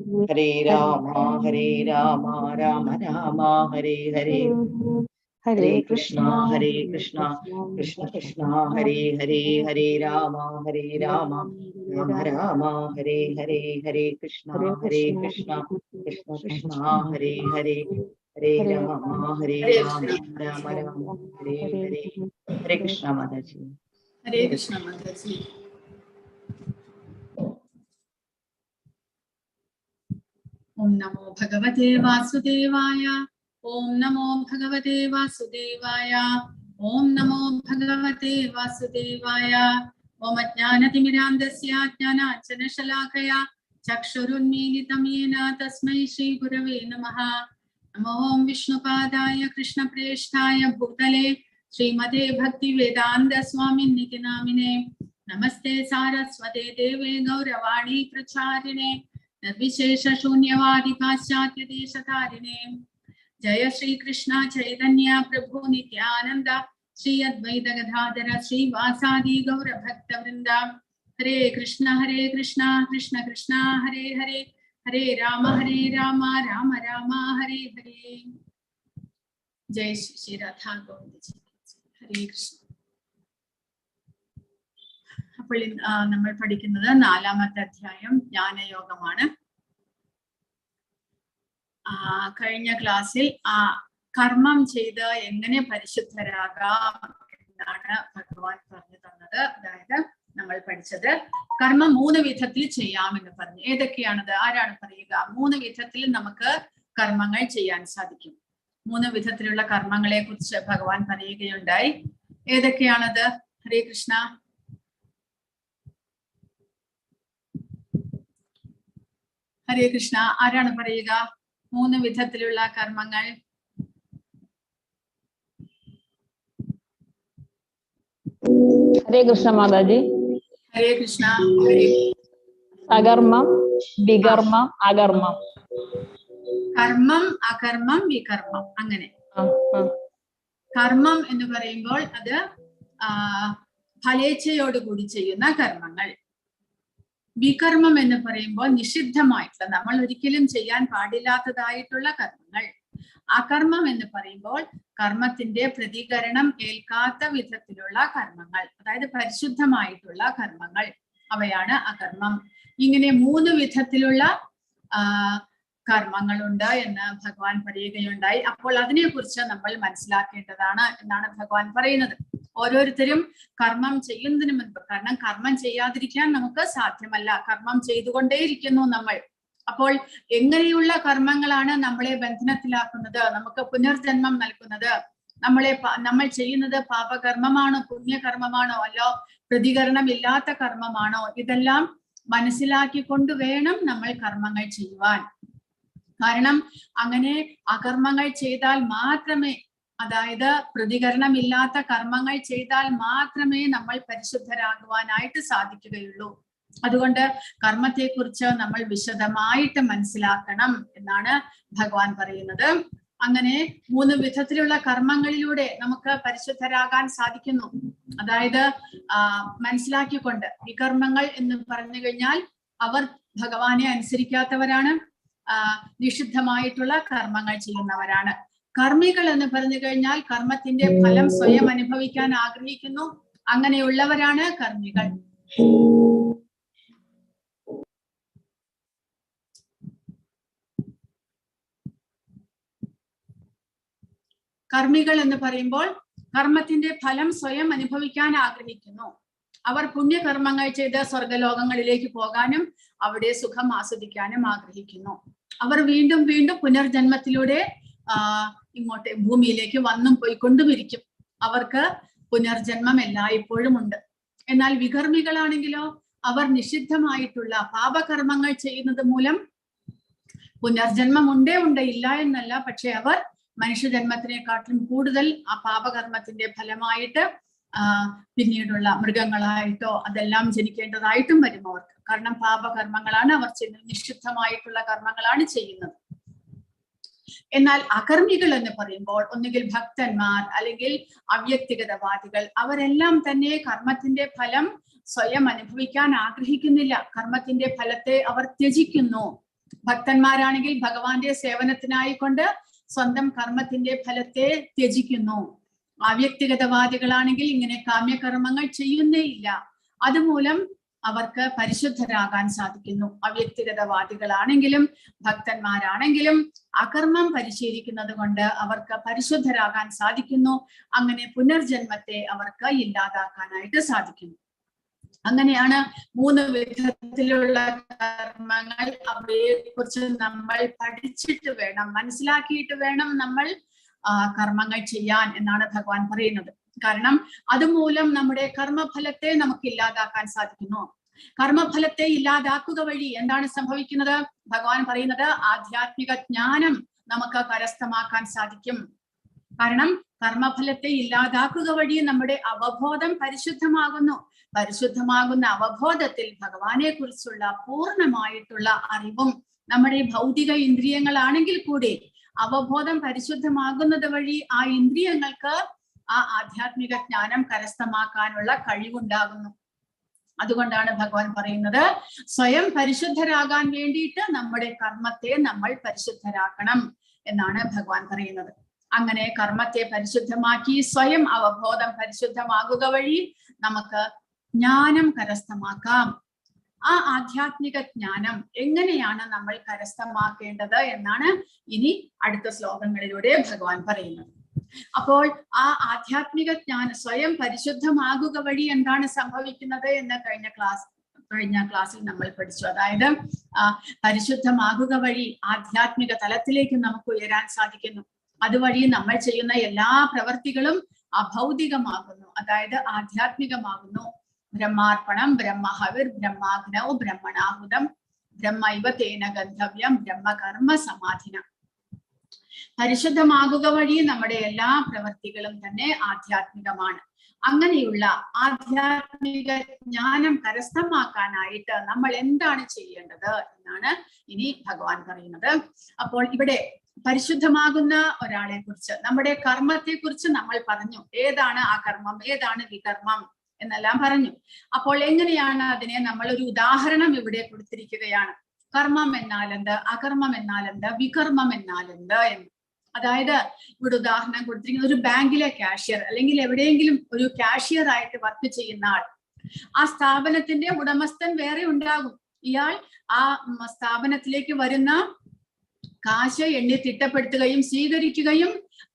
Hare Rama, Rama Rama, Hare Hare. Hare Krishna, Krishna Krishna, Hare Hare, Hare Rama, Rama Rama, Hare Hare, Hare Krishna, Krishna Krishna, Hare Hare, Hare Rama, Rama Rama, Hare Hare. Hare Krishna Mataji. Hare Krishna Mataji. Om Namo Bhagavate Vasudevaya. Om Namo Bhagavate Vasudevaya. Om Namo Bhagavate Vasudevaya. Om Ajnanatimidandasya Jnanachanashalakaya Chakshurunmilitam Yena Tasmai Shri Gurave Namaha. Namo Om Vishnupadaya Krishna Preshtaya Bhutale Srimate Bhakti Vedanta Swami Niti Namine. Namaste Saraswate Deve Gauravani Pracharine Nirvishesha Shunyavadi Paschatya Deshatarine. Jaya Shri Krishna Chaitanya Prabhu Nityananda Shri Advaita Gadadhara Shri Vasadi Gaura Bhakta Vrinda. Hare Krishna Krishna Krishna Hare Hare, Hare Rama Rama Rama Hare Hare. Jai Shri Radha Govindaji. Hare Krishna. അപ്പോൾ നമ്മൾ പഠിക്കുന്നത് 4-ാമത്തെ അധ്യായം ജ്ഞാനയോഗമാണ്. കഴിഞ്ഞ ക്ലാസ്സിൽ കർമ്മം ചെയ്ത് എങ്ങനെ പരിശുദ്ധരാകാം എന്നാണ് ഭഗവാൻ പറഞ്ഞു തന്നത്. അതായത് നമ്മൾ പഠിച്ചത് കർമ്മം 3 വിധത്തിൽ ചെയ്യാമെന്ന് പറഞ്ഞു. ഏതൊക്കെയാണത്? ആരാണ് പറയുക? 3 വിധത്തിൽ നമുക്ക് കർമ്മങ്ങൾ ചെയ്യാൻ സാധിക്കും. 3 വിധത്തിലുള്ള കർമ്മങ്ങളെ കുറിച്ച് ഭഗവാൻ പറയുകയുണ്ടായി. ഏതൊക്കെയാണത്? ഹരേ കൃഷ്ണ. ഹരേ കൃഷ്ണ. ആരാണ് പറയുക 3 വിധത്തിലുള്ള കർമ്മങ്ങൾ? ഹരേ കൃഷ്ണ മാതാജി. ഹരേ കൃഷ്ണ. സകർമ്മം, വികർമ്മം, അകർമ്മം. കർമ്മം, അകർമ്മം, വികർമ്മം. അങ്ങനെ കർമ്മം എന്ന് പറയുമ്പോൾ അത് ഫലേച്ഛയോടുകൂടി ചെയ്യുന്ന കർമ്മങ്ങൾ. വികർമ്മം എന്ന് പറയുമ്പോൾ നിഷിദ്ധമായിട്ടുള്ള, നമ്മൾ ഒരിക്കലും ചെയ്യാൻ പാടില്ലാത്തതായിട്ടുള്ള കർമ്മങ്ങൾ. അകർമ്മം എന്ന് പറയുമ്പോൾ കർമ്മത്തിന്റെ പ്രതികരണം ഏൽക്കാത്ത വിധത്തിലുള്ള കർമ്മങ്ങൾ, അതായത് പരിശുദ്ധമായിട്ടുള്ള കർമ്മങ്ങൾ, അവയാണ് അകർമ്മം. ഇങ്ങനെ 3 വിധത്തിലുള്ള കർമ്മങ്ങളുണ്ട് എന്ന് ഭഗവാൻ പറയുകയുണ്ടായി. അപ്പോൾ അതിനെക്കുറിച്ച് നമ്മൾ മനസ്സിലാക്കേണ്ടതാണ് എന്നാണ് ഭഗവാൻ പറയുന്നത്. ഓരോരുത്തരും കർമ്മം ചെയ്യുന്നതിന് മുൻപ്, കാരണം കർമ്മം ചെയ്യാതിരിക്കാൻ നമുക്ക് സാധ്യമല്ല, കർമ്മം ചെയ്തുകൊണ്ടേയിരിക്കുന്നു നമ്മൾ. അപ്പോൾ എങ്ങനെയുള്ള കർമ്മങ്ങളാണ് നമ്മളെ ബന്ധനത്തിലാക്കുന്നത്, നമുക്ക് പുനർജന്മം നൽകുന്നത്? നമ്മൾ ചെയ്യുന്നത് പാപകർമ്മമാണോ, പുണ്യകർമ്മമാണോ, അല്ലോ പ്രതികരണമില്ലാത്ത കർമ്മമാണോ? ഇതെല്ലാം മനസ്സിലാക്കിക്കൊണ്ട് വേണം നമ്മൾ കർമ്മങ്ങൾ ചെയ്യുവാൻ. കാരണം അങ്ങനെ അകർമ്മങ്ങൾ ചെയ്താൽ മാത്രമേ, അതായത് പ്രതികരണമില്ലാത്ത കർമ്മങ്ങൾ ചെയ്താൽ മാത്രമേ നമ്മൾ പരിശുദ്ധരാകുവാനായിട്ട് സാധിക്കുകയുള്ളൂ. അതുകൊണ്ട് കർമ്മത്തെക്കുറിച്ച് നമ്മൾ വിശദമായിട്ട് മനസ്സിലാക്കണം എന്നാണ് ഭഗവാൻ പറയുന്നത്. അങ്ങനെ 3 വിധത്തിലുള്ള കർമ്മങ്ങളിലൂടെ നമുക്ക് പരിശുദ്ധരാകാൻ സാധിക്കുന്നു. അതായത് മനസ്സിലാക്കിക്കൊണ്ട്, വികർമ്മങ്ങൾ എന്ന് പറഞ്ഞു കഴിഞ്ഞാൽ അവർ ഭഗവാനെ അനുസരിക്കാത്തവരാണ്, നിഷിദ്ധമായിട്ടുള്ള കർമ്മങ്ങൾ ചെയ്യുന്നവരാണ്. കർമ്മികൾ എന്ന് പറഞ്ഞു കഴിഞ്ഞാൽ കർമ്മത്തിന്റെ ഫലം സ്വയം അനുഭവിക്കാൻ ആഗ്രഹിക്കുന്നു, അങ്ങനെയുള്ളവരാണ് കർമ്മികൾ. കർമ്മികൾ എന്ന് പറയുമ്പോൾ കർമ്മത്തിന്റെ ഫലം സ്വയം അനുഭവിക്കാൻ ആഗ്രഹിക്കുന്നു. അവർ പുണ്യകർമ്മങ്ങൾ ചെയ്ത് സ്വർഗലോകങ്ങളിലേക്ക് പോകാനും അവിടെ സുഖം ആസ്വദിക്കാനും ആഗ്രഹിക്കുന്നു. അവർ വീണ്ടും വീണ്ടും പുനർജന്മത്തിലൂടെ ഇങ്ങോട്ട് ഭൂമിയിലേക്ക് വന്നും പോയിക്കൊണ്ടുമിരിക്കും. അവർക്ക് പുനർജന്മം എല്ലായ്പ്പോഴും ഉണ്ട്. എന്നാൽ വികർമ്മികളാണെങ്കിലോ അവർ നിഷിദ്ധമായിട്ടുള്ള പാപകർമ്മങ്ങൾ ചെയ്യുന്നത് മൂലം പുനർജന്മം ഉണ്ട് ഇല്ല എന്നല്ല, പക്ഷെ അവർ മനുഷ്യജന്മത്തിനെക്കാട്ടിലും കൂടുതൽ ആ പാപകർമ്മത്തിന്റെ ഫലമായിട്ട് പിന്നീടുള്ള മൃഗങ്ങളായിട്ടോ അതെല്ലാം ജനിക്കേണ്ടതായിട്ടും വരും അവർക്ക്. കാരണം പാപകർമ്മങ്ങളാണ് അവർ ചെയ്യുന്നത്, നിഷിദ്ധമായിട്ടുള്ള കർമ്മങ്ങളാണ് ചെയ്യുന്നത്. എന്നാൽ അകർമ്മികൾ എന്ന് പറയുമ്പോൾ ഒന്നുകിൽ ഭക്തന്മാർ അല്ലെങ്കിൽ അവ്യക്തിഗതവാദികൾ, അവരെല്ലാം തന്നെ കർമ്മത്തിന്റെ ഫലം സ്വയം അനുഭവിക്കാൻ ആഗ്രഹിക്കുന്നില്ല. കർമ്മത്തിന്റെ ഫലത്തെ അവർ ത്യജിക്കുന്നു. ഭക്തന്മാരാണെങ്കിൽ ഭഗവാന്റെ സേവനത്തിനായിക്കൊണ്ട് സ്വന്തം കർമ്മത്തിന്റെ ഫലത്തെ ത്യജിക്കുന്നു. അവ്യക്തിഗതവാദികളാണെങ്കിൽ ഇങ്ങനെ കാമ്യകർമ്മങ്ങൾ ചെയ്യുന്നേ ഇല്ല. അതുമൂലം അവർക്ക് പരിശുദ്ധരാകാൻ സാധിക്കുന്നു. അവ്യക്തിഗതവാദികളാണെങ്കിലും ഭക്തന്മാരാണെങ്കിലും അകർമ്മം പരിശീലിക്കുന്നത് കൊണ്ട് അവർക്ക് പരിശുദ്ധരാകാൻ സാധിക്കുന്നു. അങ്ങനെ പുനർജന്മത്തെ അവർക്ക് ഇല്ലാതാക്കാനായിട്ട് സാധിക്കുന്നു. അങ്ങനെയാണ് 3 വിധത്തിലുള്ള കർമ്മങ്ങൾ. അവയെ കുറിച്ച് നമ്മൾ പഠിച്ചിട്ട് വേണം, മനസ്സിലാക്കിയിട്ട് വേണം നമ്മൾ കർമ്മങ്ങൾ ചെയ്യാൻ എന്നാണ് ഭഗവാൻ പറയുന്നത്. കാരണം അതുമൂലം നമ്മുടെ കർമ്മഫലത്തെ നമുക്ക് ഇല്ലാതാക്കാൻ സാധിക്കുന്നു. കർമ്മഫലത്തെ ഇല്ലാതാക്കുക വഴി എന്താണ് സംഭവിക്കുന്നത്? ഭഗവാൻ പറയുന്നത് ആധ്യാത്മിക ജ്ഞാനം നമുക്ക് കരസ്ഥമാക്കാൻ സാധിക്കും. കാരണം കർമ്മഫലത്തെ ഇല്ലാതാക്കുക വഴി നമ്മുടെ അവബോധം പരിശുദ്ധമാകുന്നു. പരിശുദ്ധമാകുന്ന അവബോധത്തിൽ ഭഗവാനെ കുറിച്ചുള്ള പൂർണ്ണമായിട്ടുള്ള അറിവും നമ്മുടെ ഭൗതിക ഇന്ദ്രിയങ്ങളാണെങ്കിൽ കൂടി അവബോധം പരിശുദ്ധമാകുന്നത് വഴി ആ ഇന്ദ്രിയങ്ങൾക്ക് ആ ആധ്യാത്മിക ജ്ഞാനം കരസ്ഥമാക്കാനുള്ള കഴിവുണ്ടാകുന്നു. അതുകൊണ്ടാണ് ഭഗവാൻ പറയുന്നത് സ്വയം പരിശുദ്ധരാകാൻ വേണ്ടിയിട്ട് നമ്മുടെ കർമ്മത്തെ നമ്മൾ പരിശുദ്ധരാക്കണം എന്നാണ് ഭഗവാൻ പറയുന്നത്. അങ്ങനെ കർമ്മത്തെ പരിശുദ്ധമാക്കി സ്വയം അവബോധം പരിശുദ്ധമാകുക വഴി നമുക്ക് ജ്ഞാനം കരസ്ഥമാക്കാം. ആ ആധ്യാത്മിക ജ്ഞാനം എങ്ങനെയാണ് നമ്മൾ കരസ്ഥമാക്കേണ്ടത് എന്നാണ് ഇനി അടുത്ത ശ്ലോകങ്ങളിലൂടെ ഭഗവാൻ പറയുന്നത്. അപ്പോൾ ആ ആധ്യാത്മിക ജ്ഞാനം സ്വയം പരിശുദ്ധമാകുക വഴി എന്താണ് സംഭവിക്കുന്നത് എന്ന് കഴിഞ്ഞ ക്ലാസ്സിൽ നമ്മൾ പഠിച്ചു. അതായത് പരിശുദ്ധമാകുക വഴി ആധ്യാത്മിക തലത്തിലേക്ക് നമുക്ക് ഉയരാൻ സാധിക്കുന്നു. അതുവഴി നമ്മൾ ചെയ്യുന്ന എല്ലാ പ്രവർത്തികളും അഭൗതികമാകുന്നു, അതായത് ആധ്യാത്മികമാകുന്നു. ബ്രഹ്മാർപ്പണം, ബ്രഹ്മഹവിർ, ബ്രഹ്മാഗ്നൗ, ബ്രഹ്മണാഹുതം, ബ്രഹ്മൈവ തേന ഗന്ധവ്യം, ബ്രഹ്മകർമ്മ സമാധിന. പരിശുദ്ധമാകുക വഴി നമ്മുടെ എല്ലാ പ്രവർത്തികളും തന്നെ ആധ്യാത്മികമാണ്. അങ്ങനെയുള്ള ആധ്യാത്മിക ജ്ഞാനം കരസ്ഥമാക്കാനായിട്ട് നമ്മൾ എന്താണ് ചെയ്യേണ്ടത് എന്നാണ് ഇനി ഭഗവാൻ പറയുന്നത്. അപ്പോൾ ഇവിടെ പരിശുദ്ധമാകുന്ന ഒരാളെ കുറിച്ച്, നമ്മുടെ കർമ്മത്തെ കുറിച്ച് നമ്മൾ പറഞ്ഞു. ഏതാണ് ആ കർമ്മം, ഏതാണ് വികർമ്മം എന്നെല്ലാം പറഞ്ഞു. അപ്പോൾ എങ്ങനെയാണ് അതിനെ നമ്മൾ ഒരു ഉദാഹരണം ഇവിടെ കൊടുത്തിരിക്കുകയാണ്. കർമ്മം എന്നാൽ എന്ത്, അകർമ്മം എന്നാൽ എന്ത്, വികർമ്മം എന്നാൽ എന്ത് എന്ന്. അതായത് ഇവിടെ ഉദാഹരണം കൊടുത്തിരിക്കുന്ന ഒരു ബാങ്കിലെ കാഷ്യർ അല്ലെങ്കിൽ എവിടെയെങ്കിലും ഒരു കാഷ്യർ ആയിട്ട് വർക്ക് ചെയ്യുന്ന ആൾ. ആ സ്ഥാപനത്തിന്റെ ഉടമസ്ഥൻ വേറെ ഉണ്ടാകും. ഇയാൾ ആ സ്ഥാപനത്തിലേക്ക് വരുന്ന കാശ് എണ്ണി തിട്ടപ്പെടുത്തുകയും സ്വീകരിക്കുകയും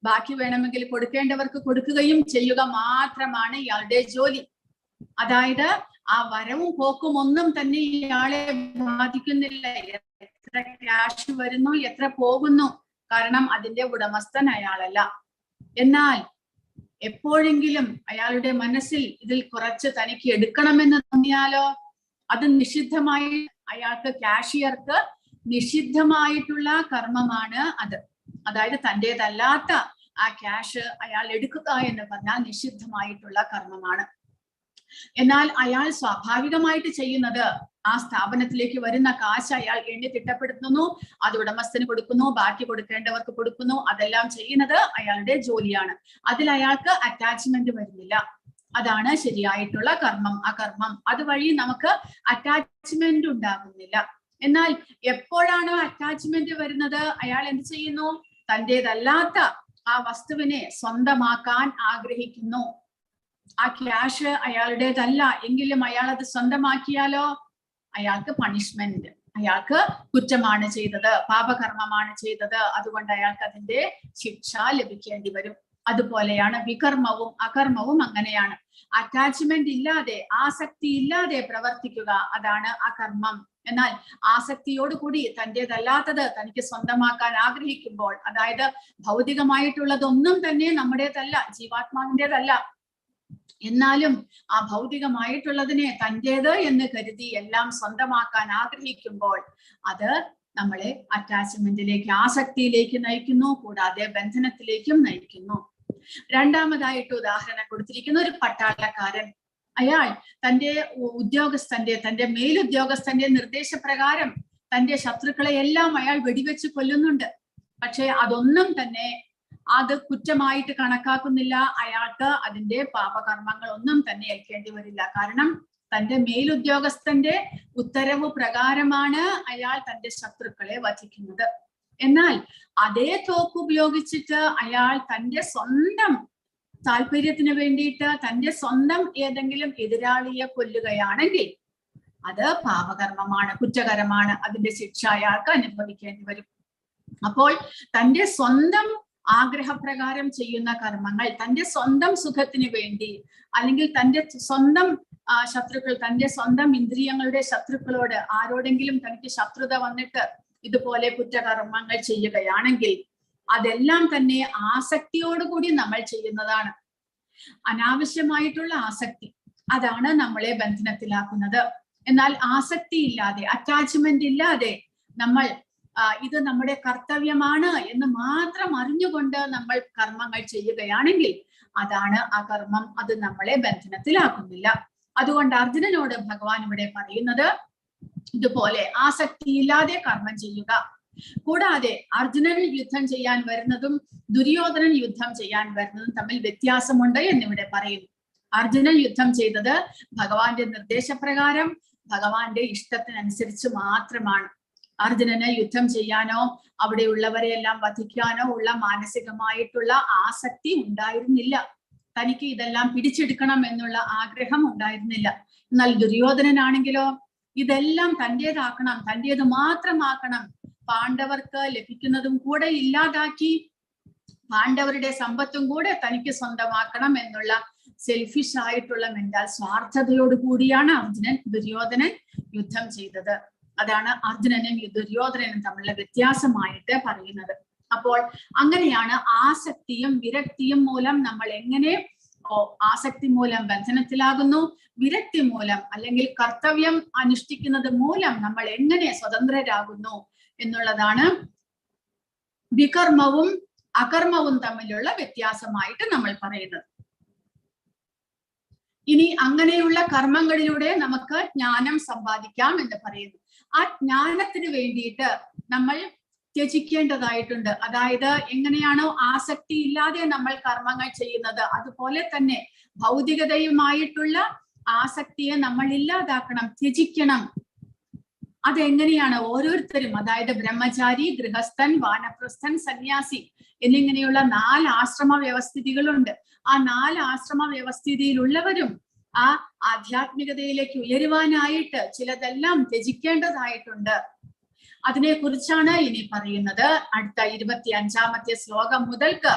ബാക്കി വേണമെങ്കിൽ കൊടുക്കേണ്ടവർക്ക് കൊടുക്കുകയും ചെയ്യുക മാത്രമാണ് ഇയാളുടെ ജോലി. അതായത് ആ വരവും പോക്കും ഒന്നും തന്നെ ഇയാളെ ബാധിക്കുന്നില്ല. എത്ര ക്യാഷ് വരുന്നു, എത്ര പോകുന്നു, കാരണം അതിന്റെ ഉടമസ്ഥൻ അയാളല്ല. എന്നാൽ എപ്പോഴെങ്കിലും അയാളുടെ മനസ്സിൽ ഇതിൽ കുറച്ച് തനിക്ക് എടുക്കണമെന്ന് തോന്നിയാലോ, അത് നിഷിദ്ധമായി, അയാൾക്ക് കാഷ്യർക്ക് നിഷിദ്ധമായിട്ടുള്ള കർമ്മമാണ് അത്. അതായത് തൻ്റെതല്ലാത്ത ആ ക്യാഷ് അയാൾ എടുക്കുക എന്ന് പറഞ്ഞാൽ നിഷിദ്ധമായിട്ടുള്ള കർമ്മമാണ്. എന്നാൽ അയാൾ സ്വാഭാവികമായിട്ട് ചെയ്യുന്നത് ആ സ്ഥാപനത്തിലേക്ക് വരുന്ന കാശ് അയാൾ എണ്ണി തിട്ടപ്പെടുത്തുന്നു, അത് ഉടമസ്ഥന് കൊടുക്കുന്നു, ബാക്കി കൊടുക്കേണ്ടവർക്ക് കൊടുക്കുന്നു. അതെല്ലാം ചെയ്യുന്നത് അയാളുടെ ജോലിയാണ്. അതിൽ അയാൾക്ക് അറ്റാച്ച്മെന്റ് വരുന്നില്ല. അതാണ് ശരിയായിട്ടുള്ള കർമ്മം, അകർമ്മം. അതുവഴി നമുക്ക് അറ്റാച്ച്മെന്റ് ഉണ്ടാകുന്നില്ല. എന്നാൽ എപ്പോഴാണോ അറ്റാച്ച്മെന്റ് വരുന്നത്, അയാൾ എന്ത് ചെയ്യുന്നു? തൻ്റെതല്ലാത്ത ആ വസ്തുവിനെ സ്വന്തമാക്കാൻ ആഗ്രഹിക്കുന്നു. ആ ക്യാഷ് അയാളുടേതല്ല എങ്കിലും അയാൾ അത് സ്വന്തമാക്കിയാലോ അയാൾക്ക് പണിഷ്മെന്റ്, അയാൾക്ക് കുറ്റമാണ് ചെയ്തത്, പാപകർമ്മമാണ് ചെയ്തത്. അതുകൊണ്ട് അയാൾക്ക് അതിന്റെ ശിക്ഷ ലഭിക്കേണ്ടി വരും. അതുപോലെയാണ് വികർമ്മവും അകർമ്മവും. അങ്ങനെയാണ് അറ്റാച്ച്മെന്റ് ഇല്ലാതെ, ആസക്തി ഇല്ലാതെ പ്രവർത്തിക്കുക, അതാണ് അകർമ്മം. എന്നാൽ ആസക്തിയോടുകൂടി തൻ്റെതല്ലാത്തത് തനിക്ക് സ്വന്തമാക്കാൻ ആഗ്രഹിക്കുമ്പോൾ, അതായത് ഭൗതികമായിട്ടുള്ളതൊന്നും തന്നെ നമ്മുടേതല്ല, ജീവാത്മാവിൻ്റെതല്ല, എന്നാലും ആ ഭൗതികമായിട്ടുള്ളതിനെ തൻ്റേത് എന്ന് കരുതി എല്ലാം സ്വന്തമാക്കാൻ ആഗ്രഹിക്കുമ്പോൾ അത് നമ്മളെ അറ്റാച്ച്മെന്റിലേക്ക്, ആസക്തിയിലേക്ക് നയിക്കുന്നു, കൂടാതെ ബന്ധനത്തിലേക്കും നയിക്കുന്നു. രണ്ടാമതായിട്ട് ഉദാഹരണം കൊടുത്തിരിക്കുന്ന ഒരു പട്ടാളക്കാരൻ. അയാൾ തൻ്റെ ഉദ്യോഗസ്ഥന്റെ, തൻ്റെ മേലുദ്യോഗസ്ഥന്റെ നിർദ്ദേശപ്രകാരം തൻ്റെ ശത്രുക്കളെ എല്ലാം അയാൾ വെടിവെച്ച് കൊല്ലുന്നുണ്ട്. പക്ഷെ അതൊന്നും തന്നെ അത് കുറ്റമായിട്ട് കണക്കാക്കുന്നില്ല. അയാൾക്ക് അതിന്റെ പാപകർമ്മങ്ങൾ ഒന്നും തന്നെ ഏൽക്കേണ്ടി വരില്ല. കാരണം തന്റെ മേലുദ്യോഗസ്ഥന്റെ ഉത്തരവ് പ്രകാരമാണ് അയാൾ തന്റെ ശത്രുക്കളെ വധിക്കുന്നത്. എന്നാൽ അതേ തോക്ക് ഉപയോഗിച്ചിട്ട് അയാൾ തന്റെ സ്വന്തം താല്പര്യത്തിന് വേണ്ടിയിട്ട് തന്റെ സ്വന്തം ഏതെങ്കിലും എതിരാളിയെ കൊല്ലുകയാണെങ്കിൽ അത് പാപകർമ്മമാണ്, കുറ്റകരമാണ്. അതിന്റെ ശിക്ഷ അയാൾക്ക് അനുഭവിക്കേണ്ടി വരും. അപ്പോൾ തന്റെ സ്വന്തം ആഗ്രഹപ്രകാരം ചെയ്യുന്ന കർമ്മങ്ങൾ, തന്റെ സ്വന്തം സുഖത്തിന് വേണ്ടി, അല്ലെങ്കിൽ തന്റെ സ്വന്തം ശത്രുക്കൾ, തന്റെ സ്വന്തം ഇന്ദ്രിയങ്ങളുടെ ശത്രുക്കളോട് ആരോടെങ്കിലും തനിക്ക് ശത്രുത വന്നിട്ട് ഇതുപോലെ കുറ്റകർമ്മങ്ങൾ ചെയ്യുകയാണെങ്കിൽ അതെല്ലാം തന്നെ ആസക്തിയോടുകൂടി നമ്മൾ ചെയ്യുന്നതാണ്. അനാവശ്യമായിട്ടുള്ള ആസക്തി, അതാണ് നമ്മളെ ബന്ധനത്തിലാക്കുന്നത്. എന്നാൽ ആസക്തി ഇല്ലാതെ, അറ്റാച്ച്മെന്റ് ഇല്ലാതെ നമ്മൾ ഇത് നമ്മുടെ കർത്തവ്യമാണ് എന്ന് മാത്രം അറിഞ്ഞുകൊണ്ട് നമ്മൾ കർമ്മങ്ങൾ ചെയ്യുകയാണെങ്കിൽ അതാണ് ആ കർമ്മം, അത് നമ്മളെ ബന്ധനത്തിലാക്കുന്നില്ല. അതുകൊണ്ട് അർജുനനോട് ഭഗവാൻ ഇവിടെ പറയുന്നത് ഇതുപോലെ ആസക്തിയില്ലാതെ കർമ്മം ചെയ്യുക. കൂടാതെ അർജുനൻ യുദ്ധം ചെയ്യാൻ വരുന്നതും ദുര്യോധനൻ യുദ്ധം ചെയ്യാൻ വരുന്നതും തമ്മിൽ വ്യത്യാസമുണ്ട് എന്നിവിടെ പറയുന്നു. അർജുനൻ യുദ്ധം ചെയ്തത് ഭഗവാന്റെ നിർദ്ദേശപ്രകാരം, ഭഗവാന്റെ ഇഷ്ടത്തിനനുസരിച്ച് മാത്രമാണ്. അർജുനന് യുദ്ധം ചെയ്യാനോ അവിടെയുള്ളവരെയെല്ലാം വധിക്കാനോ ഉള്ള മാനസികമായിട്ടുള്ള ആസക്തി ഉണ്ടായിരുന്നില്ല. തനിക്ക് ഇതെല്ലാം പിടിച്ചെടുക്കണം എന്നുള്ള ആഗ്രഹം ഉണ്ടായിരുന്നില്ല. എന്നാൽ ദുര്യോധനനാണെങ്കിലോ ഇതെല്ലാം തന്റേതാക്കണം, തന്റേത് മാത്രമാക്കണം, പാണ്ഡവർക്ക് ലഭിക്കുന്നതും കൂടെ ഇല്ലാതാക്കി പാണ്ഡവരുടെ സമ്പത്തും കൂടെ തനിക്ക് സ്വന്തമാക്കണം എന്നുള്ള സെൽഫിഷ് ആയിട്ടുള്ള മെന്റൽ സ്വാർത്ഥതയോട് കൂടിയാണ് ദുര്യോധനൻ യുദ്ധം ചെയ്തത്. അതാണ് അർജുനനും ദുര്യോധനനും തമ്മിലുള്ള വ്യത്യാസമായിട്ട് പറയുന്നത്. അപ്പോൾ അങ്ങനെയാണ് ആസക്തിയും വിരക്തിയും മൂലം നമ്മൾ എങ്ങനെ ആസക്തി മൂലം ബന്ധനത്തിലാകുന്നു, വിരക്തി മൂലം അല്ലെങ്കിൽ കർത്തവ്യം അനുഷ്ഠിക്കുന്നത് മൂലം നമ്മൾ എങ്ങനെ സ്വതന്ത്രരാകുന്നു എന്നുള്ളതാണ് വികർമ്മവും അകർമ്മവും തമ്മിലുള്ള വ്യത്യാസമായിട്ട് നമ്മൾ പറയുന്നത്. ഇനി അങ്ങനെയുള്ള കർമ്മങ്ങളിലൂടെ നമുക്ക് ജ്ഞാനം സമ്പാദിക്കാം എന്ന് പറയുന്നു. ആ ജ്ഞാനത്തിന് വേണ്ടിയിട്ട് നമ്മൾ ത്യജിക്കേണ്ടതായിട്ടുണ്ട്. അതായത് എങ്ങനെയാണോ ആസക്തി ഇല്ലാതെ നമ്മൾ കർമ്മങ്ങൾ ചെയ്യുന്നത്, അതുപോലെ തന്നെ ഭൗതികതയുമായിട്ടുള്ള ആസക്തിയെ നമ്മൾ ഇല്ലാതാക്കണം, ത്യജിക്കണം. അതെങ്ങനെയാണ്? ഓരോരുത്തരും, അതായത് ബ്രഹ്മചാരി, ഗൃഹസ്ഥൻ, വാനപ്രസ്ഥൻ, സന്യാസി എന്നിങ്ങനെയുള്ള 4 ആശ്രമ വ്യവസ്ഥിതികളുണ്ട്. ആ 4 ആശ്രമ വ്യവസ്ഥിതിയിലുള്ളവരും ആ ആധ്യാത്മികതയിലേക്ക് ഉയരുവാനായിട്ട് ചിലതെല്ലാം ത്യജിക്കേണ്ടതായിട്ടുണ്ട്. അതിനെ കുറിച്ചാണ് ഇനി പറയുന്നത്. അടുത്ത 25-ാമത്തെ ശ്ലോകം മുതൽക്ക്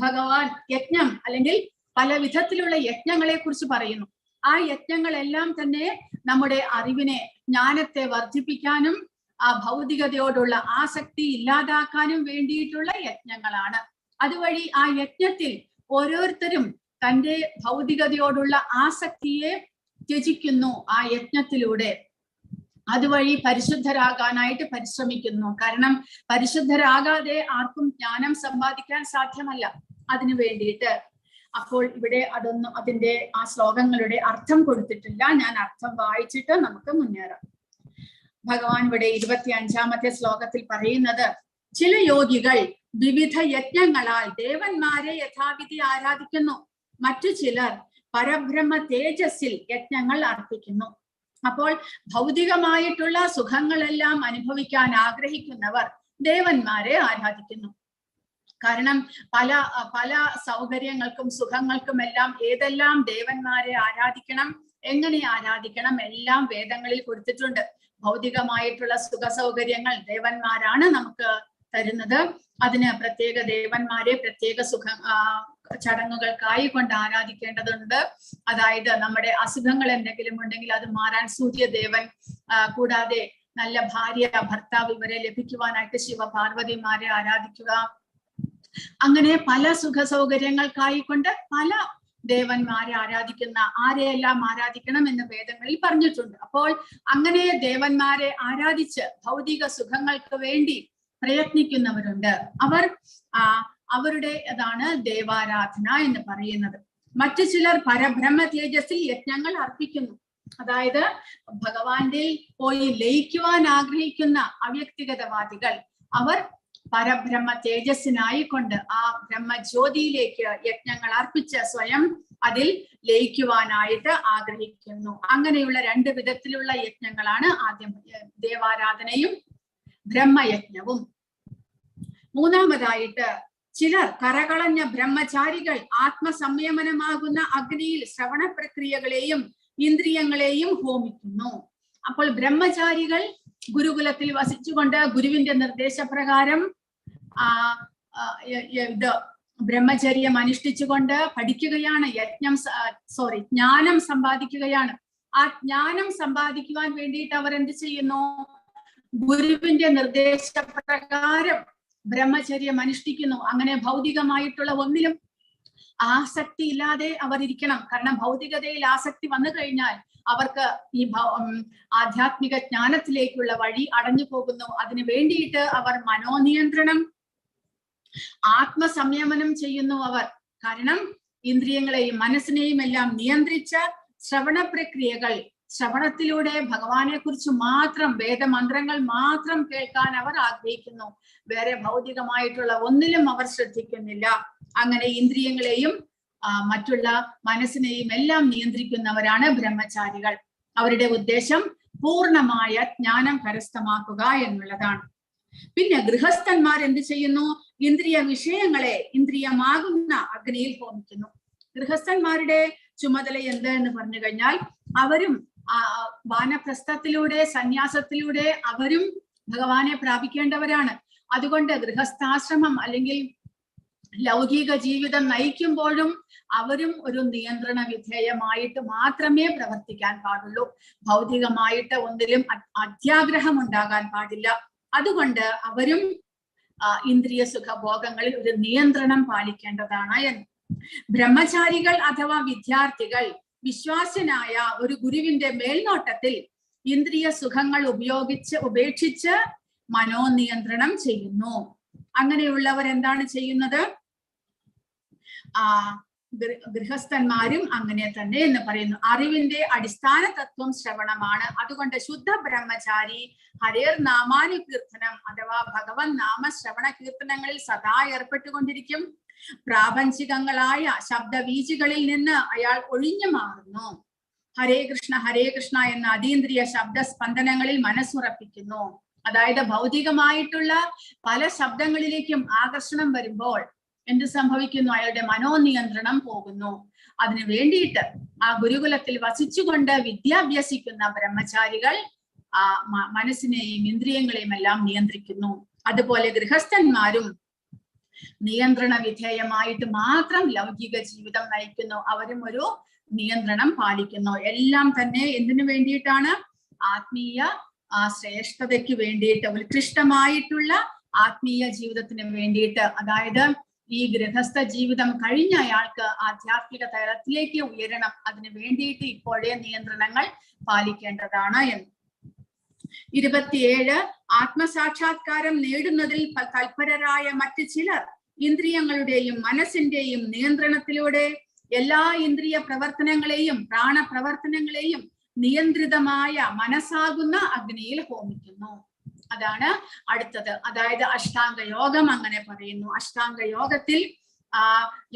ഭഗവാൻ യജ്ഞം അല്ലെങ്കിൽ പല വിധത്തിലുള്ള യജ്ഞങ്ങളെ കുറിച്ച് പറയുന്നു. ആ യജ്ഞങ്ങളെല്ലാം തന്നെ നമ്മുടെ അറിവിനെ, ജ്ഞാനത്തെ വർദ്ധിപ്പിക്കാനും ആ ഭൗതികതയോടുള്ള ആസക്തി ഇല്ലാതാക്കാനും വേണ്ടിയിട്ടുള്ള യജ്ഞങ്ങളാണ്. അതുവഴി ആ യജ്ഞത്തിൽ ഓരോരുത്തരും തൻ്റെ ഭൗതികതയോടുള്ള ആസക്തിയെ ത്യജിക്കുന്നു. ആ യജ്ഞത്തിലൂടെ അതുവഴി പരിശുദ്ധരാകാനായിട്ട് പരിശ്രമിക്കുന്നു. കാരണം പരിശുദ്ധരാകാതെ ആർക്കും ജ്ഞാനം സമ്പാദിക്കാൻ സാധ്യമല്ല. അതിനു വേണ്ടിയിട്ട് അപ്പോൾ ഇവിടെ അതിന്റെ ആ ശ്ലോകങ്ങളുടെ അർത്ഥം കൊടുത്തിട്ടില്ല. ഞാൻ അർത്ഥം വായിച്ചിട്ട് നമുക്ക് മുന്നേറാം. ഭഗവാൻ ഇവിടെ 25-ാമത്തെ ശ്ലോകത്തിൽ പറയുന്നത്, ചില യോഗികൾ വിവിധ യജ്ഞങ്ങളാൽ ദേവന്മാരെ യഥാവിധി ആരാധിക്കുന്നു. മറ്റു ചിലർ പരബ്രഹ്മ തേജസ്സിൽ യജ്ഞങ്ങൾ അർപ്പിക്കുന്നു. അപ്പോൾ ഭൗതികമായിട്ടുള്ള സുഖങ്ങളെല്ലാം അനുഭവിക്കാൻ ആഗ്രഹിക്കുന്നവർ ദേവന്മാരെ ആരാധിക്കുന്നു. കാരണം പല സൗകര്യങ്ങൾക്കും സുഖങ്ങൾക്കും എല്ലാം ഏതെല്ലാം ദേവന്മാരെ ആരാധിക്കണം, എങ്ങനെ ആരാധിക്കണം എല്ലാം വേദങ്ങളിൽ കൊടുത്തിട്ടുണ്ട്. ഭൗതികമായിട്ടുള്ള സുഖ സൗകര്യങ്ങൾ ദേവന്മാരാണ് നമുക്ക് തരുന്നത്. അതിന് പ്രത്യേക ദേവന്മാരെ പ്രത്യേക ചടങ്ങുകൾക്കായി കൊണ്ട് ആരാധിക്കേണ്ടതുണ്ട്. അതായത് നമ്മുടെ അസുഖങ്ങൾ എന്തെങ്കിലും ഉണ്ടെങ്കിൽ അത് മാറാൻ സൂര്യദേവൻ, കൂടാതെ നല്ല ഭാര്യ ഭർത്താവ് ഇവരെ ലഭിക്കുവാനായിട്ട് ശിവപാർവതിമാരെ ആരാധിക്കുക. അങ്ങനെ പല സുഖ സൗകര്യങ്ങൾക്കായി കൊണ്ട് പല ദേവന്മാരെ ആരാധിക്കുന്ന, ആരെയെല്ലാം ആരാധിക്കണം എന്ന് വേദങ്ങളിൽ പറഞ്ഞിട്ടുണ്ട്. അപ്പോൾ അങ്ങനെ ദേവന്മാരെ ആരാധിച്ച് ഭൗതിക സുഖങ്ങൾക്ക് വേണ്ടി പ്രയത്നിക്കുന്നവരുണ്ട്. അവരുടെ അതാണ് ദേവാരാധന എന്ന് പറയുന്നത്. മറ്റു ചിലർ പരബ്രഹ്മ തേജസ്സിൽ യജ്ഞങ്ങൾ അർപ്പിക്കുന്നു. അതായത് ഭഗവാന്റെ പോയി ലയിക്കുവാൻ ആഗ്രഹിക്കുന്ന അവ്യക്തിഗതവാദികൾ, അവർ പരബ്രഹ്മ തേജസ്സിനായിക്കൊണ്ട് ആ ബ്രഹ്മജ്യോതിയിലേക്ക് യജ്ഞങ്ങൾ അർപ്പിച്ച് സ്വയം അതിൽ ലയിക്കുവാനായിട്ട് ആഗ്രഹിക്കുന്നു. അങ്ങനെയുള്ള 2 വിധത്തിലുള്ള യജ്ഞങ്ങളാണ് ആദ്യം ദേവാരാധനയും ബ്രഹ്മയജ്ഞവും. മൂന്നാമതായിട്ട് ചിലർ കരകളഞ്ഞ ബ്രഹ്മചാരികൾ ആത്മസംയമനമാകുന്ന അഗ്നിയിൽ ശ്രവണ പ്രക്രിയകളെയും ഇന്ദ്രിയങ്ങളെയും ഹോമിക്കുന്നു. അപ്പോൾ ബ്രഹ്മചാരികൾ ഗുരുകുലത്തിൽ വസിച്ചുകൊണ്ട് ഗുരുവിന്റെ നിർദ്ദേശപ്രകാരം ഇത് ബ്രഹ്മചര്യം അനുഷ്ഠിച്ചുകൊണ്ട് പഠിക്കുകയാണ്, ജ്ഞാനം സമ്പാദിക്കുകയാണ്. ആ ജ്ഞാനം സമ്പാദിക്കുവാൻ വേണ്ടിയിട്ട് അവർ എന്ത് ചെയ്യുന്നു? ഗുരുവിന്റെ നിർദ്ദേശപ്രകാരം ബ്രഹ്മചര്യം അനുഷ്ഠിക്കുന്നു. അങ്ങനെ ഭൗതികമായിട്ടുള്ള ഒന്നിലും ആസക്തി ഇല്ലാതെ അവർ ഇരിക്കണം. കാരണം ഭൗതികതയിൽ ആസക്തി വന്നു കഴിഞ്ഞാൽ അവർക്ക് ഈ ആധ്യാത്മിക ജ്ഞാനത്തിലേക്കുള്ള വഴി അടഞ്ഞു പോകുന്നു. അതിനു വേണ്ടിയിട്ട് അവർ മനോനിയന്ത്രണം, ആത്മസംയമനം ചെയ്യുന്നു. അവർ കാരണം ഇന്ദ്രിയങ്ങളെയും മനസ്സിനെയും എല്ലാം നിയന്ത്രിച്ച ശ്രവണ പ്രക്രിയകൾ, ശ്രവണത്തിലൂടെ ഭഗവാനെ കുറിച്ച് മാത്രം, വേദമന്ത്രങ്ങൾ മാത്രം കേൾക്കാൻ അവർ ആഗ്രഹിക്കുന്നു. വേറെ ഭൗതികമായിട്ടുള്ള ഒന്നിലും അവർ ശ്രദ്ധിക്കുന്നില്ല. അങ്ങനെ ഇന്ദ്രിയങ്ങളെയും മറ്റുള്ള മനസ്സിനെയും എല്ലാം നിയന്ത്രിക്കുന്നവരാണ് ബ്രഹ്മചാരികൾ. അവരുടെ ഉദ്ദേശം പൂർണ്ണമായ ജ്ഞാനം കരസ്ഥമാക്കുക എന്നുള്ളതാണ്. പിന്നെ ഗൃഹസ്ഥന്മാർ എന്ത് ചെയ്യുന്നു? ഇന്ദ്രിയ വിഷയങ്ങളെ ഇന്ദ്രിയമാകുന്ന അഗ്നിയിൽ ഹോമിക്കുന്നു. ഗൃഹസ്ഥന്മാരുടെ ചുമതല എന്ത് എന്ന് പറഞ്ഞു കഴിഞ്ഞാൽ അവരും വാനപ്രസ്ഥത്തിലൂടെ, സന്യാസത്തിലൂടെ അവരും ഭഗവാനെ പ്രാപിക്കേണ്ടവരാണ്. അതുകൊണ്ട് ഗൃഹസ്ഥാശ്രമം അല്ലെങ്കിൽ ലൗകിക ജീവിതം നയിക്കുമ്പോഴും അവരും ഒരു നിയന്ത്രണ വിധേയമായിട്ട് മാത്രമേ പ്രവർത്തിക്കാൻ പാടുള്ളൂ. ഭൗതികമായിട്ട് ഒന്നിലും അത്യാഗ്രഹം ഉണ്ടാകാൻ പാടില്ല. അതുകൊണ്ട് അവരും ഇന്ദ്രിയ സുഖഭോഗങ്ങളിൽ ഒരു നിയന്ത്രണം പാലിക്കേണ്ടതാണ് എന്ന്. ബ്രഹ്മചാരികൾ അഥവാ വിദ്യാർത്ഥികൾ വിശ്വാസനായ ഒരു ഗുരുവിന്റെ മേൽനോട്ടത്തിൽ ഇന്ദ്രിയ സുഖങ്ങൾ ഉപേക്ഷിച്ച് മനോനിയന്ത്രണം ചെയ്യുന്നു. അങ്ങനെയുള്ളവർ എന്താണ് ചെയ്യുന്നത്? ഗൃഹസ്ഥന്മാരും അങ്ങനെ തന്നെ എന്ന് പറയുന്നു. അറിവിന്റെ അടിസ്ഥാന തത്വം ശ്രവണമാണ്. അതുകൊണ്ട് ശുദ്ധ ബ്രഹ്മചാരി ഹരേർ നാമാനുകീർത്തനം അഥവാ ഭഗവൻ നാമ ശ്രവണ കീർത്തനങ്ങളിൽ സദാ ഏർപ്പെട്ടുകൊണ്ടിരിക്കും. പ്രാപഞ്ചികങ്ങളായ ശബ്ദവീചികളിൽ നിന്ന് അയാൾ ഒഴിഞ്ഞു മാറുന്നു. ഹരേ കൃഷ്ണ എന്ന അതീന്ദ്രിയ ശബ്ദ സ്പന്ദനങ്ങളിൽ മനസ്സുറപ്പിക്കുന്നു. അതായത് ഭൗതികമായിട്ടുള്ള പല ശബ്ദങ്ങളിലേക്കും ആകർഷണം വരുമ്പോൾ എന്ത് സംഭവിക്കുന്നു? അയാളുടെ മനോനിയന്ത്രണം പോകുന്നു. അതിനു വേണ്ടിയിട്ട് ആ ഗുരുകുലത്തിൽ വസിച്ചുകൊണ്ട് വിദ്യാഭ്യസിക്കുന്ന ബ്രഹ്മചാരികൾ മനസ്സിനെയും ഇന്ദ്രിയങ്ങളെയും എല്ലാം നിയന്ത്രിക്കുന്നു. അതുപോലെ ഗൃഹസ്ഥന്മാരും നിയന്ത്രണ വിധേയമായിട്ട് മാത്രം ലൗകിക ജീവിതം നയിക്കുന്നു. അവരും ഒരു നിയന്ത്രണം പാലിക്കുന്നു. എല്ലാം തന്നെ എന്തിനു വേണ്ടിയിട്ടാണ്? ആത്മീയ ശ്രേഷ്ഠതയ്ക്ക് വേണ്ടിയിട്ട്, ഉത്കൃഷ്ടമായിട്ടുള്ള ആത്മീയ ജീവിതത്തിന് വേണ്ടിയിട്ട്. അതായത് ഈ ഗൃഹസ്ഥ ജീവിതം കഴിഞ്ഞ അയാൾക്ക് ആധ്യാത്മിക തലത്തിലേക്ക് ഉയരണം. അതിനു വേണ്ടിയിട്ട് ഇപ്പോഴേ നിയന്ത്രണങ്ങൾ പാലിക്കേണ്ടതാണ് എന്ന്. 27 ആത്മസാക്ഷാത്കാരം നേടുന്നതിൽ തൽപരരായ മറ്റു ചിലർ ഇന്ദ്രിയങ്ങളുടെയും മനസ്സിന്റെയും നിയന്ത്രണത്തിലൂടെ എല്ലാ ഇന്ദ്രിയ പ്രവർത്തനങ്ങളെയും പ്രാണപ്രവർത്തനങ്ങളെയും നിയന്ത്രിതമായ മനസ്സാകുന്ന അഗ്നിയിൽ ഹോമിക്കുന്നു. അതാണ് അടുത്തത്. അതായത് അഷ്ടാംഗ യോഗം അങ്ങനെ പറയുന്നു. അഷ്ടാംഗ യോഗത്തിൽ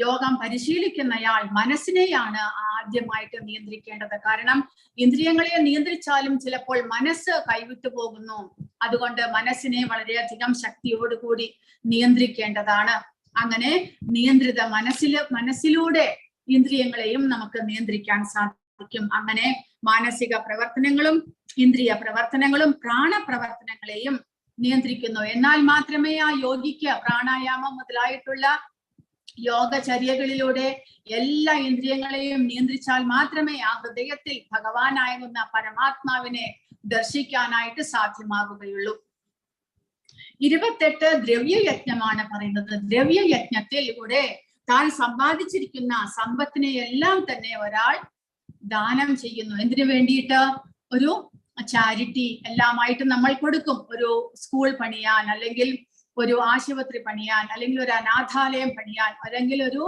യോഗം പരിശീലിക്കുന്നയാൾ മനസ്സിനെയാണ് ആദ്യമായിട്ട് നിയന്ത്രിക്കേണ്ടത്. കാരണം ഇന്ദ്രിയങ്ങളെ നിയന്ത്രിച്ചാലും ചിലപ്പോൾ മനസ്സ് കൈവിട്ടു പോകുന്നു. അതുകൊണ്ട് മനസ്സിനെ വളരെയധികം ശക്തിയോടുകൂടി നിയന്ത്രിക്കേണ്ടതാണ്. അങ്ങനെ നിയന്ത്രിത മനസ്സിലൂടെ ഇന്ദ്രിയങ്ങളെയും നമുക്ക് നിയന്ത്രിക്കാൻ സാധിക്കും. അങ്ങനെ മാനസിക പ്രവർത്തനങ്ങളും ഇന്ദ്രിയ പ്രവർത്തനങ്ങളും പ്രാണപ്രവർത്തനങ്ങളെയും നിയന്ത്രിക്കുന്നു. എന്നാൽ മാത്രമേ ആ യോഗിക്ക് പ്രാണായാമം മുതലായിട്ടുള്ള യോഗചര്യകളിലൂടെ എല്ലാ ഇന്ദ്രിയങ്ങളെയും നിയന്ത്രിച്ചാൽ മാത്രമേ ആ ഹൃദയത്തിൽ ഭഗവാനാകുന്ന പരമാത്മാവിനെ ദർശിക്കാനായിട്ട് സാധ്യമാകുകയുള്ളൂ. 28 ദ്രവ്യയജ്ഞമാണ് പറയുന്നത്. ദ്രവ്യയജ്ഞത്തിലൂടെ താൻ സമ്പാദിച്ചിരിക്കുന്ന സമ്പത്തിനെ എല്ലാം തന്നെ ഒരാൾ ദാനം ചെയ്യുന്നു. എന്തിനു വേണ്ടിയിട്ട്? ഒരു ചാരിറ്റി എല്ലാമായിട്ട് നമ്മൾ കൊടുക്കും. ഒരു സ്കൂൾ പണിയാൻ, അല്ലെങ്കിൽ ഒരു ആശുപത്രി പണിയാൻ, അല്ലെങ്കിൽ ഒരു അനാഥാലയം പണിയാൻ, അല്ലെങ്കിൽ ഒരു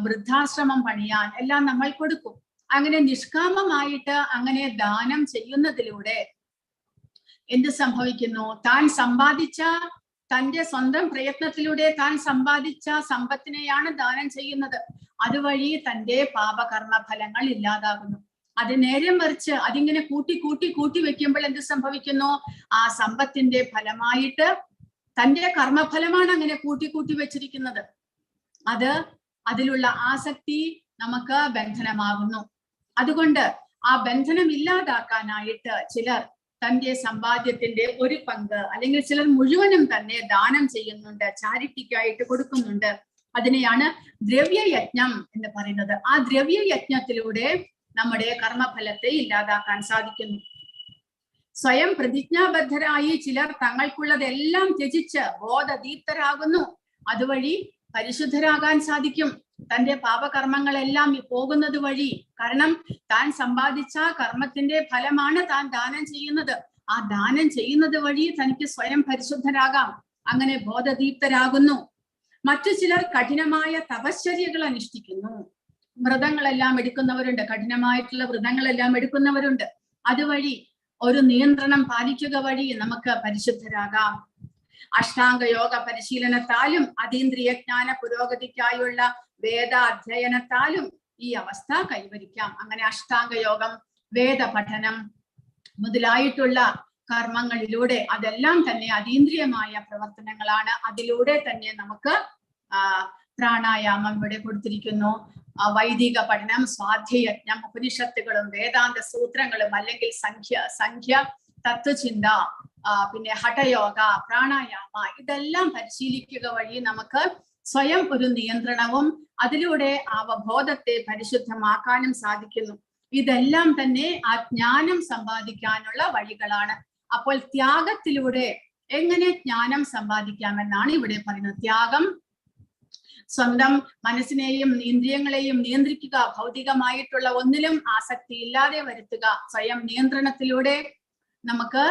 വൃദ്ധാശ്രമം പണിയാൻ എല്ലാം നമ്മൾ കൊടുക്കും. അങ്ങനെ നിഷ്കാമമായിട്ട് അങ്ങനെ ദാനം ചെയ്യുന്നതിലൂടെ എന്ത് സംഭവിക്കുന്നു? താൻ സമ്പാദിച്ച തന്റെ സ്വന്തം പ്രയത്നത്തിലൂടെ താൻ സമ്പാദിച്ച സമ്പത്തിനെയാണ് ദാനം ചെയ്യുന്നത്. അതുവഴി തന്റെ പാപകർമ്മ ഫലങ്ങൾ ഇല്ലാതാകുന്നു. അത് നേരെ മറിച്ച് അതിങ്ങനെ കൂട്ടി വെക്കുമ്പോൾ എന്ത് സംഭവിക്കുന്നു? ആ സമ്പത്തിന്റെ ഫലമായിട്ട് തന്റെ കർമ്മഫലമാണ് അങ്ങനെ കൂട്ടി വെച്ചിരിക്കുന്നത്. അതിലുള്ള ആസക്തി നമുക്ക് ബന്ധനമാകുന്നു. അതുകൊണ്ട് ആ ബന്ധനം ഇല്ലാതാക്കാനായിട്ട് ചിലർ തന്റെ സമ്പാദ്യത്തിന്റെ ഒരു പങ്ക് അല്ലെങ്കിൽ ചിലർ മുഴുവനും തന്നെ ദാനം ചെയ്യുന്നുണ്ട്, ചാരിറ്റിക്കായിട്ട് കൊടുക്കുന്നുണ്ട്. അതിനെയാണ് ദ്രവ്യയജ്ഞം എന്ന് പറയുന്നത്. ആ ദ്രവ്യയജ്ഞത്തിലൂടെ നമ്മുടെ കർമ്മഫലത്തെ ഇല്ലാതാക്കാൻ സാധിക്കുന്നു. സ്വയം പ്രതിജ്ഞാബദ്ധരായി ചിലർ തങ്ങൾക്കുള്ളതെല്ലാം ത്യജിച്ച് ബോധദീപ്തരാകുന്നു. അതുവഴി പരിശുദ്ധരാകാൻ സാധിക്കും. തന്റെ പാപകർമ്മങ്ങളെല്ലാം പോകുന്നത് വഴി. കാരണം താൻ സമ്പാദിച്ച കർമ്മത്തിന്റെ ഫലമാണ് താൻ ദാനം ചെയ്യുന്നത്. ആ ദാനം ചെയ്യുന്നത് വഴി തനിക്ക് സ്വയം പരിശുദ്ധരാകാം. അങ്ങനെ ബോധദീപ്തരാകുന്നു. മറ്റു ചിലർ കഠിനമായ തപശ്ചര്യകൾ അനുഷ്ഠിക്കുന്നു. വ്രതങ്ങളെല്ലാം എടുക്കുന്നവരുണ്ട്, കഠിനമായിട്ടുള്ള വ്രതങ്ങളെല്ലാം എടുക്കുന്നവരുണ്ട്. അതുവഴി ഒരു നിയന്ത്രണം പാലിക്കുക വഴി നമുക്ക് പരിശുദ്ധരാകാം. അഷ്ടാംഗ യോഗ പരിശീലനത്താലും അതീന്ദ്രിയ ജ്ഞാന പുരോഗതിക്കായുള്ള വേദാധ്യയനത്താലും ഈ അവസ്ഥ കൈവരിക്കാം. അങ്ങനെ അഷ്ടാംഗ യോഗം, വേദ പഠനം മുതലായിട്ടുള്ള കർമ്മങ്ങളിലൂടെ അതെല്ലാം തന്നെ അതീന്ദ്രിയമായ പ്രവർത്തനങ്ങളാണ്. അതിലൂടെ തന്നെ നമുക്ക് പ്രാണായാമം ഇവിടെ കൊടുത്തിരിക്കുന്നു. വൈദിക പഠനം, സ്വാധ്യയജ്ഞം, ഉപനിഷത്തുകളും വേദാന്ത സൂത്രങ്ങളും അല്ലെങ്കിൽ സംഖ്യ തത്വചിന്ത, പിന്നെ ഹഠയോഗ, പ്രാണായാമ ഇതെല്ലാം പരിശീലിക്കുക വഴി നമുക്ക് സ്വയം ഒരു നിയന്ത്രണവും അതിലൂടെ അവബോധത്തെ പരിശുദ്ധമാക്കാനും സാധിക്കുന്നു. ഇതെല്ലാം തന്നെ ആ ജ്ഞാനം സമ്പാദിക്കാനുള്ള വഴികളാണ്. അപ്പോൾ ത്യാഗത്തിലൂടെ എങ്ങനെ ജ്ഞാനം സമ്പാദിക്കാമെന്നാണ് ഇവിടെ പറയുന്നത്. ത്യാഗം സ്വന്തം മനസ്സിനെയും ഇന്ദ്രിയങ്ങളെയും നിയന്ത്രിക്കുക, ഭൗതികമായിട്ടുള്ള ഒന്നിലും ആസക്തി ഇല്ലാതെ വരുത്തുക. സ്വയം നിയന്ത്രണത്തിലൂടെ നമുക്ക്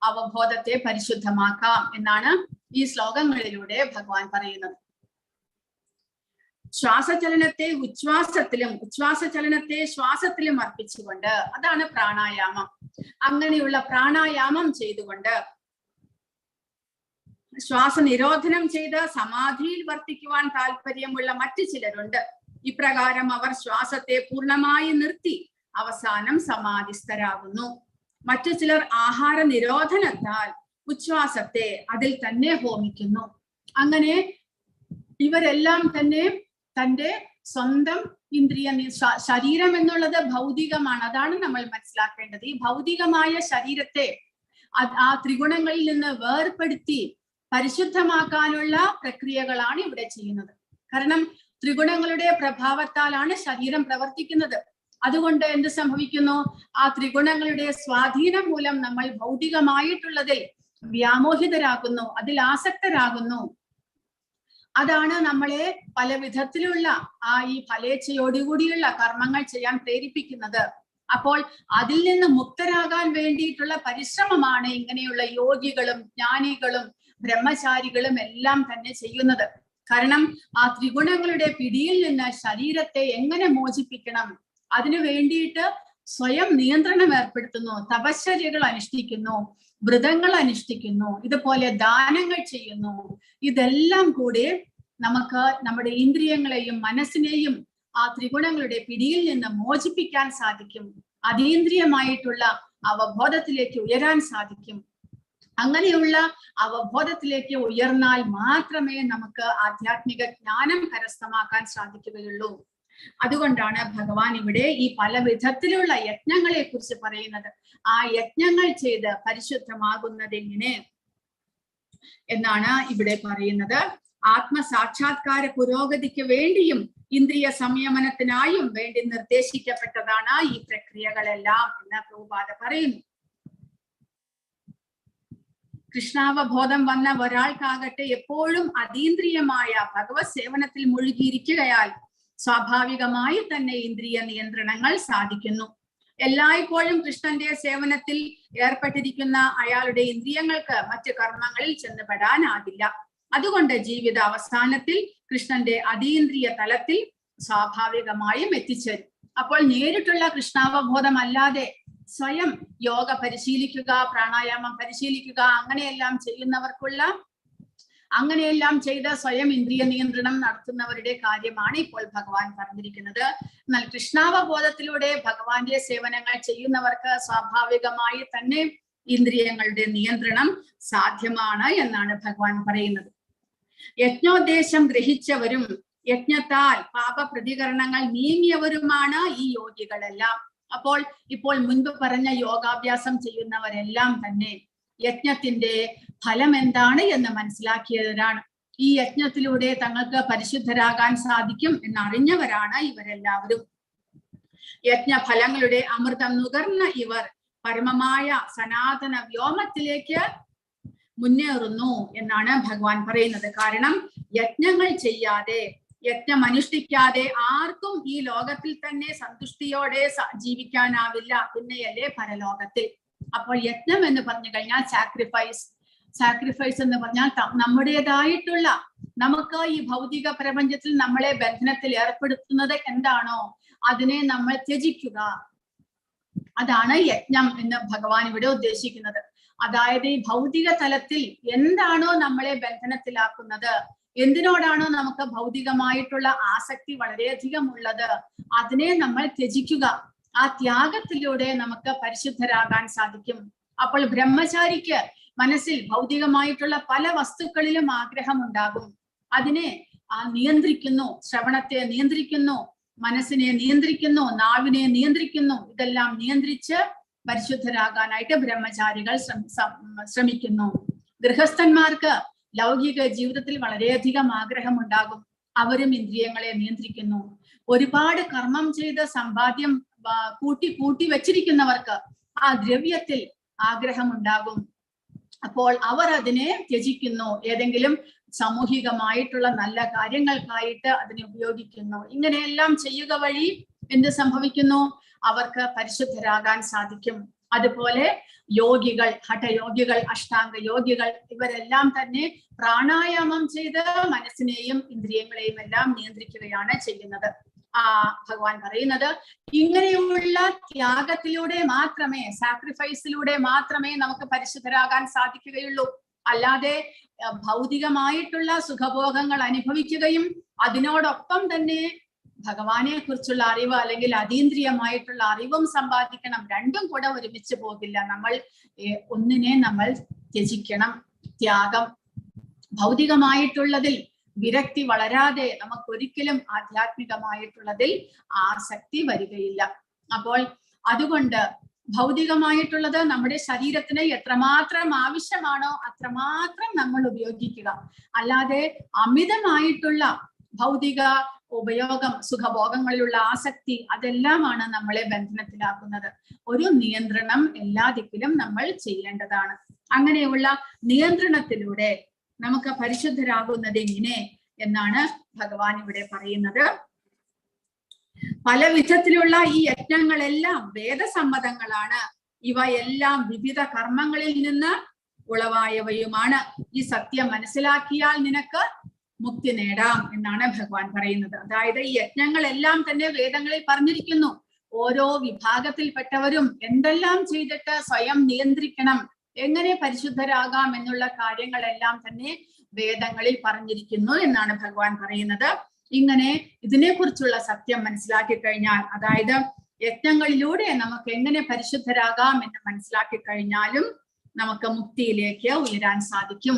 അവബോധത്തെ പരിശുദ്ധമാക്കാം എന്നാണ് ഈ ശ്ലോകങ്ങളിലൂടെ ഭഗവാൻ പറയുന്നത്. ശ്വാസചലനത്തെ ഉച്ഛ്വാസത്തിലും ഉച്ഛ്വാസചലനത്തെ ശ്വാസത്തിലും അർപ്പിച്ചുകൊണ്ട്, അതാണ് പ്രാണായാമം. അങ്ങനെയുള്ള പ്രാണായാമം ചെയ്തുകൊണ്ട് ശ്വാസനിരോധനം ചെയ്ത് സമാധിയിൽ വർത്തിക്കുവാൻ താല്പര്യമുള്ള മറ്റു ചിലരുണ്ട്. ഇപ്രകാരം അവർ ശ്വാസത്തെ പൂർണ്ണമായി നിർത്തി അവസാനം സമാധിസ്ഥരാകുന്നു. മറ്റു ചിലർ ആഹാര നിരോധനത്താൽ ഉച്ഛ്വാസത്തെ അതിൽ തന്നെ ഹോമിക്കുന്നു. അങ്ങനെ ഇവരെല്ലാം തന്നെ തന്റെ സ്വന്തം ഇന്ദ്രിയ ശരീരം എന്നുള്ളത് ഭൗതികമാണ്. അതാണ് നമ്മൾ മനസ്സിലാക്കേണ്ടത്. ഈ ഭൗതികമായ ശരീരത്തെ ആ ത്രിഗുണങ്ങളിൽ നിന്ന് വേർപെടുത്തി പരിശുദ്ധമാക്കാനുള്ള പ്രക്രിയകളാണ് ഇവിടെ ചെയ്യുന്നത്. കാരണം ത്രിഗുണങ്ങളുടെ പ്രഭാവത്താലാണ് ശരീരം പ്രവർത്തിക്കുന്നത്. അതുകൊണ്ട് എന്ത് സംഭവിക്കുന്നു? ആ ത്രിഗുണങ്ങളുടെ സ്വാധീനം മൂലം നമ്മൾ ഭൗതികമായിട്ടുള്ളതിൽ വ്യാമോഹിതരാകുന്നു, അതിൽ ആസക്തരാകുന്നു. അതാണ് നമ്മളെ പല വിധത്തിലുള്ള ഈ ഫലേച്ഛയോടുകൂടിയുള്ള കർമ്മങ്ങൾ ചെയ്യാൻ പ്രേരിപ്പിക്കുന്നത്. അപ്പോൾ അതിൽ നിന്ന് മുക്തരാകാൻ വേണ്ടിയിട്ടുള്ള പരിശ്രമമാണ് ഇങ്ങനെയുള്ള യോഗികളും ജ്ഞാനികളും ബ്രഹ്മചാരികളും എല്ലാം തന്നെ ചെയ്യുന്നത്. കാരണം ആ ത്രിഗുണങ്ങളുടെ പിടിയിൽ നിന്ന് ശരീരത്തെ എങ്ങനെ മോചിപ്പിക്കണം, അതിനു വേണ്ടിയിട്ട് സ്വയം നിയന്ത്രണം ഏർപ്പെടുത്തുന്നു, തപശ്ചര്യകൾ അനുഷ്ഠിക്കുന്നു, വ്രതങ്ങൾ അനുഷ്ഠിക്കുന്നു, ഇതുപോലെ ദാനങ്ങൾ ചെയ്യുന്നു. ഇതെല്ലാം കൂടി നമുക്ക് നമ്മുടെ ഇന്ദ്രിയങ്ങളെയും മനസ്സിനെയും ആ ത്രിഗുണങ്ങളുടെ പിടിയിൽ നിന്ന് മോചിപ്പിക്കാൻ സാധിക്കും. അതീന്ദ്രിയമായിട്ടുള്ള അവബോധത്തിലേക്ക് ഉയരാൻ സാധിക്കും. അങ്ങനെയുള്ള അവബോധത്തിലേക്ക് ഉയർന്നാൽ മാത്രമേ നമുക്ക് ആധ്യാത്മിക ജ്ഞാനം കരസ്ഥമാക്കാൻ സാധിക്കുകയുള്ളൂ. അതുകൊണ്ടാണ് ഭഗവാൻ ഇവിടെ ഈ പല വിധത്തിലുള്ള യജ്ഞങ്ങളെ കുറിച്ച് പറയുന്നത്. ആ യജ്ഞങ്ങൾ ചെയ്ത് പരിശുദ്ധമാകുന്നത് എങ്ങനെ എന്നാണ് ഇവിടെ പറയുന്നത്. ആത്മസാക്ഷാത്കാര പുരോഗതിക്ക് വേണ്ടിയും ഇന്ദ്രിയ സംയമനത്തിനായും വേണ്ടി നിർദ്ദേശിക്കപ്പെട്ടതാണ് ഈ പ്രക്രിയകളെല്ലാം എന്ന് പ്രഭുപാദ പറയുന്നു. കൃഷ്ണാവബോധം വന്ന ഒരാൾക്കാകട്ടെ എപ്പോഴും അതീന്ദ്രിയമായ ഭഗവത് സേവനത്തിൽ മുഴുകിയിരിക്കുകയാൽ സ്വാഭാവികമായി തന്നെ ഇന്ദ്രിയ നിയന്ത്രണങ്ങൾ സാധിക്കുന്നു. എല്ലായ്പ്പോഴും കൃഷ്ണന്റെ സേവനത്തിൽ ഏർപ്പെട്ടിരിക്കുന്ന അയാളുടെ ഇന്ദ്രിയങ്ങൾക്ക് മറ്റു കർമ്മങ്ങളിൽ ചെന്നുപെടാനാകില്ല. അതുകൊണ്ട് ജീവിത അവസാനത്തിൽ കൃഷ്ണന്റെ അതീന്ദ്രിയ തലത്തിൽ സ്വാഭാവികമായും എത്തിച്ചേരും. അപ്പോൾ നേരിട്ടുള്ള കൃഷ്ണാവബോധം അല്ലാതെ സ്വയം യോഗ പരിശീലിക്കുക, പ്രാണായാമം പരിശീലിക്കുക, അങ്ങനെയെല്ലാം ചെയ്യുന്നവർക്കുള്ള അങ്ങനെയെല്ലാം ചെയ്ത് സ്വയം ഇന്ദ്രിയ നിയന്ത്രണം നടത്തുന്നവരുടെ കാര്യമാണ് ഇപ്പോൾ ഭഗവാൻ പറഞ്ഞിരിക്കുന്നത്. എന്നാൽ കൃഷ്ണാവബോധത്തിലൂടെ ഭഗവാന്റെ സേവനങ്ങൾ ചെയ്യുന്നവർക്ക് സ്വാഭാവികമായി തന്നെ ഇന്ദ്രിയങ്ങളുടെ നിയന്ത്രണം സാധ്യമാണ് എന്നാണ് ഭഗവാൻ പറയുന്നത്. യജ്ഞോദ്ദേശം ഗ്രഹിച്ചവരും യജ്ഞത്താൽ പാപപ്രതികരണങ്ങൾ നീങ്ങിയവരുമാണ് ഈ യോഗികളെല്ലാം. ഇപ്പോൾ മുൻപ് പറഞ്ഞ യോഗാഭ്യാസം ചെയ്യുന്നവരെല്ലാം തന്നെ യജ്ഞത്തിന്റെ ഫലം എന്താണ് എന്ന് മനസ്സിലാക്കിയവരാണ്. ഈ യജ്ഞത്തിലൂടെ തങ്ങൾക്ക് പരിശുദ്ധരാകാൻ സാധിക്കും എന്നറിഞ്ഞവരാണ് ഇവരെല്ലാവരും. യജ്ഞഫലങ്ങളുടെ അമൃതം നുകർന്ന ഇവർ പരമമായ സനാതന വ്യോമത്തിലേക്ക് മുന്നേറുന്നു എന്നാണ് ഭഗവാൻ പറയുന്നത്. കാരണം യജ്ഞങ്ങൾ ചെയ്യാതെ, യജ്ഞം അനുഷ്ഠിക്കാതെ ആർക്കും ഈ ലോകത്തിൽ തന്നെ സന്തുഷ്ടിയോടെ ജീവിക്കാനാവില്ല, പിന്നെയല്ലേ പരലോകത്തിൽ. അപ്പോൾ യജ്ഞം എന്ന് പറഞ്ഞു കഴിഞ്ഞാൽ സാക്രിഫൈസ് എന്ന് പറഞ്ഞാൽ നമ്മുടേതായിട്ടുള്ള, നമുക്ക് ഈ ഭൗതിക പ്രപഞ്ചത്തിൽ നമ്മളെ ബന്ധനത്തിൽ ഏർപ്പെടുത്തുന്നത് എന്താണോ അതിനെ നമ്മൾ ത്യജിക്കുക. അതാണ് യജ്ഞം എന്ന് ഭഗവാൻ ഇവിടെ ഉദ്ദേശിക്കുന്നത്. അതായത് ഈ ഭൗതിക തലത്തിൽ എന്താണോ നമ്മളെ ബന്ധനത്തിലാക്കുന്നത്, എന്തിനോടാണോ നമുക്ക് ഭൗതികമായിട്ടുള്ള ആസക്തി വളരെയധികം ഉള്ളത്, അതിനെ നമ്മൾ ത്യജിക്കുക. ആ ത്യാഗത്തിലൂടെ നമുക്ക് പരിശുദ്ധരാകാൻ സാധിക്കും. അപ്പോൾ ബ്രഹ്മചാരിക്ക് മനസ്സിൽ ഭൗതികമായിട്ടുള്ള പല വസ്തുക്കളിലും ആഗ്രഹം ഉണ്ടാകും. അതിനെ നിയന്ത്രിക്കുന്നു, ശ്രവണത്തെ നിയന്ത്രിക്കുന്നു, മനസ്സിനെ നിയന്ത്രിക്കുന്നു, നാവിനെ നിയന്ത്രിക്കുന്നു. ഇതെല്ലാം നിയന്ത്രിച്ച് പരിശുദ്ധരാകാനായിട്ട് ബ്രഹ്മചാരികൾ ശ്രമിക്കുന്നു. ഗൃഹസ്ഥന്മാർക്ക് ലൗകിക ജീവിതത്തിൽ വളരെയധികം ആഗ്രഹം ഉണ്ടാകും. അവരും ഇന്ദ്രിയങ്ങളെ നിയന്ത്രിക്കുന്നു. ഒരുപാട് കർമ്മം ചെയ്ത് സമ്പാദ്യം കൂട്ടി വെച്ചിരിക്കുന്നവർക്ക് ആ ദ്രവ്യത്തിൽ ആഗ്രഹം ഉണ്ടാകും. അപ്പോൾ അവർ അതിനെ ത്യജിക്കുന്നു, ഏതെങ്കിലും സാമൂഹികമായിട്ടുള്ള നല്ല കാര്യങ്ങൾക്കായിട്ട് അതിനെ ഉപയോഗിക്കുന്നു. ഇങ്ങനെയെല്ലാം ചെയ്യുക വഴി എന്ത് സംഭവിക്കുന്നു? അവർക്ക് പരിശുദ്ധരാകാൻ സാധിക്കും. അതുപോലെ യോഗികൾ, ഹഠയോഗികൾ, അഷ്ടാംഗ യോഗികൾ, ഇവരെല്ലാം തന്നെ പ്രാണായാമം ചെയ്ത് മനസ്സിനെയും ഇന്ദ്രിയങ്ങളെയും എല്ലാം നിയന്ത്രിക്കുകയാണ് ചെയ്യുന്നത്. ഭഗവാൻ പറയുന്നത് ഇങ്ങനെയുള്ള ത്യാഗത്തിലൂടെ മാത്രമേ, സാക്രിഫൈസിലൂടെ മാത്രമേ നമുക്ക് പരിശുദ്ധരാകാൻ സാധിക്കുകയുള്ളൂ. അല്ലാതെ ഭൗതികമായിട്ടുള്ള സുഖഭോഗങ്ങൾ അനുഭവിക്കുകയും അതിനോടൊപ്പം തന്നെ ഭഗവാനെ കുറിച്ചുള്ള അറിവ് അല്ലെങ്കിൽ അതീന്ദ്രിയമായിട്ടുള്ള അറിവും സമ്പാദിക്കണം, രണ്ടും കൂടെ ഒരുമിച്ച് പോകില്ല. ഒന്നിനെ നമ്മൾ ത്യജിക്കണം. ത്യാഗം, ഭൗതികമായിട്ടുള്ളതിൽ വിരക്തി വളരാതെ നമുക്കൊരിക്കലും ആധ്യാത്മികമായിട്ടുള്ളതിൽ ആസക്തി വരികയില്ല. അപ്പോൾ അതുകൊണ്ട് ഭൗതികമായിട്ടുള്ളത് നമ്മുടെ ശരീരത്തിന് എത്രമാത്രം ആവശ്യമാണോ അത്രമാത്രം നമ്മൾ ഉപയോഗിക്കുക. അല്ലാതെ അമിതമായിട്ടുള്ള ഭൗതിക ഉപയോഗം, സുഖഭോഗങ്ങളിലുള്ള ആസക്തി, അതെല്ലാമാണ് നമ്മളെ ബന്ധനത്തിലാക്കുന്നത്. ഒരു നിയന്ത്രണം എല്ലാ ദിക്കിലും നമ്മൾ ചെയ്യേണ്ടതാണ്. അങ്ങനെയുള്ള നിയന്ത്രണത്തിലൂടെ നമുക്ക് പരിശുദ്ധരാകുന്നത് എങ്ങനെ എന്നാണ് ഭഗവാൻ ഇവിടെ പറയുന്നത്. പല വിധത്തിലുള്ള ഈ യജ്ഞങ്ങളെല്ലാം വേദസമ്മതങ്ങളാണ്. ഇവയെല്ലാം വിവിധ കർമ്മങ്ങളിൽ നിന്ന് ഉളവായവയുമാണ്. ഈ സത്യം മനസ്സിലാക്കിയാൽ നിനക്ക് മുക്തി നേടാം എന്നാണ് ഭഗവാൻ പറയുന്നത്. അതായത് ഈ യജ്ഞങ്ങളെല്ലാം തന്നെ വേദങ്ങളിൽ പറഞ്ഞിരിക്കുന്നു. ഓരോ വിഭാഗത്തിൽപ്പെട്ടവരും എന്തെല്ലാം ചെയ്തിട്ട് സ്വയം നിയന്ത്രിക്കണം, എങ്ങനെ പരിശുദ്ധരാകാം എന്നുള്ള കാര്യങ്ങളെല്ലാം തന്നെ വേദങ്ങളിൽ പറഞ്ഞിരിക്കുന്നു എന്നാണ് ഭഗവാൻ പറയുന്നത്. ഇങ്ങനെ ഇതിനെക്കുറിച്ചുള്ള സത്യം മനസ്സിലാക്കി കഴിഞ്ഞാൽ, അതായത് യജ്ഞങ്ങളിലൂടെ നമുക്ക് എങ്ങനെ പരിശുദ്ധരാകാം എന്ന് മനസ്സിലാക്കി കഴിഞ്ഞാലും നമുക്ക് മുക്തിയിലേക്ക് ഉയരാൻ സാധിക്കും.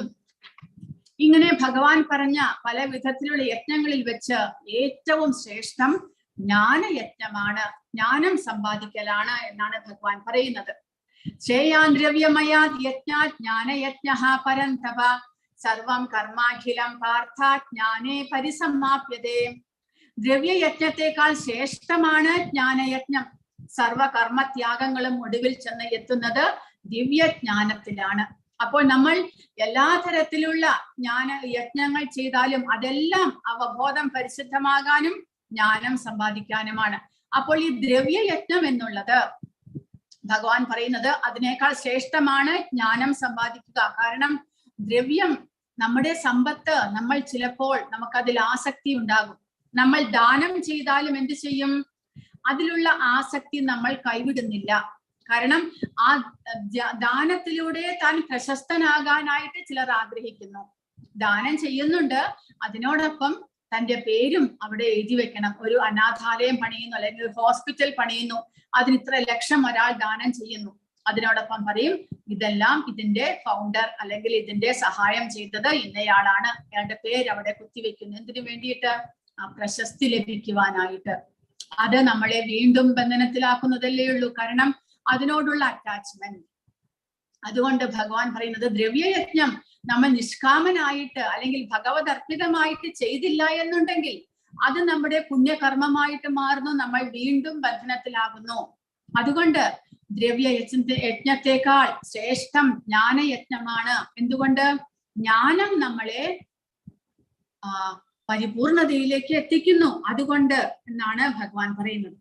ഇങ്ങനെ ഭഗവാൻ പറഞ്ഞ പല വിധത്തിലുള്ള യജ്ഞങ്ങളിൽ വെച്ച് ഏറ്റവും ശ്രേഷ്ഠം ജ്ഞാനയജ്ഞമാണ്, ജ്ഞാനം സമ്പാദിക്കലാണ് എന്നാണ് ഭഗവാൻ പറയുന്നത്. ശ്രേയാൻ ദ്രവ്യമയാത് യജ്ഞാത് ജ്ഞാനയജ്ഞഃ പരന്തപ സർവം കർമാഖിലം പാർത്ഥാത് ജ്ഞാനേ പരിസമാപ്യതേ. ദ്രവ്യയജ്ഞത്തെക്കാൾ ശ്രേഷ്ഠമാണ് ജ്ഞാനയജ്ഞം. സർവകർമ്മത്യാഗങ്ങളും ഒടുവിൽ ചെന്ന് എത്തുന്നത് ദിവ്യജ്ഞാനത്തിലാണ്. അപ്പോൾ നമ്മൾ എല്ലാ തരത്തിലുള്ള യജ്ഞങ്ങൾ ചെയ്താലും അതെല്ലാം അവബോധം പരിശുദ്ധമാകാനും ജ്ഞാനം സമ്പാദിക്കാനുമാണ്. അപ്പോൾ ഈ ദ്രവ്യയജ്ഞം എന്നുള്ളത് ഭഗവാൻ പറയുന്നത് അതിനേക്കാൾ ശ്രേഷ്ഠമാണ് ജ്ഞാനം സമ്പാദിക്കുക. കാരണം ദ്രവ്യം, നമ്മുടെ സമ്പത്ത്, നമ്മൾ ചിലപ്പോൾ നമുക്കതിൽ ആസക്തി ഉണ്ടാകും. നമ്മൾ ദാനം ചെയ്താലും എന്ത് ചെയ്യും? അതിലുള്ള ആസക്തി നമ്മൾ കൈവിടുന്നില്ല. കാരണം ആ ദാനത്തിലൂടെ താൻ പ്രശസ്തനാകാനായിട്ട് ചിലർ ആഗ്രഹിക്കുന്നു. ദാനം ചെയ്യുന്നുണ്ട്, അതിനോടൊപ്പം തന്റെ പേരും അവിടെ എഴുതി വെക്കണം. ഒരു അനാഥാലയം പണിയുന്നു അല്ലെങ്കിൽ ഒരു ഹോസ്പിറ്റൽ പണിയുന്നു, അതിന് ഇത്ര ലക്ഷം ഒരാൾ ദാനം ചെയ്യുന്നു, അതിനോടൊപ്പം പറയും ഇതെല്ലാം ഇതിന്റെ ഫൗണ്ടർ അല്ലെങ്കിൽ ഇതിന്റെ സഹായം ചെയ്തത് ഇന്നയാളാണ്, അയാളുടെ പേര് അവിടെ കുത്തിവെക്കുന്നു. എന്തിനു വേണ്ടിയിട്ട്? ആ പ്രശസ്തി ലഭിക്കുവാനായിട്ട്. അത് നമ്മളെ വീണ്ടും ബന്ധനത്തിലാക്കുന്നതല്ലേ ഉള്ളൂ, കാരണം അതിനോടുള്ള അറ്റാച്ച്മെന്റ്. അതുകൊണ്ട് ഭഗവാൻ പറയുന്നത് ദ്രവ്യയജ്ഞം നമ്മൾ നിഷ്കാമനായിട്ട് അല്ലെങ്കിൽ ഭഗവത് അർപ്പിതമായിട്ട് ചെയ്തില്ല എന്നുണ്ടെങ്കിൽ അത് നമ്മുടെ പുണ്യകർമ്മമായിട്ട് മാറുന്നു, നമ്മൾ വീണ്ടും ബന്ധനത്തിലാകുന്നു. അതുകൊണ്ട് ദ്രവ്യയജ്ഞത്തെക്കാൾ ശ്രേഷ്ഠം ജ്ഞാനയജ്ഞമാണ്. എന്തുകൊണ്ട്? ജ്ഞാനം നമ്മളെ പരിപൂർണതയിലേക്ക് എത്തിക്കുന്നു. അതുകൊണ്ട് എന്നാണ് ഭഗവാൻ പറയുന്നത്.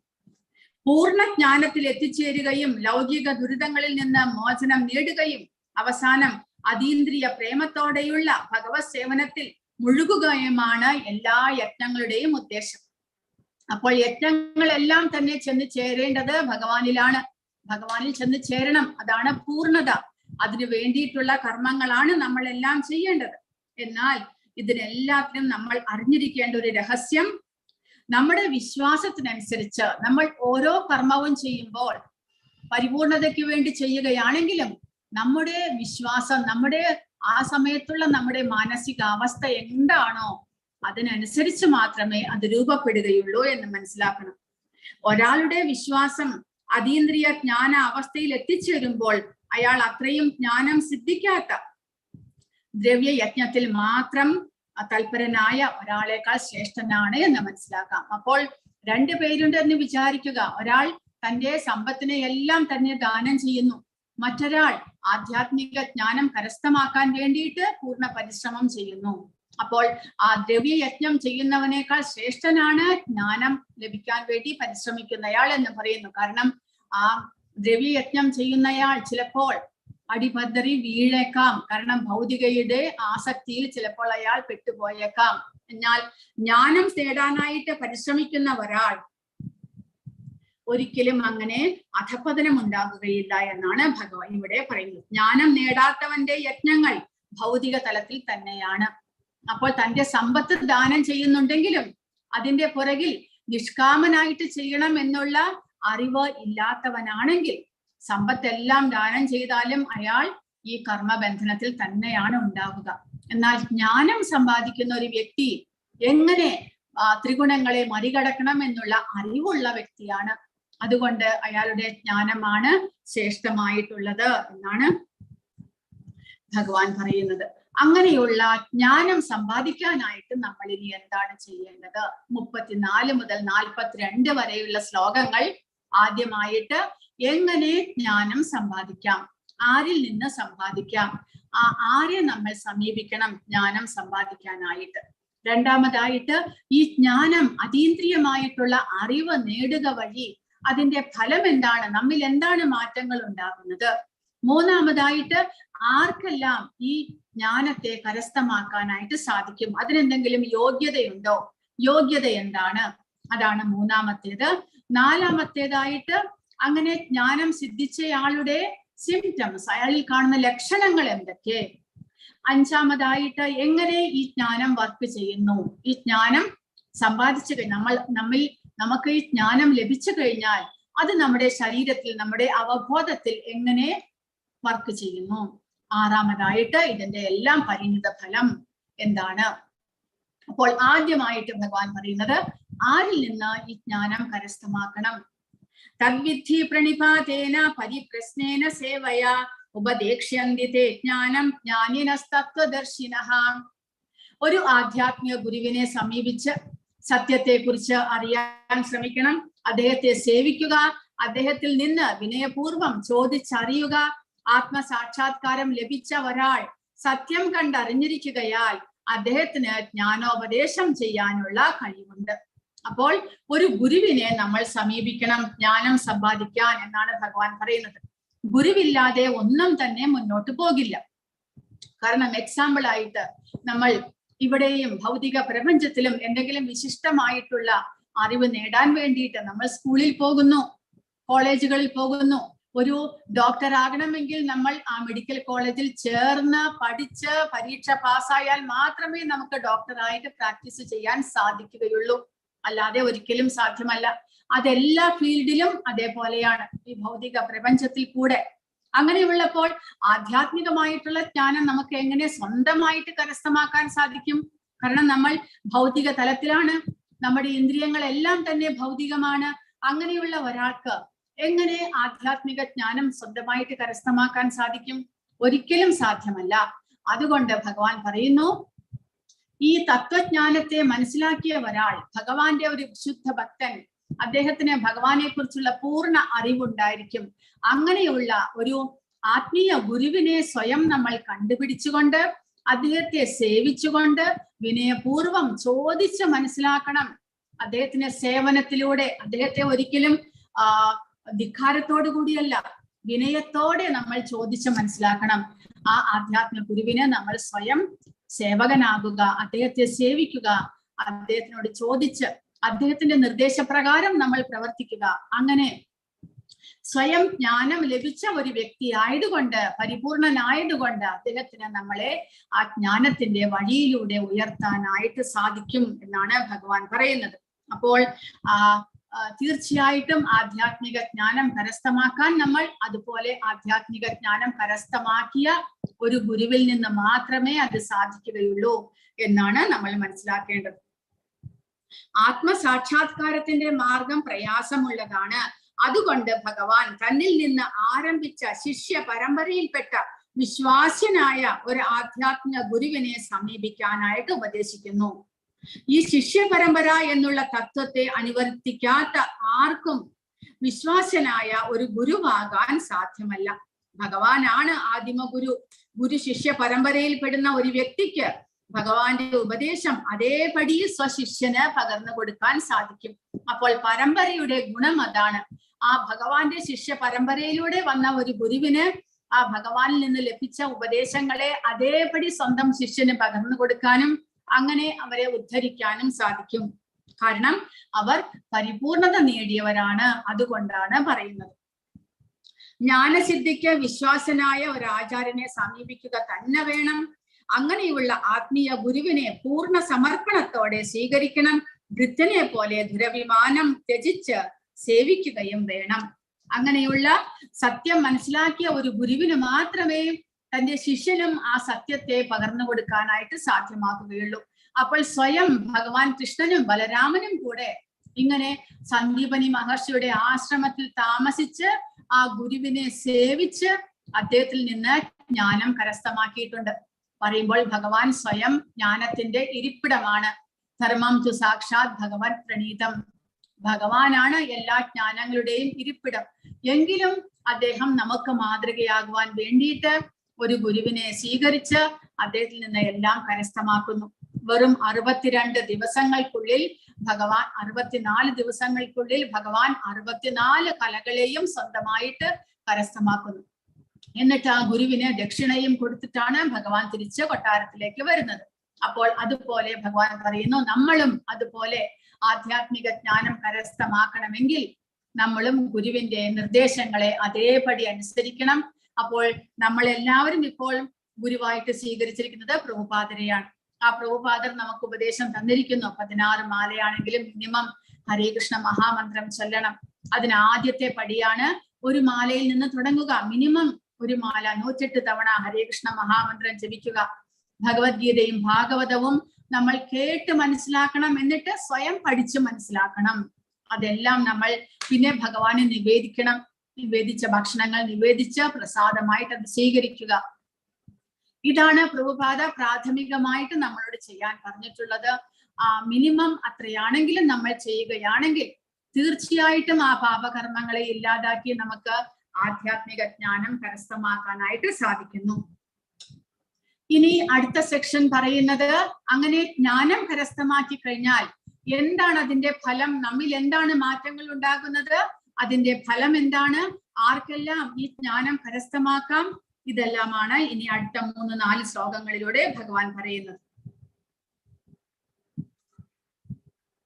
പൂർണ്ണ ജ്ഞാനത്തിൽ എത്തിച്ചേരുകയും ലൗകിക ദുരിതങ്ങളിൽ നിന്ന് മോചനം നേടുകയും അവസാനം അതീന്ദ്രിയ പ്രേമത്തോടെയുള്ള ഭഗവത് സേവനത്തിൽ മുഴുകുകയുമാണ് എല്ലാ യജ്ഞങ്ങളുടെയും ഉദ്ദേശം. അപ്പോൾ യജ്ഞങ്ങളെല്ലാം തന്നെ ചെന്ന് ചേരേണ്ടത് ഭഗവാനിലാണ്. ഭഗവാനിൽ ചെന്ന് ചേരണം, അതാണ് പൂർണ്ണത. അതിനു വേണ്ടിയിട്ടുള്ള കർമ്മങ്ങളാണ് നമ്മൾ എല്ലാം ചെയ്യേണ്ടത്. എന്നാൽ ഇതിനെല്ലാത്തിനും നമ്മൾ അറിഞ്ഞിരിക്കേണ്ട ഒരു രഹസ്യം, നമ്മുടെ വിശ്വാസത്തിനനുസരിച്ച് നമ്മൾ ഓരോ കർമ്മവും ചെയ്യുമ്പോൾ പരിപൂർണതയ്ക്ക് വേണ്ടി ചെയ്യുകയാണെങ്കിലും നമ്മുടെ വിശ്വാസം, നമ്മുടെ ആ സമയത്തുള്ള നമ്മുടെ മാനസികാവസ്ഥ എന്താണോ അതിനനുസരിച്ച് മാത്രമേ അത് രൂപപ്പെടുകയുള്ളൂ എന്ന് മനസ്സിലാക്കണം. ഒരാളുടെ വിശ്വാസം അതീന്ദ്രിയ ജ്ഞാന അവസ്ഥയിൽ എത്തിച്ചേരുമ്പോൾ അയാൾ അത്രയും ജ്ഞാനം സിദ്ധിക്കാത്ത ദ്രവ്യയജ്ഞത്തിൽ മാത്രം തൽപരനായ ഒരാളെക്കാൾ ശ്രേഷ്ഠനാണ് എന്ന് മനസ്സിലാക്കാം. അപ്പോൾ രണ്ടുപേരുണ്ട് എന്ന് വിചാരിക്കുക. ഒരാൾ തന്റെ സമ്പത്തിനെ എല്ലാം തന്നെ ദാനം ചെയ്യുന്നു, മറ്റൊരാൾ ആധ്യാത്മിക ജ്ഞാനം കരസ്ഥമാക്കാൻ വേണ്ടിയിട്ട് പൂർണ്ണ പരിശ്രമം ചെയ്യുന്നു. അപ്പോൾ ആ ദ്രവ്യയജ്ഞം ചെയ്യുന്നവനേക്കാൾ ശ്രേഷ്ഠനാണ് ജ്ഞാനം ലഭിക്കാൻ വേണ്ടി പരിശ്രമിക്കുന്നയാൾ എന്ന് പറയുന്നു. കാരണം ആ ദ്രവ്യയജ്ഞം ചെയ്യുന്നയാൾ ചിലപ്പോൾ അടിപതറി വീഴേക്കാം, കാരണം ഭൗതികയുടെ ആസക്തിയിൽ ചിലപ്പോൾ അയാൾ പെട്ടുപോയേക്കാം. എന്നാൽ ജ്ഞാനം നേടാനായിട്ട് പരിശ്രമിക്കുന്ന ഒരാൾ ഒരിക്കലും അങ്ങനെ അധപതനം ഉണ്ടാകുകയില്ല എന്നാണ് ഭഗവാൻ ഇവിടെ പറയുന്നത്. ജ്ഞാനം നേടാത്തവന്റെ യജ്ഞങ്ങൾ ഭൗതിക തലത്തിൽ തന്നെയാണ്. അപ്പോൾ തന്റെ സമ്പത്ത് ദാനം ചെയ്യുന്നുണ്ടെങ്കിലും അതിന്റെ പുറകിൽ നിഷ്കാമനായിട്ട് ചെയ്യണം എന്നുള്ള അറിവ് ഇല്ലാത്തവനാണെങ്കിൽ സമ്പത്തെല്ലാം ദാനം ചെയ്താലും അയാൾ ഈ കർമ്മബന്ധനത്തിൽ തന്നെയാണ് ഉണ്ടാവുക. എന്നാൽ ജ്ഞാനം സമ്പാദിക്കുന്ന ഒരു വ്യക്തി എങ്ങനെ ത്രിഗുണങ്ങളെ മറികടക്കണം എന്നുള്ള അറിവുള്ള വ്യക്തിയാണ്. അതുകൊണ്ട് അയാളുടെ ജ്ഞാനമാണ് ശ്രേഷ്ഠമായിട്ടുള്ളത് എന്നാണ് ഭഗവാൻ പറയുന്നത്. അങ്ങനെയുള്ള ജ്ഞാനം സമ്പാദിക്കാനായിട്ട് നമ്മൾ ഇനി എന്താണ് ചെയ്യേണ്ടത്? 34 മുതൽ 42 വരെയുള്ള ശ്ലോകങ്ങൾ ആദ്യമായിട്ട് എങ്ങനെ ജ്ഞാനം സമ്പാദിക്കാം, ആരിൽ നിന്ന് സമ്പാദിക്കാം, ആരെ നമ്മൾ സമീപിക്കണം ജ്ഞാനം സമ്പാദിക്കാനായിട്ട്. രണ്ടാമതായിട്ട് ഈ ജ്ഞാനം അതീന്ദ്രിയമായിട്ടുള്ള അറിവ് നേടുക വഴി അതിന്റെ ഫലം എന്താണ്, നമ്മിൽ എന്താണ് മാറ്റങ്ങൾ ഉണ്ടാകുന്നത്. മൂന്നാമതായിട്ട് ആർക്കെല്ലാം ഈ ജ്ഞാനത്തെ കരസ്ഥമാക്കാനായിട്ട് സാധിക്കും, അതിനെന്തെങ്കിലും യോഗ്യതയുണ്ടോ, യോഗ്യത എന്താണ്, അതാണ് മൂന്നാമത്തേത്. നാലാമത്തേതായിട്ട് അങ്ങനെ ജ്ഞാനം സിദ്ധിച്ചയാളുടെ സിംറ്റംസ്, അയാളിൽ കാണുന്ന ലക്ഷണങ്ങൾ എന്തൊക്കെ. അഞ്ചാമതായിട്ട് എങ്ങനെ ഈ ജ്ഞാനം വർക്ക് ചെയ്യുന്നു, ഈ ജ്ഞാനം സമ്പാദിച്ചു കഴിഞ്ഞാൽ നമുക്ക് ഈ ജ്ഞാനം ലഭിച്ചു കഴിഞ്ഞാൽ അത് നമ്മുടെ ശരീരത്തിൽ, നമ്മുടെ അവബോധത്തിൽ എങ്ങനെ വർക്ക് ചെയ്യുന്നു. ആറാമതായിട്ട് ഇതിന്റെ എല്ലാം പരിണിത ഫലം എന്താണ്. അപ്പോൾ ആദ്യമായിട്ട് ഭഗവാൻ പറയുന്നത് ആരിൽ നിന്ന് ഈ ജ്ഞാനം കരസ്ഥമാക്കണം. തദ്വിദ്ധി പ്രണിപാതേന പരിപ്രശ്നേന സേവയാ ഉപദേക്ഷ്യന്തി തേ ജ്ഞാനം ജ്ഞാനിനസ്തത്വദർശിനഃ. ഒരു ആധ്യാത്മിക ഗുരുവിനെ സമീപിച്ച് സത്യത്തെക്കുറിച്ച് അറിയാൻ ശ്രമിക്കണം, അദ്ദേഹത്തെ സേവിക്കുക, അദ്ദേഹത്തിൽ നിന്ന് വിനയപൂർവം ചോദിച്ചറിയുക. ആത്മസാക്ഷാത്കാരം ലഭിച്ച ഒരാൾ സത്യം കണ്ടറിഞ്ഞിരിക്കുകയാൽ അദ്ദേഹത്തിന് ജ്ഞാനോപദേശം ചെയ്യാനുള്ള കഴിവുണ്ട്. അപ്പോൾ ഒരു ഗുരുവിനെ നമ്മൾ സമീപിക്കണം ജ്ഞാനം സമ്പാദിക്കാൻ എന്നാണ് ഭഗവാൻ പറയുന്നത്. ഗുരുവില്ലാതെ ഒന്നും തന്നെ മുന്നോട്ട് പോകില്ല. കാരണം എക്സാമ്പിൾ ആയിട്ട് നമ്മൾ ഇവിടെയും ഭൗതിക പ്രപഞ്ചത്തിലും എന്തെങ്കിലും വിശിഷ്ടമായിട്ടുള്ള അറിവ് നേടാൻ വേണ്ടിയിട്ട് നമ്മൾ സ്കൂളിൽ പോകുന്നു, കോളേജുകളിൽ പോകുന്നു. ഒരു ഡോക്ടർ ആകണമെങ്കിൽ നമ്മൾ ആ മെഡിക്കൽ കോളേജിൽ ചേർന്ന് പഠിച്ച് പരീക്ഷ പാസ്സായാൽ മാത്രമേ നമുക്ക് ഡോക്ടറായിട്ട് പ്രാക്ടീസ് ചെയ്യാൻ സാധിക്കുകയുള്ളൂ. അല്ലാതെ ഒരിക്കലും സാധ്യമല്ല. അതെല്ലാ ഫീൽഡിലും അതേപോലെയാണ്, ഈ ഭൗതിക പ്രപഞ്ചത്തിൽ കൂടെ. അങ്ങനെയുള്ളപ്പോൾ ആധ്യാത്മികമായിട്ടുള്ള ജ്ഞാനം നമുക്ക് എങ്ങനെ സ്വന്തമായിട്ട് കരസ്ഥമാക്കാൻ സാധിക്കും? കാരണം നമ്മൾ ഭൗതിക തലത്തിലാണ്, നമ്മുടെ ഇന്ദ്രിയങ്ങളെല്ലാം തന്നെ ഭൗതികമാണ്. അങ്ങനെയുള്ള ഒരാൾക്ക് എങ്ങനെ ആധ്യാത്മിക ജ്ഞാനം സ്വന്തമായിട്ട് കരസ്ഥമാക്കാൻ സാധിക്കും? ഒരിക്കലും സാധ്യമല്ല. അതുകൊണ്ട് ഭഗവാൻ പറയുന്നു, ഈ തത്വജ്ഞാനത്തെ മനസ്സിലാക്കിയ ഒരാൾ, ഭഗവാന്റെ ഒരു വിശുദ്ധ ഭക്തൻ, അദ്ദേഹത്തിന് ഭഗവാനെ കുറിച്ചുള്ള പൂർണ്ണ അറിവുണ്ടായിരിക്കും. അങ്ങനെയുള്ള ഒരു ആത്മീയ ഗുരുവിനെ സ്വയം നമ്മൾ കണ്ടുപിടിച്ചുകൊണ്ട് അദ്ദേഹത്തെ സേവിച്ചുകൊണ്ട് വിനയപൂർവം ചോദിച്ച് മനസ്സിലാക്കണം. അദ്ദേഹത്തിന്റെ സേവനത്തിലൂടെ അദ്ദേഹത്തെ ഒരിക്കലും ധിക്കാരത്തോടു കൂടിയല്ല, വിനയത്തോടെ നമ്മൾ ചോദിച്ച് മനസ്സിലാക്കണം. ആ ആധ്യാത്മിക ഗുരുവിനെ നമ്മൾ സ്വയം സേവകനാകുക, അദ്ദേഹത്തെ സേവിക്കുക, അദ്ദേഹത്തിനോട് ചോദിച്ച് അദ്ദേഹത്തിന്റെ നിർദ്ദേശപ്രകാരം നമ്മൾ പ്രവർത്തിക്കുക. അങ്ങനെ സ്വയം ജ്ഞാനം ലഭിച്ച ഒരു വ്യക്തി ആയതുകൊണ്ട്, പരിപൂർണനായതുകൊണ്ട് അദ്ദേഹത്തിന് നമ്മളെ ആ ജ്ഞാനത്തിന്റെ വഴിയിലൂടെ ഉയർത്താനായിട്ട് സാധിക്കും എന്നാണ് ഭഗവാൻ പറയുന്നത്. അപ്പോൾ തീർച്ചയായിട്ടും ആധ്യാത്മിക ജ്ഞാനം കരസ്ഥമാക്കാൻ നമ്മൾ അതുപോലെ ആധ്യാത്മിക ജ്ഞാനം കരസ്ഥമാക്കിയ ഒരു ഗുരുവിൽ നിന്ന് മാത്രമേ അത് സാധിക്കുകയുള്ളൂ എന്നാണ് നമ്മൾ മനസ്സിലാക്കേണ്ടത്. ആത്മസാക്ഷാത്കാരത്തിന്റെ മാർഗം പ്രയാസമുള്ളതാണ്. അതുകൊണ്ട് ഭഗവാൻ തന്നിൽ നിന്ന് ആരംഭിച്ച ശിഷ്യ പരമ്പരയിൽപ്പെട്ട വിശ്വാസ്യനായ ഒരു ആധ്യാത്മിക ഗുരുവിനെ സമീപിക്കാനായിട്ട് ഉപദേശിക്കുന്നു. ഈ ശിഷ്യ പരമ്പര എന്നുള്ള തത്വത്തെ അനുവർത്തിക്കാത്ത ആർക്കും വിശ്വാസ്യനായ ഒരു ഗുരുവാകാൻ സാധ്യമല്ല. ഭഗവാനാണ് ആദിമ ഗുരു. ഗുരു ശിഷ്യ പരമ്പരയിൽ പെടുന്ന ഒരു വ്യക്തിക്ക് ഭഗവാന്റെ ഉപദേശം അതേപടി സ്വശിഷ്യന് പകർന്നു കൊടുക്കാൻ സാധിക്കും. അപ്പോൾ പരമ്പരയുടെ ഗുണം അതാണ്. ആ ഭഗവാന്റെ ശിഷ്യ പരമ്പരയിലൂടെ വന്ന ഒരു ഗുരുവിന് ആ ഭഗവാനിൽ നിന്ന് ലഭിച്ച ഉപദേശങ്ങളെ അതേപടി സ്വന്തം ശിഷ്യന് പകർന്നു കൊടുക്കാനും അങ്ങനെ അവരെ ഉദ്ധരിക്കാനും സാധിക്കും. കാരണം അവർ പരിപൂർണത നേടിയവരാണ്. അതുകൊണ്ടാണ് പറയുന്നത്. ജ്ഞാനസിദ്ധിക്ക് വിശ്വാസനായ ഒരു ആചാര്യനെ സമീപിക്കുക തന്നെ വേണം. അങ്ങനെയുള്ള ആത്മീയ ഗുരുവിനെ പൂർണ്ണ സമർപ്പണത്തോടെ സ്വീകരിക്കണം. വൃദ്ധനെ പോലെ ദുരഭിമാനം ത്യജിച്ച് സേവിക്കുകയും വേണം. അങ്ങനെയുള്ള സത്യം മനസ്സിലാക്കിയ ഒരു ഗുരുവിന് മാത്രമേ തന്റെ ശിഷ്യനും ആ സത്യത്തെ പകർന്നു കൊടുക്കാനായിട്ട് സാധ്യമാക്കുകയുള്ളൂ. അപ്പോൾ സ്വയം ഭഗവാൻ കൃഷ്ണനും ബലരാമനും കൂടെ ഇങ്ങനെ സന്ദീപനി മഹർഷിയുടെ ആശ്രമത്തിൽ താമസിച്ച് ആ ഗുരുവിനെ സേവിച്ച് അദ്ദേഹത്തിൽ നിന്ന് ജ്ഞാനം കരസ്ഥമാക്കിയിട്ടുണ്ട്. പറയുമ്പോൾ ഭഗവാൻ സ്വയം ജ്ഞാനത്തിന്റെ ഇരിപ്പിടമാണ്. ധർമ്മം തു സാക്ഷാത് ഭഗവൻ പ്രണീതം. ഭഗവാനാണ് എല്ലാ ജ്ഞാനങ്ങളുടെയും ഇരിപ്പിടം. എങ്കിലും അദ്ദേഹം നമുക്ക് മാതൃകയാകുവാൻ വേണ്ടിയിട്ട് ഒരു ഗുരുവിനെ സ്വീകരിച്ച് അദ്ദേഹത്തിൽ നിന്ന് എല്ലാം കരസ്ഥമാക്കുന്നു. വെറും 62 ദിവസങ്ങൾക്കുള്ളിൽ ഭഗവാൻ 64 ദിവസങ്ങൾക്കുള്ളിൽ ഭഗവാൻ 64 കലകളെയും സ്വന്തമായിട്ട് കരസ്ഥമാക്കുന്നു. എന്നിട്ട് ആ ഗുരുവിന് ദക്ഷിണയും കൊടുത്തിട്ടാണ് ഭഗവാൻ തിരിച്ച് കൊട്ടാരത്തിലേക്ക് വരുന്നത്. അപ്പോൾ അതുപോലെ ഭഗവാൻ പറയുന്നു, നമ്മളും അതുപോലെ ആധ്യാത്മിക ജ്ഞാനം കരസ്ഥമാക്കണമെങ്കിൽ നമ്മളും ഗുരുവിന്റെ നിർദ്ദേശങ്ങളെ അതേപടി അനുസരിക്കണം. അപ്പോൾ നമ്മൾ എല്ലാവരും ഇപ്പോൾ ഗുരുവായിട്ട് സ്വീകരിച്ചിരിക്കുന്നത് പ്രഭുപാദരെയാണ്. ആ പ്രഭുപാദർ നമുക്ക് ഉപദേശം തന്നിരിക്കുന്നു. 16 മാലയാണെങ്കിലും മിനിമം ഹരേ കൃഷ്ണ മഹാമന്ത്രം ചൊല്ലണം. അതിന് ആദ്യത്തെ പടിയാണ് ഒരു മാലയിൽ നിന്ന് തുടങ്ങുക. മിനിമം ഒരു മാല 108 തവണ ഹരേ കൃഷ്ണ മഹാമന്ത്രം ജപിക്കുക. ഭഗവത്ഗീതയും ഭാഗവതവും നമ്മൾ കേട്ട് മനസ്സിലാക്കണം. എന്നിട്ട് സ്വയം പഠിച്ച് മനസ്സിലാക്കണം. അതെല്ലാം നമ്മൾ പിന്നെ ഭഗവാനെ നിവേദിക്കണം. നിവേദിച്ച ഭക്ഷണങ്ങൾ നിവേദിച്ച് പ്രസാദമായിട്ട് അത് സ്വീകരിക്കുക. ഇതാണ് പ്രഭുപാദ പ്രാഥമികമായിട്ട് നമ്മളോട് ചെയ്യാൻ പറഞ്ഞിട്ടുള്ളത്. മിനിമം അത്രയാണെങ്കിലും നമ്മൾ ചെയ്യുകയാണെങ്കിൽ തീർച്ചയായിട്ടും ആ പാപകർമ്മങ്ങളെ ഇല്ലാതാക്കി നമുക്ക് ആധ്യാത്മിക ജ്ഞാനം കരസ്ഥമാക്കാനായിട്ട് സാധിക്കുന്നു. ഇനി അടുത്ത സെക്ഷൻ പറയുന്നത്, അങ്ങനെ ജ്ഞാനം കരസ്ഥമാക്കി കഴിഞ്ഞാൽ എന്താണ് അതിന്റെ ഫലം? നമ്മിൽ എന്താണ് മാറ്റങ്ങൾ ഉണ്ടാകുന്നത്? അതിന്റെ ഫലം എന്താണ്? ആർക്കെല്ലാം ഈ ജ്ഞാനം കരസ്ഥമാക്കാം? ഇതെല്ലാമാണ് ഇനി അടുത്ത 3-4 ശ്ലോകങ്ങളിലൂടെ ഭഗവാൻ പറയുന്നത്.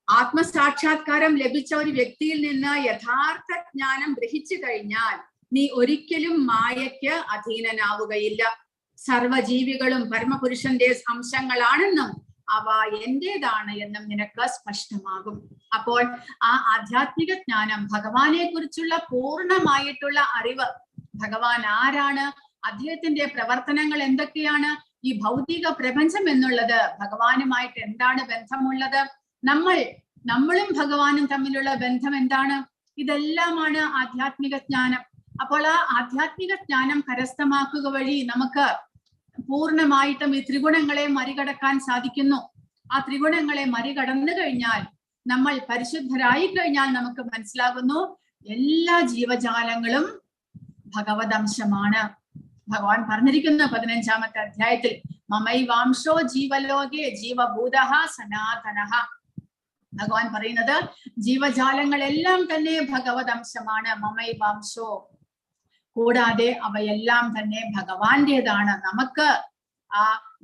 ആത്മസാക്ഷാത്കാരം ലഭിച്ച ഒരു വ്യക്തിയിൽ നിന്ന് യഥാർത്ഥ ജ്ഞാനം ഗ്രഹിച്ചു കഴിഞ്ഞാൽ നീ ഒരിക്കലും മായയ്ക്ക് അധീനനാവുകയില്ല. സർവജീവികളും പരമപുരുഷന്റെ അംശങ്ങളാണെന്നും അവ എന്റേതാണ് എന്നും നിനക്ക് സ്പഷ്ടമാകും. അപ്പോൾ ആ ആധ്യാത്മിക ജ്ഞാനം, ഭഗവാനെ കുറിച്ചുള്ള പൂർണ്ണമായിട്ടുള്ള അറിവ്, ഭഗവാൻ ആരാണ്, അദ്ദേഹത്തിന്റെ പ്രവർത്തനങ്ങൾ എന്തൊക്കെയാണ്, ഈ ഭൗതിക പ്രപഞ്ചം എന്നുള്ളത് ഭഗവാനുമായിട്ട് എന്താണ് ബന്ധമുള്ളത്, നമ്മളും ഭഗവാനും തമ്മിലുള്ള ബന്ധം എന്താണ്, ഇതെല്ലാമാണ് ആധ്യാത്മിക ജ്ഞാനം. അപ്പോൾ ആ ആധ്യാത്മിക ജ്ഞാനം കരസ്ഥമാക്കുക വഴി നമുക്ക് പൂർണ്ണമായിട്ടും ഈ ത്രിഗുണങ്ങളെ മറികടക്കാൻ സാധിക്കുന്നു. ആ ത്രിഗുണങ്ങളെ മറികടന്നു കഴിഞ്ഞാൽ, നമ്മൾ പരിശുദ്ധരായി കഴിഞ്ഞാൽ നമുക്ക് മനസ്സിലാകുന്നു എല്ലാ ജീവജാലങ്ങളും ഭഗവദംശമാണ്. ഭഗവാൻ പറഞ്ഞിരിക്കുന്നു 15ാമത്തെ അധ്യായത്തിൽ, മമൈവാംശോ ജീവലോകേ ജീവഭൂതഃ സനാതനഃ. ഭഗവാൻ പറയുന്നത് ജീവജാലങ്ങളെല്ലാം തന്നെ ഭഗവദംശമാണ്, മമൈവാംശോ. കൂടാതെ അവയെല്ലാം തന്നെ ഭഗവാന്റേതാണ്. നമുക്ക്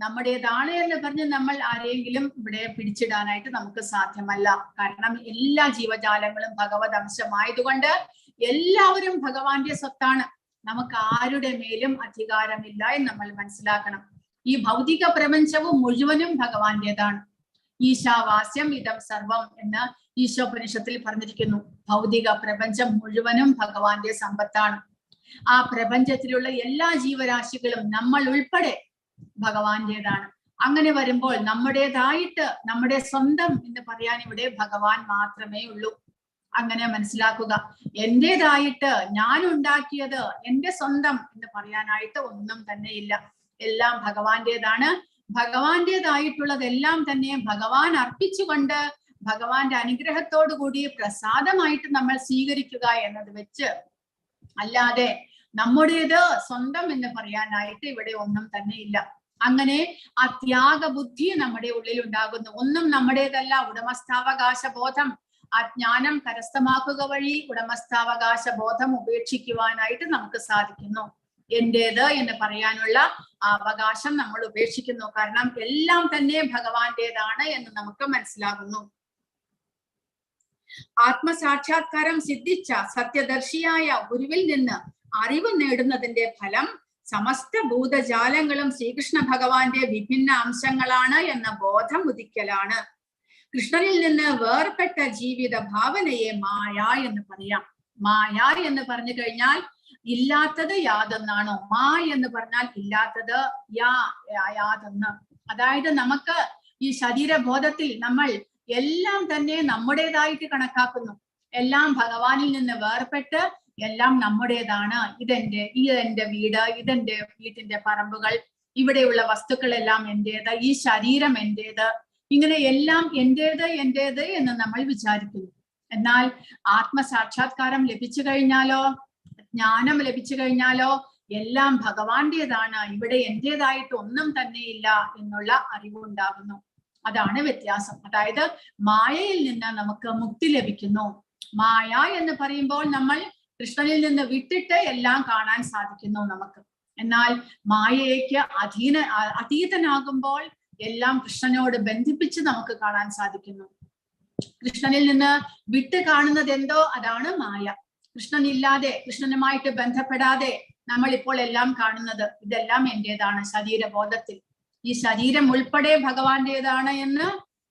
നമ്മുടേതാണ് എന്ന് പറഞ്ഞ് നമ്മൾ ആരെങ്കിലും ഇവിടെ പിടിച്ചിടാനായിട്ട് നമുക്ക് സാധ്യമല്ല. കാരണം എല്ലാ ജീവജാലങ്ങളും ഭഗവദംശമായതുകൊണ്ട് എല്ലാവരും ഭഗവാന്റെ സ്വത്താണ്. നമുക്ക് ആരുടെ മേലും അധികാരമില്ല എന്ന് നമ്മൾ മനസ്സിലാക്കണം. ഈ ഭൗതിക പ്രപഞ്ചവും മുഴുവനും ഭഗവാന്റേതാണ്. ഈശാവാസ്യം ഇതം സർവം എന്ന് ഈശോപനിഷത്തിൽ പറഞ്ഞിരിക്കുന്നു. ഭൗതിക പ്രപഞ്ചം മുഴുവനും ഭഗവാന്റെ സമ്പത്താണ്. ആ പ്രപഞ്ചത്തിലുള്ള എല്ലാ ജീവരാശികളും നമ്മൾ ഉൾപ്പെടെ ഭഗവാന്റേതാണ്. അങ്ങനെ വരുമ്പോൾ നമ്മുടേതായിട്ട്, നമ്മുടെ സ്വന്തം എന്ന് പറയാൻ ഇവിടെ ഭഗവാൻ മാത്രമേ ഉള്ളൂ. അങ്ങനെ മനസ്സിലാക്കുക. എന്റേതായിട്ട്, ഞാൻ ഉണ്ടാക്കിയത്, എന്റെ സ്വന്തം എന്ന് പറയാനായിട്ട് ഒന്നും തന്നെ ഇല്ല. എല്ലാം ഭഗവാന്റേതാണ്. ഭഗവാന്റേതായിട്ടുള്ളതെല്ലാം തന്നെ ഭഗവാൻ അർപ്പിച്ചുകൊണ്ട് ഭഗവാന്റെ അനുഗ്രഹത്തോടു കൂടി പ്രസാദമായിട്ട് നമ്മൾ സ്വീകരിക്കുക എന്നത് വെച്ച്, അല്ലാതെ നമ്മുടേത് സ്വന്തം എന്ന് പറയാനായിട്ട് ഇവിടെ ഒന്നും തന്നെ ഇല്ല. അങ്ങനെ ആ ത്യാഗബുദ്ധി നമ്മുടെ ഉള്ളിൽ ഉണ്ടാകുന്നു. ഒന്നും നമ്മുടേതല്ല. ഉടമസ്ഥാവകാശ ബോധം, ആ ജ്ഞാനം കരസ്ഥമാക്കുക വഴി ഉടമസ്ഥാവകാശ ബോധം ഉപേക്ഷിക്കുവാനായിട്ട് നമുക്ക് സാധിക്കുന്നു. എന്റേത് എന്ന് പറയാനുള്ള ആ അവകാശം നമ്മൾ ഉപേക്ഷിക്കുന്നു. കാരണം എല്ലാം തന്നെ ഭഗവാന്റേതാണ് എന്ന് നമുക്ക് മനസ്സിലാകുന്നു. ആത്മസാക്ഷാത്കാരം സിദ്ധിച്ച സത്യദർശിയായ ഗുരുവിൽ നിന്ന് അറിവ് നേടുന്നതിന്റെ ഫലം സമസ്ത ഭൂതജാലങ്ങളും ശ്രീകൃഷ്ണ ഭഗവാന്റെ വിഭിന്ന അംശങ്ങളാണ് എന്ന ബോധം ഉദിക്കലാണ്. കൃഷ്ണനിൽ നിന്ന് വേർപെട്ട ജീവിത ഭാവനയെ മായ എന്ന് പറയാം. മായ എന്ന് പറഞ്ഞു കഴിഞ്ഞാൽ ഇല്ലാത്തത് യാതൊന്നാണോ, മാ എന്ന് പറഞ്ഞാൽ ഇല്ലാത്തത് യാതൊന്ന്. അതായത് നമുക്ക് ഈ ശരീരബോധത്തിൽ നമ്മൾ എല്ലാം തന്നെ നമ്മുടേതായിട്ട് കണക്കാക്കുന്നു. എല്ലാം ഭഗവാനിൽ നിന്ന് വേർപെട്ട് എല്ലാം നമ്മുടേതാണ്. ഇതെന്റെ വീട്, ഇതെന്റെ വീട്ടിന്റെ പറമ്പുകൾ, ഇവിടെയുള്ള വസ്തുക്കളെല്ലാം എന്റേത്, ഈ ശരീരം എന്റേത്, ഇങ്ങനെ എല്ലാം എന്റേത് എന്ന് നമ്മൾ വിചാരിക്കുന്നു. എന്നാൽ ആത്മസാക്ഷാത്കാരം ലഭിച്ചു കഴിഞ്ഞാലോ, ജ്ഞാനം ലഭിച്ചു കഴിഞ്ഞാലോ എല്ലാം ഭഗവാന്റേതാണ്, ഇവിടെ എന്റേതായിട്ട് ഒന്നും തന്നെ ഇല്ല എന്നുള്ള അറിവുണ്ടാകുന്നു. അതാണ് വ്യത്യാസം. അതായത് മായയിൽ നിന്ന് നമുക്ക് മുക്തി ലഭിക്കുന്നു. മായ എന്ന് പറയുമ്പോൾ നമ്മൾ കൃഷ്ണനിൽ നിന്ന് വിട്ടിട്ട് എല്ലാം കാണാൻ സാധിക്കുന്നു നമുക്ക്. എന്നാൽ മായയ്ക്ക് അതീതനാകുമ്പോൾ എല്ലാം കൃഷ്ണനോട് ബന്ധിപ്പിച്ച് നമുക്ക് കാണാൻ സാധിക്കുന്നു. കൃഷ്ണനിൽ നിന്ന് വിട്ട് കാണുന്നത് എന്തോ അതാണ് മായ. കൃഷ്ണനില്ലാതെ, കൃഷ്ണനുമായിട്ട് ബന്ധപ്പെടാതെ നമ്മൾ ഇപ്പോൾ എല്ലാം കാണുന്നത് ഇതെല്ലാം എന്റേതാണ് ശരീരബോധത്തിൽ. ഈ ശരീരം ഉൾപ്പെടെ ഭഗവാന്റേതാണ് എന്ന്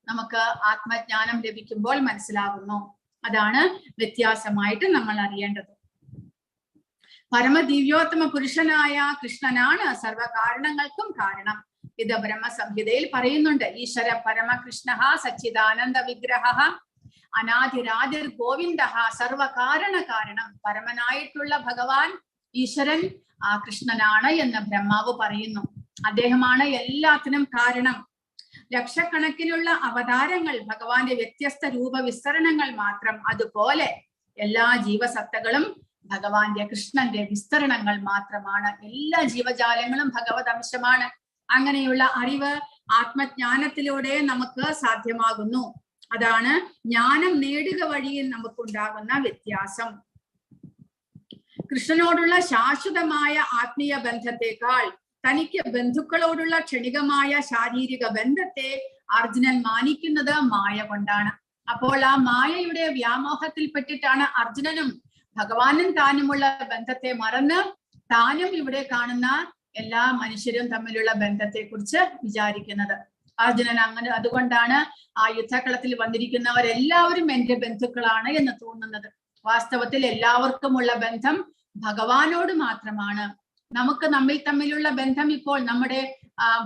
നമുക്ക് ആത്മജ്ഞാനം ലഭിക്കുമ്പോൾ മനസ്സിലാകുന്നു. അതാണ് വ്യത്യാസമായിട്ട് നമ്മൾ അറിയേണ്ടത്. പരമദിവ്യോത്തമ പുരുഷനായ കൃഷ്ണനാണ് സർവകാരണങ്ങൾക്കും കാരണം. ഇത് ബ്രഹ്മസംഹിതയിൽ പറയുന്നുണ്ട്. ഈശ്വര പരമകൃഷ്ണ സച്ചിദാനന്ദ വിഗ്രഹ അനാദിരാദിർ ഗോവിന്ദ സർവകാരണ കാരണം. പരമനായിട്ടുള്ള ഭഗവാൻ ഈശ്വരൻ ആ കൃഷ്ണനാണ് എന്ന് ബ്രഹ്മാവ് പറയുന്നു. അദ്ദേഹമാണ് എല്ലാത്തിനും കാരണം. ലക്ഷക്കണക്കിനുള്ള അവതാരങ്ങൾ ഭഗവാന്റെ വ്യത്യസ്ത രൂപവിസ്തരണങ്ങൾ മാത്രം. അതുപോലെ എല്ലാ ജീവസത്തകളും ഭഗവാന്റെ കൃഷ്ണന്റെ വിസ്തരണങ്ങൾ മാത്രമാണ്. എല്ലാ ജീവജാലങ്ങളും ഭഗവത് അംശമാണ്. അങ്ങനെയുള്ള അറിവ് ആത്മജ്ഞാനത്തിലൂടെ നമുക്ക് സാധ്യമാകുന്നു. അതാണ് ജ്ഞാനം നേടുക വഴിയിൽ നമുക്കുണ്ടാകുന്ന വ്യത്യാസം. കൃഷ്ണനോടുള്ള ശാശ്വതമായ ആത്മീയ ബന്ധത്തെക്കാൾ തനിക്ക് ബന്ധുക്കളോടുള്ള ക്ഷണികമായ ശാരീരിക ബന്ധത്തെ അർജുനൻ മാനിക്കുന്നത് മായ കൊണ്ടാണ്. അപ്പോൾ ആ മായയുടെ വ്യാമോഹത്തിൽപ്പെട്ടിട്ടാണ് അർജുനനും ഭഗവാനും താനുമുള്ള ബന്ധത്തെ മറന്ന് താനും ഇവിടെ കാണുന്ന എല്ലാ മനുഷ്യരും തമ്മിലുള്ള ബന്ധത്തെ കുറിച്ച് വിചാരിക്കുന്നത്. അർജുനൻ അങ്ങനെ അതുകൊണ്ടാണ് ആ യുദ്ധക്കളത്തിൽ വന്നിരിക്കുന്നവരെല്ലാവരും എന്റെ ബന്ധുക്കളാണ് എന്ന് തോന്നുന്നത്. വാസ്തവത്തിൽ എല്ലാവർക്കുമുള്ള ബന്ധം ഭഗവാനോട് മാത്രമാണ്. നമുക്ക് തമ്മിലുള്ള ബന്ധം ഇപ്പോൾ നമ്മുടെ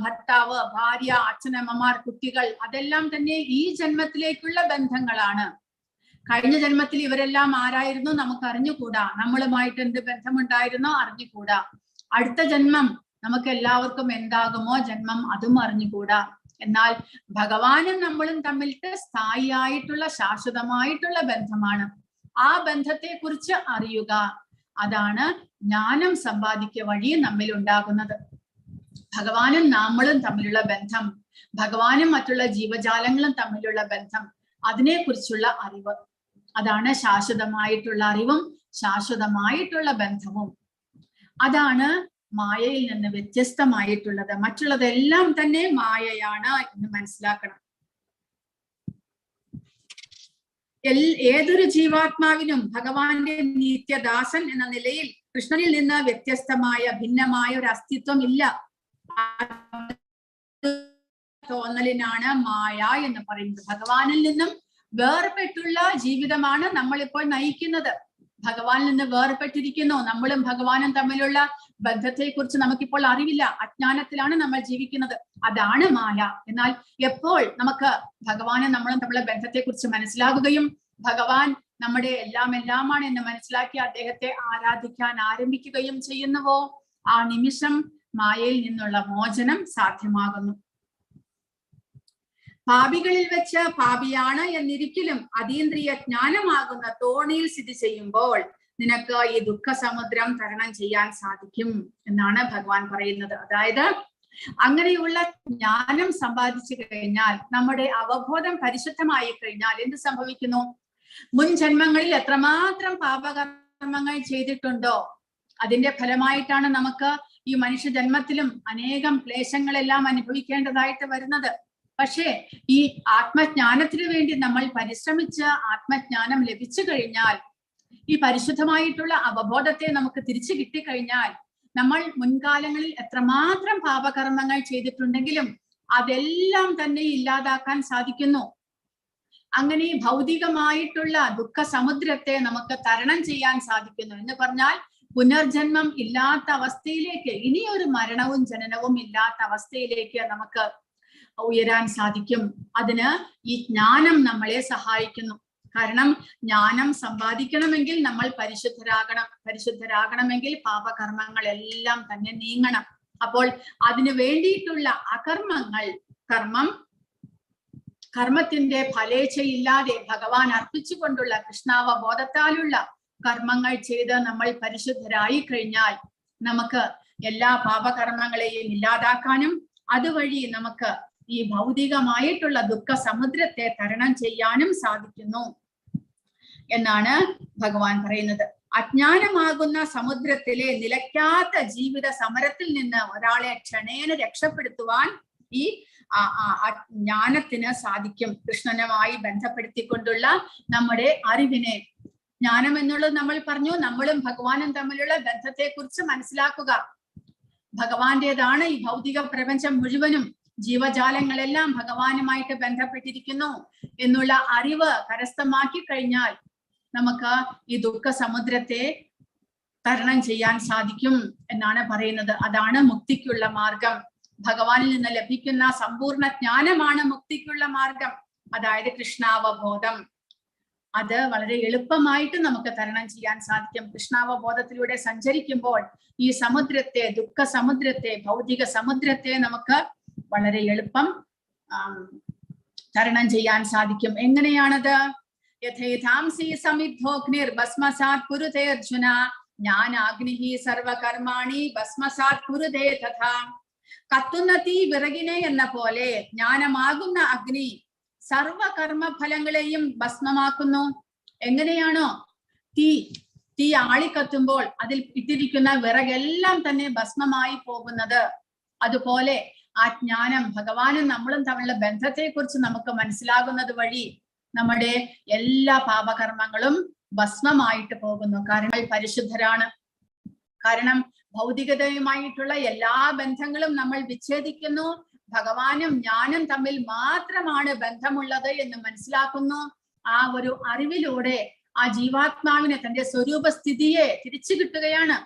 ഭർത്താവ്, ഭാര്യ, അച്ഛനമ്മമാർ, കുട്ടികൾ, അതെല്ലാം തന്നെ ഈ ജന്മത്തിലേക്കുള്ള ബന്ധങ്ങളാണ്. കഴിഞ്ഞ ജന്മത്തിൽ ഇവരെല്ലാം ആരായിരുന്നു നമുക്ക് അറിഞ്ഞുകൂടാ. നമ്മളുമായിട്ട് എന്ത് ബന്ധമുണ്ടായിരുന്നോ അറിഞ്ഞുകൂടാ. അടുത്ത ജന്മം നമുക്ക് എല്ലാവർക്കും എന്താകുമോ ജന്മം അതും അറിഞ്ഞുകൂടാ. എന്നാൽ ഭഗവാനും നമ്മളും തമ്മിൽ സ്ഥായിയായിട്ടുള്ള ശാശ്വതമായിട്ടുള്ള ബന്ധമാണ്. ആ ബന്ധത്തെ കുറിച്ച് അറിയുക, അതാണ് ജ്ഞാനം സമ്പാദിക്കുക വഴി നമ്മിൽ ഉണ്ടാകുന്നത്. ഭഗവാനും നമ്മളും തമ്മിലുള്ള ബന്ധം, ഭഗവാനും മറ്റുള്ള ജീവജാലങ്ങളും തമ്മിലുള്ള ബന്ധം, അതിനെക്കുറിച്ചുള്ള അറിവ്, അതാണ് ശാശ്വതമായിട്ടുള്ള അറിവും ശാശ്വതമായിട്ടുള്ള ബന്ധവും. അതാണ് മായയിൽ നിന്ന് വ്യത്യസ്തമായിട്ടുള്ളത്. മറ്റുള്ളതെല്ലാം തന്നെ മായയാണ് എന്ന് മനസ്സിലാക്കണം. ഏതൊരു ജീവാത്മാവിനും ഭഗവാന്റെ നിത്യദാസൻ എന്ന നിലയിൽ കൃഷ്ണനിൽ നിന്ന് വ്യത്യസ്തമായ ഭിന്നമായ ഒരു അസ്തിത്വം ഇല്ല. തോന്നലിനാണ് മായ എന്ന് പറയുന്നത്. ഭഗവാനിൽ നിന്നും വേർപെട്ടുള്ള ജീവിതമാണ് നമ്മളിപ്പോൾ നയിക്കുന്നത്. ഭഗവാനിൽ നിന്ന് വേർപെട്ടിരിക്കുന്നു. നമ്മളും ഭഗവാനും തമ്മിലുള്ള ബന്ധത്തെ കുറിച്ച് നമുക്കിപ്പോൾ അറിവില്ല. അജ്ഞാനത്തിലാണ് നമ്മൾ ജീവിക്കുന്നത്. അതാണ് മായ. എന്നാൽ എപ്പോൾ നമുക്ക് ഭഗവാനും നമ്മളും തമ്മിലുള്ള ബന്ധത്തെ കുറിച്ച് മനസ്സിലാകുകയും ഭഗവാൻ നമ്മുടെ എല്ലാമാണ് എന്ന് മനസ്സിലാക്കി അദ്ദേഹത്തെ ആരാധിക്കാൻ ആരംഭിക്കുകയും ചെയ്യുന്നുവോ, ആ നിമിഷം മായയിൽ നിന്നുള്ള മോചനം സാധ്യമാകുന്നു. പാപികളിൽ വെച്ച് പാപിയാണ് എന്നിരിക്കലും അതീന്ദ്രിയ ജ്ഞാനമാകുന്ന തോണിയിൽ സ്ഥിതി ചെയ്യുമ്പോൾ നിനക്ക് ഈ ദുഃഖ സമുദ്രം തരണം ചെയ്യാൻ സാധിക്കും എന്നാണ് ഭഗവാൻ പറയുന്നത്. അതായത് അങ്ങനെയുള്ള ജ്ഞാനം സമ്പാദിച്ചു കഴിഞ്ഞാൽ, നമ്മുടെ അവബോധം പരിശുദ്ധമായി കഴിഞ്ഞാൽ എന്ത് സംഭവിക്കുന്നു? മുൻ ജന്മങ്ങളിൽ എത്രമാത്രം പാപകർമ്മങ്ങൾ ചെയ്തിട്ടുണ്ടോ അതിന്റെ ഫലമായിട്ടാണ് നമുക്ക് ഈ മനുഷ്യ ജന്മത്തിലും അനേകം ക്ലേശങ്ങളെല്ലാം അനുഭവിക്കേണ്ടതായിട്ട് വരുന്നത്. പക്ഷേ ഈ ആത്മജ്ഞാനത്തിന് വേണ്ടി നമ്മൾ പരിശ്രമിച്ച് ആത്മജ്ഞാനം ലഭിച്ചു കഴിഞ്ഞാൽ, ഈ പരിശുദ്ധമായിട്ടുള്ള അവബോധത്തെ നമുക്ക് തിരിച്ചു കിട്ടിക്കഴിഞ്ഞാൽ, നമ്മൾ മുൻകാലങ്ങളിൽ എത്രമാത്രം പാപകർമ്മങ്ങൾ ചെയ്തിട്ടുണ്ടെങ്കിലും അതെല്ലാം തന്നെ ഇല്ലാതാക്കാൻ സാധിക്കുന്നു. അങ്ങനെ ഭൗതികമായിട്ടുള്ള ദുഃഖ സമുദ്രത്തെ നമുക്ക് തരണം ചെയ്യാൻ സാധിക്കുന്നു. എന്ന് പറഞ്ഞാൽ പുനർജന്മം ഇല്ലാത്ത അവസ്ഥയിലേക്ക്, ഇനിയൊരു മരണവും ജനനവും ഇല്ലാത്ത അവസ്ഥയിലേക്ക് നമുക്ക് ഉയരാൻ സാധിക്കും. അതിന് ഈ ജ്ഞാനം നമ്മളെ സഹായിക്കുന്നു. കാരണം ജ്ഞാനം സമ്പാദിക്കണമെങ്കിൽ നമ്മൾ പരിശുദ്ധരാകണമെങ്കിൽ പാപകർമ്മങ്ങൾ എല്ലാം തന്നെ നീങ്ങണം. അപ്പോൾ അതിനു വേണ്ടിയിട്ടുള്ള അകർമ്മങ്ങൾ, കർമ്മത്തിന്റെ ഫലേച്ഛയില്ലാതെ ഭഗവാൻ അർപ്പിച്ചുകൊണ്ടുള്ള കൃഷ്ണാവബോധത്താലുള്ള കർമ്മങ്ങൾ ചെയ്ത് നമ്മൾ പരിശുദ്ധരായി കഴിഞ്ഞാൽ നമുക്ക് എല്ലാ പാപകർമ്മങ്ങളെയും ഇല്ലാതാക്കാനും അതുവഴി നമുക്ക് ഈ ഭൗതികമായിട്ടുള്ള ദുഃഖ സമുദ്രത്തെ തരണം ചെയ്യാനും സാധിക്കുന്നു എന്നാണ് ഭഗവാൻ പറയുന്നത്. അജ്ഞാനമാകുന്ന സമുദ്രത്തിലെ നിലയ്ക്കാത്ത ജീവിത സമരത്തിൽ നിന്ന് ഒരാളെ ക്ഷണേന രക്ഷപ്പെടുത്തുവാൻ ഈ ജ്ഞാനത്തിന് സാധിക്കും. കൃഷ്ണനുമായി ബന്ധപ്പെടുത്തിക്കൊണ്ടുള്ള നമ്മുടെ അറിവിനെ, ജ്ഞാനം എന്നുള്ളത് നമ്മൾ പറഞ്ഞു, നമ്മളും ഭഗവാനും തമ്മിലുള്ള ബന്ധത്തെ കുറിച്ച് മനസ്സിലാക്കുക. ഭഗവാന്റേതാണ് ഈ ഭൗതിക പ്രപഞ്ചം മുഴുവനും, ജീവജാലങ്ങളെല്ലാം ഭഗവാനുമായിട്ട് ബന്ധപ്പെട്ടിരിക്കുന്നു എന്നുള്ള അറിവ് കരസ്ഥമാക്കി കഴിഞ്ഞാൽ നമുക്ക് ഈ ദുഃഖ സമുദ്രത്തെ തരണം ചെയ്യാൻ സാധിക്കും എന്നാണ് പറയുന്നത്. അതാണ് മുക്തിക്കുള്ള മാർഗം. ഭഗവാനിൽ നിന്ന് ലഭിക്കുന്ന സമ്പൂർണ്ണ ജ്ഞാനമാണ് മുക്തിക്കുള്ള മാർഗം. അതായത് കൃഷ്ണാവബോധം. അത് വളരെ എളുപ്പമായിട്ട് നമുക്ക് തരണം ചെയ്യാൻ സാധിക്കും. കൃഷ്ണാവബോധത്തിലൂടെ സഞ്ചരിക്കുമ്പോൾ ഈ സമുദ്രത്തെ, ദുഃഖ സമുദ്രത്തെ, ഭൗതിക സമുദ്രത്തെ നമുക്ക് വളരെ എളുപ്പം തരണം ചെയ്യാൻ സാധിക്കും. എങ്ങനെയാണത്? യഥേഥാംസി സമിദ്ധോഗ്നിർ ഭസ്മസാത് കുരുതേ അർജുന ജ്ഞാനാഗ്നിഹി സർവകർമാണി ഭസ്മസാത് കുരുതേ തഥാ. കത്തുന്ന തീ വിറകിനെ എന്ന പോലെ ജ്ഞാനമാകുന്ന അഗ്നി സർവകർമ്മഫലങ്ങളെയും ഭസ്മമാക്കുന്നു. എങ്ങനെയാണോ തീ ആളിക്കത്തുമ്പോൾ അതിൽ ഇട്ടിരിക്കുന്ന വിറകെല്ലാം തന്നെ ഭസ്മമായി പോകുന്നത്, അതുപോലെ ആ ജ്ഞാനം, ഭഗവാനും നമ്മളും തമ്മിലുള്ള ബന്ധത്തെ കുറിച്ച് നമുക്ക് മനസ്സിലാകുന്നത് വഴി നമ്മുടെ എല്ലാ പാപകർമ്മങ്ങളും ഭസ്മമായിട്ട് പോകുന്നു. കാരണം പരിശുദ്ധരാണ്. കാരണം ഭൗതികതയുമായിട്ടുള്ള എല്ലാ ബന്ധങ്ങളും നമ്മൾ വിച്ഛേദിക്കുന്നു. ഭഗവാനും ഞാനും തമ്മിൽ മാത്രമാണ് ബന്ധമുള്ളത് എന്ന് മനസ്സിലാക്കുന്നു. ആ ഒരു അറിവിലൂടെ ആ ജീവാത്മാവിനെ തന്റെ സ്വരൂപസ്ഥിതിയെ തിരിച്ചു കിട്ടുകയാണ്.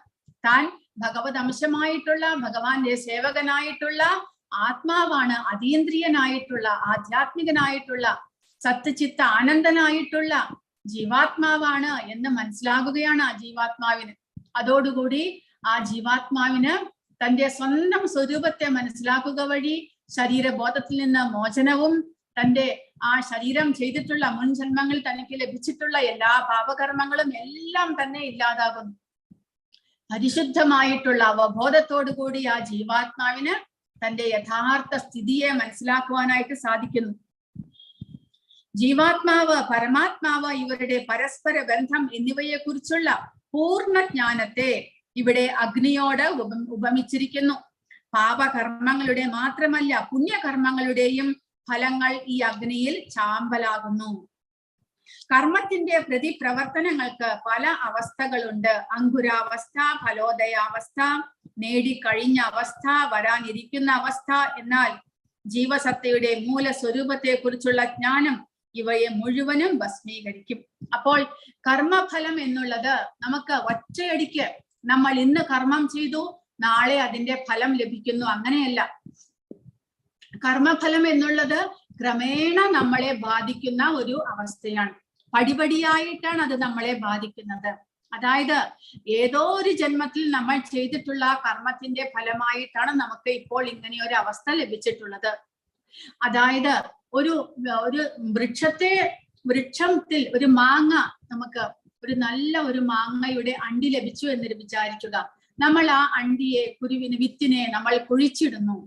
താൻ ഭഗവത് അംശമായിട്ടുള്ള ഭഗവാന്റെ സേവകനായിട്ടുള്ള ആത്മാവാണ്, അതീന്ദ്രിയനായിട്ടുള്ള ആധ്യാത്മികനായിട്ടുള്ള സത്യചിത്ത ആനന്ദനായിട്ടുള്ള ജീവാത്മാവാണ് എന്ന് മനസ്സിലാകുകയാണ് ആ ജീവാത്മാവിന്. അതോടുകൂടി ആ ജീവാത്മാവിന് തന്റെ സ്വന്തം സ്വരൂപത്തെ മനസ്സിലാക്കുക വഴി ശരീരബോധത്തിൽ നിന്ന് മോചനവും തന്റെ ആ ശരീരം ചെയ്തിട്ടുള്ള മുൻ ജന്മങ്ങളിൽ തനിക്ക് ലഭിച്ചിട്ടുള്ള എല്ലാ പാപകർമ്മങ്ങളും എല്ലാം തന്നെ ഇല്ലാതാകുന്നു. പരിശുദ്ധമായിട്ടുള്ള അവബോധത്തോടു കൂടി ആ ജീവാത്മാവിന് തന്റെ യഥാർത്ഥ സ്ഥിതിയെ മനസ്സിലാക്കുവാനായിട്ട് സാധിക്കുന്നു. ജീവാത്മാവ് പരമാത്മാവ് ഇവരുടെ പരസ്പര ബന്ധം എന്നിവയെ കുറിച്ചുള്ള പൂർണ്ണ ജ്ഞാനത്തെ ഇവിടെ അഗ്നിയോട് ഉപമിച്ചിരിക്കുന്നു. പാപകർമ്മങ്ങളുടെ മാത്രമല്ല പുണ്യകർമ്മങ്ങളുടെയും ഫലങ്ങൾ ഈ അഗ്നിയിൽ ചാമ്പലാകുന്നു. കർമ്മത്തിന്റെ പ്രതിപ്രവർത്തനങ്ങൾക്ക് പല അവസ്ഥകളുണ്ട്. അങ്കുരാവസ്ഥ, ഫലോദയാവസ്ഥ, നേടിക്കഴിഞ്ഞ അവസ്ഥ, വരാനിരിക്കുന്ന അവസ്ഥ. എന്നാൽ ജീവസത്തയുടെ മൂലസ്വരൂപത്തെ കുറിച്ചുള്ള ജ്ഞാനം ഇവയെ മുഴുവനും ഭസ്മീകരിക്കും. അപ്പോൾ കർമ്മഫലം എന്നുള്ളത് നമുക്ക് ഒറ്റയടിക്ക് നമ്മൾ ഇന്ന് കർമ്മം ചെയ്തു നാളെ അതിന്റെ ഫലം ലഭിക്കുന്നു, അങ്ങനെയല്ല. കർമ്മഫലം എന്നുള്ളത് ക്രമേണ നമ്മളെ ബാധിക്കുന്ന ഒരു അവസ്ഥയാണ്. പടിപടിയായിട്ടാണ് അത് നമ്മളെ ബാധിക്കുന്നത്. അതായത് ഏതോ ഒരു ജന്മത്തിൽ നമ്മൾ ചെയ്തിട്ടുള്ള കർമ്മത്തിന്റെ ഫലമായിട്ടാണ് നമുക്ക് ഇപ്പോൾ ഇങ്ങനെ ഒരു അവസ്ഥ ലഭിച്ചിട്ടുള്ളത്. അതായത് ഒരു വൃക്ഷത്തിൽ ഒരു മാങ്ങ, നമുക്ക് ഒരു നല്ല ഒരു മാങ്ങയുടെ അണ്ടി ലഭിച്ചു എന്ന് വിചാരിക്കുക. നമ്മൾ ആ അണ്ടിയെ വിത്തിനെ നമ്മൾ കുഴിച്ചിടുന്നു.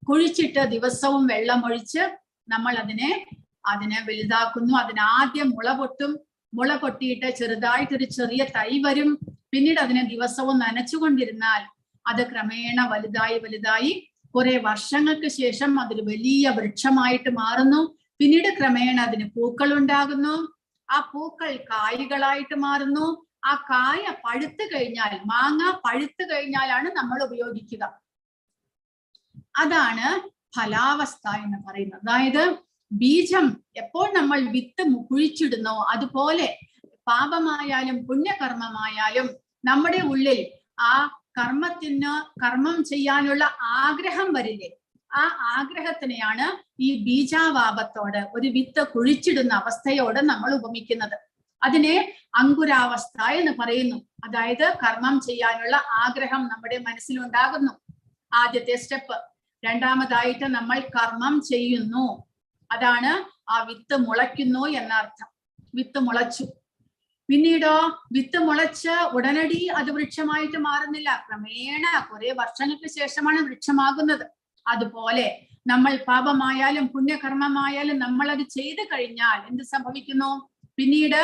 കുഴിച്ചിട്ട് ദിവസവും വെള്ളമൊഴിച്ച് നമ്മൾ അതിനെ വലുതാക്കുന്നു. അതിനാദ്യം മുള പൊട്ടും. മുള പൊട്ടിയിട്ട് ചെറുതായിട്ടൊരു ചെറിയ തൈ വരും. പിന്നീട് അതിനെ ദിവസവും നനച്ചുകൊണ്ടിരുന്നാൽ അത് ക്രമേണ വലുതായി കുറെ വർഷങ്ങൾക്ക് ശേഷം അതൊരു വലിയ വൃക്ഷമായിട്ട് മാറുന്നു. പിന്നീട് ക്രമേണ അതിന് പൂക്കൾ ഉണ്ടാകുന്നു. ആ പൂക്കൾ കായ്കളായിട്ട് മാറുന്നു. ആ കായ പഴുത്തു കഴിഞ്ഞാൽ, മാങ്ങ പഴുത്തു കഴിഞ്ഞാലാണ് നമ്മൾ ഉപയോഗിക്കുക. അതാണ് ഫലാവസ്ഥ എന്ന് പറയുന്നത്. അതായത് ബീജം എപ്പോൾ നമ്മൾ വിത്ത് കുഴിച്ചിടുന്നോ അതുപോലെ പാപമായാലും പുണ്യകർമ്മമായാലും നമ്മുടെ ഉള്ളിൽ ആ കർമ്മം ചെയ്യാനുള്ള ആഗ്രഹം വരില്ലേ, ആ ആഗ്രഹത്തിനെയാണ് ഈ ബീജാവാപത്തോട്, ഒരു വിത്ത് കുഴിച്ചിടുന്ന അവസ്ഥയോട് നമ്മൾ ഉപമിക്കുന്നത്. അതിനെ അങ്കുരാവസ്ഥ എന്ന് പറയുന്നു. അതായത് കർമ്മം ചെയ്യാനുള്ള ആഗ്രഹം നമ്മുടെ മനസ്സിലുണ്ടാകുന്നു, ആദ്യത്തെ സ്റ്റെപ്പ്. രണ്ടാമതായിട്ട് നമ്മൾ കർമ്മം ചെയ്യുന്നു, അതാണ് ആ വിത്ത് മുളയ്ക്കുന്നു എന്നർത്ഥം. വിത്ത് മുളച്ചു. പിന്നീടോ വിത്ത് മുളച്ച് ഉടനടി അത് വൃക്ഷമായിട്ട് മാറുന്നില്ല. ക്രമേണ കുറെ വർഷങ്ങൾക്ക് ശേഷമാണ് വൃക്ഷമാകുന്നത്. അതുപോലെ നമ്മൾ പാപമായാലും പുണ്യകർമ്മമായാലും നമ്മൾ അത് ചെയ്തു കഴിഞ്ഞാൽ എന്ത് സംഭവിക്കുന്നു? പിന്നീട്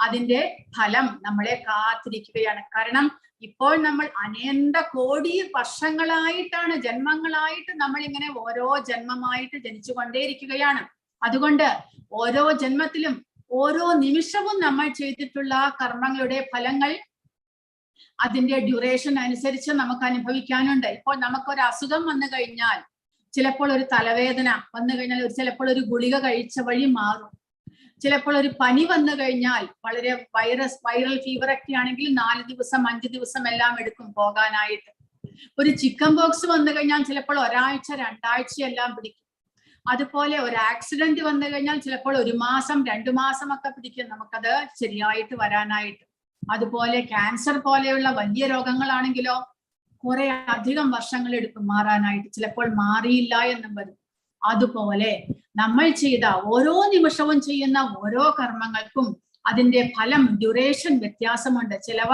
അതിന്റെ ഫലം നമ്മളെ കാത്തിരിക്കുകയാണ്. കാരണം ഇപ്പോൾ നമ്മൾ അനേക കോടി വർഷങ്ങളായിട്ടാണ്, ജന്മങ്ങളായിട്ട് നമ്മൾ ഇങ്ങനെ ഓരോ ജന്മമായിട്ട് ജനിച്ചുകൊണ്ടേയിരിക്കുകയാണ്. അതുകൊണ്ട് ഓരോ ജന്മത്തിലും ഓരോ നിമിഷവും നമ്മൾ ചെയ്തിട്ടുള്ള കർമ്മങ്ങളുടെ ഫലങ്ങൾ അതിന്റെ ഡ്യൂറേഷൻ അനുസരിച്ച് നമുക്ക് അനുഭവിക്കാനുണ്ട്. ഇപ്പോൾ നമുക്കൊരു അസുഖം വന്നു കഴിഞ്ഞാൽ, ചിലപ്പോൾ ഒരു തലവേദന വന്നു കഴിഞ്ഞാൽ ചിലപ്പോൾ ഒരു ഗുളിക കഴിച്ച വഴി മാറും. ചിലപ്പോൾ ഒരു പനി വന്നു കഴിഞ്ഞാൽ, വളരെ വൈറൽ ഫീവർ ഒക്കെ ആണെങ്കിൽ 4 ദിവസം 5 ദിവസം എല്ലാം എടുക്കും പോകാനായിട്ട്. ഒരു ചിക്കൻ ബോക്സ് വന്നു കഴിഞ്ഞാൽ ചിലപ്പോൾ ഒരാഴ്ച 2 ആഴ്ച എല്ലാം പിടിക്കും. അതുപോലെ ഒരു ആക്സിഡന്റ് വന്നു കഴിഞ്ഞാൽ ചിലപ്പോൾ 1 മാസം 2 മാസം ഒക്കെ പിടിക്കും നമുക്കത് ശരിയായിട്ട് വരാനായിട്ട്. അതുപോലെ ക്യാൻസർ പോലെയുള്ള വലിയ രോഗങ്ങളാണെങ്കിലോ കുറെ അധികം വർഷങ്ങൾ എടുക്കും മാറാനായിട്ട്. ചിലപ്പോൾ മാറിയില്ല എന്നും വരും. അതുപോലെ നമ്മൾ ചെയ്ത ഓരോ നിമിഷവും ചെയ്യുന്ന ഓരോ കർമ്മങ്ങൾക്കും അതിന്റെ ഫലം, ഡ്യൂറേഷൻ വ്യത്യാസമുണ്ട്. ചിലവ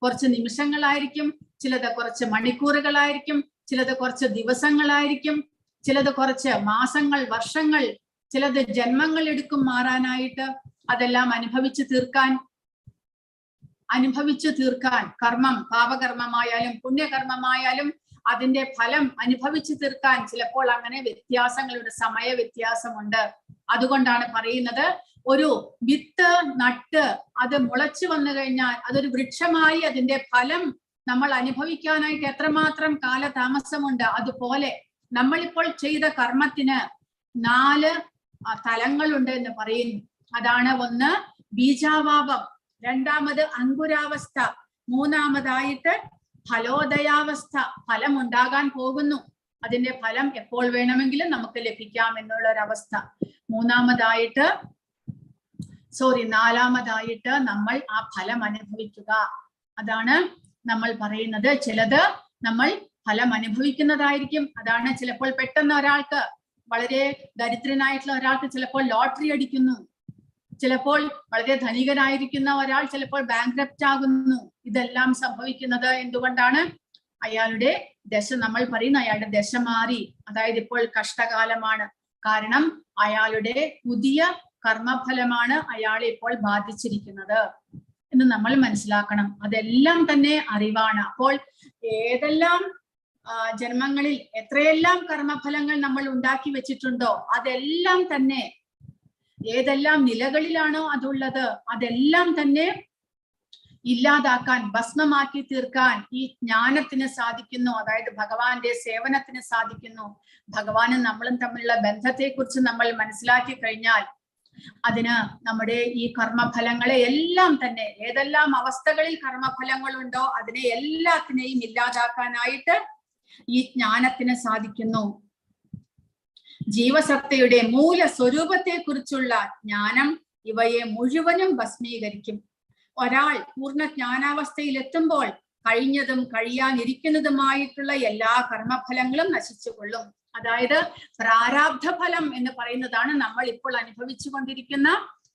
കുറച്ച് നിമിഷങ്ങളായിരിക്കും, ചിലത് കുറച്ച് മണിക്കൂറുകളായിരിക്കും, ചിലത് കുറച്ച് ദിവസങ്ങളായിരിക്കും, ചിലത് കുറച്ച് മാസങ്ങൾ, വർഷങ്ങൾ, ചിലത് ജന്മങ്ങൾ എടുക്കും മാറാനായിട്ട്. അതെല്ലാം അനുഭവിച്ചു തീർക്കാൻ കർമ്മം, പാപകർമ്മമായാലും പുണ്യകർമ്മമായാലും അതിന്റെ ഫലം അനുഭവിച്ചു തീർക്കാൻ ചിലപ്പോൾ അങ്ങനെ വ്യത്യാസങ്ങളുടെ സമയ വ്യത്യാസമുണ്ട്. അതുകൊണ്ടാണ് പറയുന്നത്, ഒരു വിത്ത് നട്ട് അത് മുളച്ചു വന്നു കഴിഞ്ഞാൽ അതൊരു വൃക്ഷമായി അതിന്റെ ഫലം നമ്മൾ അനുഭവിക്കാനായിട്ട് എത്രമാത്രം കാലതാമസമുണ്ട്. അതുപോലെ നമ്മളിപ്പോൾ ചെയ്ത കർമ്മത്തിന് 4 തലങ്ങളുണ്ട് എന്ന് പറയുന്നു. അതാണ് ഒന്ന് ബീജാവാപം, രണ്ടാമത് അങ്കുരാവസ്ഥ, മൂന്നാമതായിട്ട് ഫലോദയാവസ്ഥ, ഫലം ഉണ്ടാകാൻ പോകുന്നു, അതിന്റെ ഫലം എപ്പോൾ വേണമെങ്കിലും നമുക്ക് ലഭിക്കാം എന്നുള്ള ഒരവസ്ഥ. നാലാമതായിട്ട് നമ്മൾ ആ ഫലം അനുഭവിക്കുക. അതാണ് നമ്മൾ പറയുന്നത്. ചിലത് നമ്മൾ ഫലം അനുഭവിക്കുന്നതായിരിക്കും. അതാണ് ചിലപ്പോൾ പെട്ടെന്ന് ഒരാൾക്ക്, വളരെ ദരിദ്രനായിട്ടുള്ള ഒരാൾക്ക് ചിലപ്പോൾ ലോട്ടറി അടിക്കുന്നു, ചിലപ്പോൾ വളരെ ധനികനായിരിക്കുന്ന ഒരാൾ ചിലപ്പോൾ ബാങ്ക്രപ്റ്റ് ആകുന്നു. ഇതെല്ലാം സംഭവിക്കുന്നത് എന്തുകൊണ്ടാണ്? അയാളുടെ ദശ, നമ്മൾ പറയുന്ന അയാളുടെ ദശ മാറി. അതായത് ഇപ്പോൾ കഷ്ടകാലമാണ്. കാരണം അയാളുടെ പുതിയ കർമ്മഫലമാണ് അയാളെ ഇപ്പോൾ ബാധിച്ചിരിക്കുന്നത് എന്ന് നമ്മൾ മനസ്സിലാക്കണം. അതെല്ലാം തന്നെ അറിവാണ്. അപ്പോൾ ഏതെല്ലാം ജന്മങ്ങളിൽ എത്രയെല്ലാം കർമ്മഫലങ്ങൾ നമ്മൾ ഉണ്ടാക്കി വെച്ചിട്ടുണ്ടോ അതെല്ലാം തന്നെ, ഏതെല്ലാം നിലകളിലാണോ അതുള്ളത്, അതെല്ലാം തന്നെ ഇല്ലാതാക്കാൻ, ഭസ്മമാക്കി തീർക്കാൻ ഈ ജ്ഞാനത്തിന് സാധിക്കുന്നു. അതായത് ഭഗവാന്റെ സേവനത്തിന് സാധിക്കുന്നു. ഭഗവാനും നമ്മളും തമ്മിലുള്ള ബന്ധത്തെക്കുറിച്ച് നമ്മൾ മനസ്സിലാക്കി കഴിഞ്ഞാൽ അതിന് നമ്മുടെ ഈ കർമ്മഫലങ്ങളെ എല്ലാം തന്നെ, ഏതെല്ലാം അവസ്ഥകളിൽ കർമ്മഫലങ്ങളുണ്ടോ അതിനെ എല്ലാത്തിനെയും ഇല്ലാതാക്കാനായിട്ട് ഈ ജ്ഞാനത്തിന് സാധിക്കുന്നു. ജീവസത്തയുടെ മൂല സ്വരൂപത്തെ കുറിച്ചുള്ള ജ്ഞാനം ഇവയെ മുഴുവനും ഭസ്മീകരിക്കും. ഒരാൾ പൂർണ്ണ ജ്ഞാനാവസ്ഥയിൽ എത്തുമ്പോൾ കഴിഞ്ഞതും കഴിയാനിരിക്കുന്നതുമായിട്ടുള്ള എല്ലാ കർമ്മഫലങ്ങളും നശിച്ചുകൊള്ളും. അതായത് പ്രാരാബ്ധ ഫലം എന്ന് പറയുന്നതാണ് നമ്മൾ ഇപ്പോൾ അനുഭവിച്ചു കൊണ്ടിരിക്കുന്ന,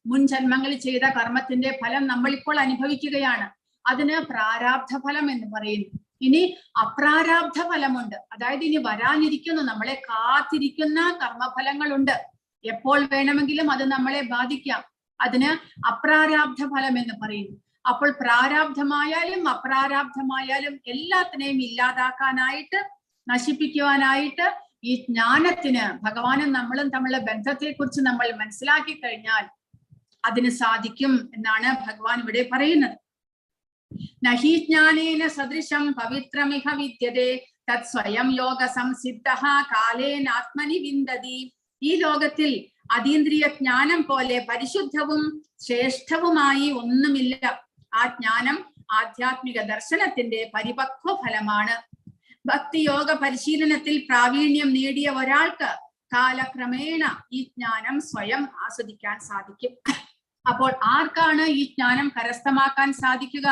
മുൻ ജന്മങ്ങളിൽ ചെയ്ത കർമ്മത്തിന്റെ ഫലം നമ്മൾ ഇപ്പോൾ അനുഭവിക്കുകയാണ്. അതിന് പ്രാരാബ്ധ ഫലം എന്ന് പറയുന്നു. ഇനി അപ്രാരാബ്ധ ഫലമുണ്ട്. അതായത് ഇനി വരാനിരിക്കുന്ന, നമ്മളെ കാത്തിരിക്കുന്ന കർമ്മഫലങ്ങളുണ്ട്. എപ്പോൾ വേണമെങ്കിലും അത് നമ്മളെ ബാധിക്കാം. അതിന് അപ്രാരാബ്ധ ഫലം എന്ന് പറയുന്നു. അപ്പോൾ പ്രാരാബ്ധമായാലും അപ്രാരാബ്ധമായാലും എല്ലാത്തിനെയും ഇല്ലാതാക്കാനായിട്ട്, നശിപ്പിക്കുവാനായിട്ട് ഈ ജ്ഞാനത്തിന്, ഭഗവാനും നമ്മളും തമ്മിലുള്ള ബന്ധത്തെക്കുറിച്ച് നമ്മൾ മനസ്സിലാക്കി കഴിഞ്ഞാൽ അതിന് സാധിക്കും എന്നാണ് ഭഗവാൻ ഇവിടെ പറയുന്നത്. നഹി ജ്ഞാനേന സദൃശം പവിത്രമിഹ വിദ്യതേ തത് സ്വയം യോഗ സംസിദ്ധഃ കാലേന ആത്മനി വിന്ദതി. ഈ ലോകത്തിൽ അതീന്ദ്രിയ ജ്ഞാനം പോലെ പരിശുദ്ധവും ശ്രേഷ്ഠവുമായി ഒന്നുമില്ല. ആ ജ്ഞാനം ആധ്യാത്മിക ദർശനത്തിന്റെ പരിപക്വ ഫലമാണ്. ഭക്തിയോഗ പരിശീലനത്തിൽ പ്രാവീണ്യം നേടിയ ഒരാൾക്ക് കാലക്രമേണ ഈ ജ്ഞാനം സ്വയം ആസ്വദിക്കാൻ സാധിക്കും. അപ്പോൾ ആർക്കാണ് ഈ ജ്ഞാനം കരസ്ഥമാക്കാൻ സാധിക്കുക?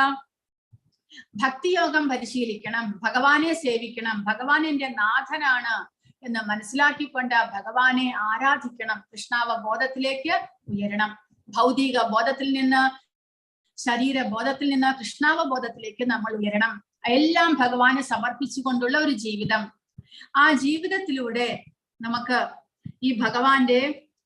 ഭക്തിയോഗം പരിശീലിക്കണം, ഭഗവാനെ സേവിക്കണം, ഭഗവാൻ എന്റെ നാഥനാണ് എന്ന് മനസ്സിലാക്കിക്കൊണ്ട് ഭഗവാനെ ആരാധിക്കണം, കൃഷ്ണാവബോധത്തിലേക്ക് ഉയരണം. ഭൗതിക ബോധത്തിൽ നിന്ന്, ശരീരബോധത്തിൽ നിന്ന് കൃഷ്ണാവബോധത്തിലേക്ക് നമ്മൾ ഉയരണം. എല്ലാം ഭഗവാന് സമർപ്പിച്ചുകൊണ്ടുള്ള ഒരു ജീവിതം. ആ ജീവിതത്തിലൂടെ നമുക്ക് ഈ ഭഗവാന്റെ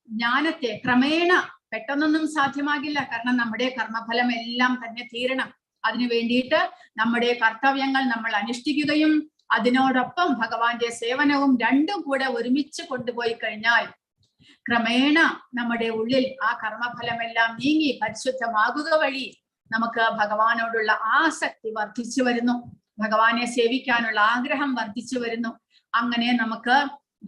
ജ്ഞാനത്തെ ക്രമേണ, പെട്ടെന്നൊന്നും സാധ്യമാകില്ല. കാരണം നമ്മുടെ കർമ്മഫലം എല്ലാം തന്നെ തീരണം. അതിനു വേണ്ടിയിട്ട് നമ്മുടെ കർത്തവ്യങ്ങൾ നമ്മൾ അനുഷ്ഠിക്കുകയും അതിനോടൊപ്പം ഭഗവാന്റെ സേവനവും രണ്ടും കൂടെ ഒരുമിച്ച് കൊണ്ടുപോയി കഴിഞ്ഞാൽ ക്രമേണ നമ്മുടെ ഉള്ളിൽ ആ കർമ്മഫലമെല്ലാം നീങ്ങി പരിശുദ്ധമാകുക വഴി നമുക്ക് ഭഗവാനോടുള്ള ആസക്തി വർദ്ധിച്ചു വരുന്നു, ഭഗവാനെ സേവിക്കാനുള്ള ആഗ്രഹം വർദ്ധിച്ചു വരുന്നു. അങ്ങനെ നമുക്ക്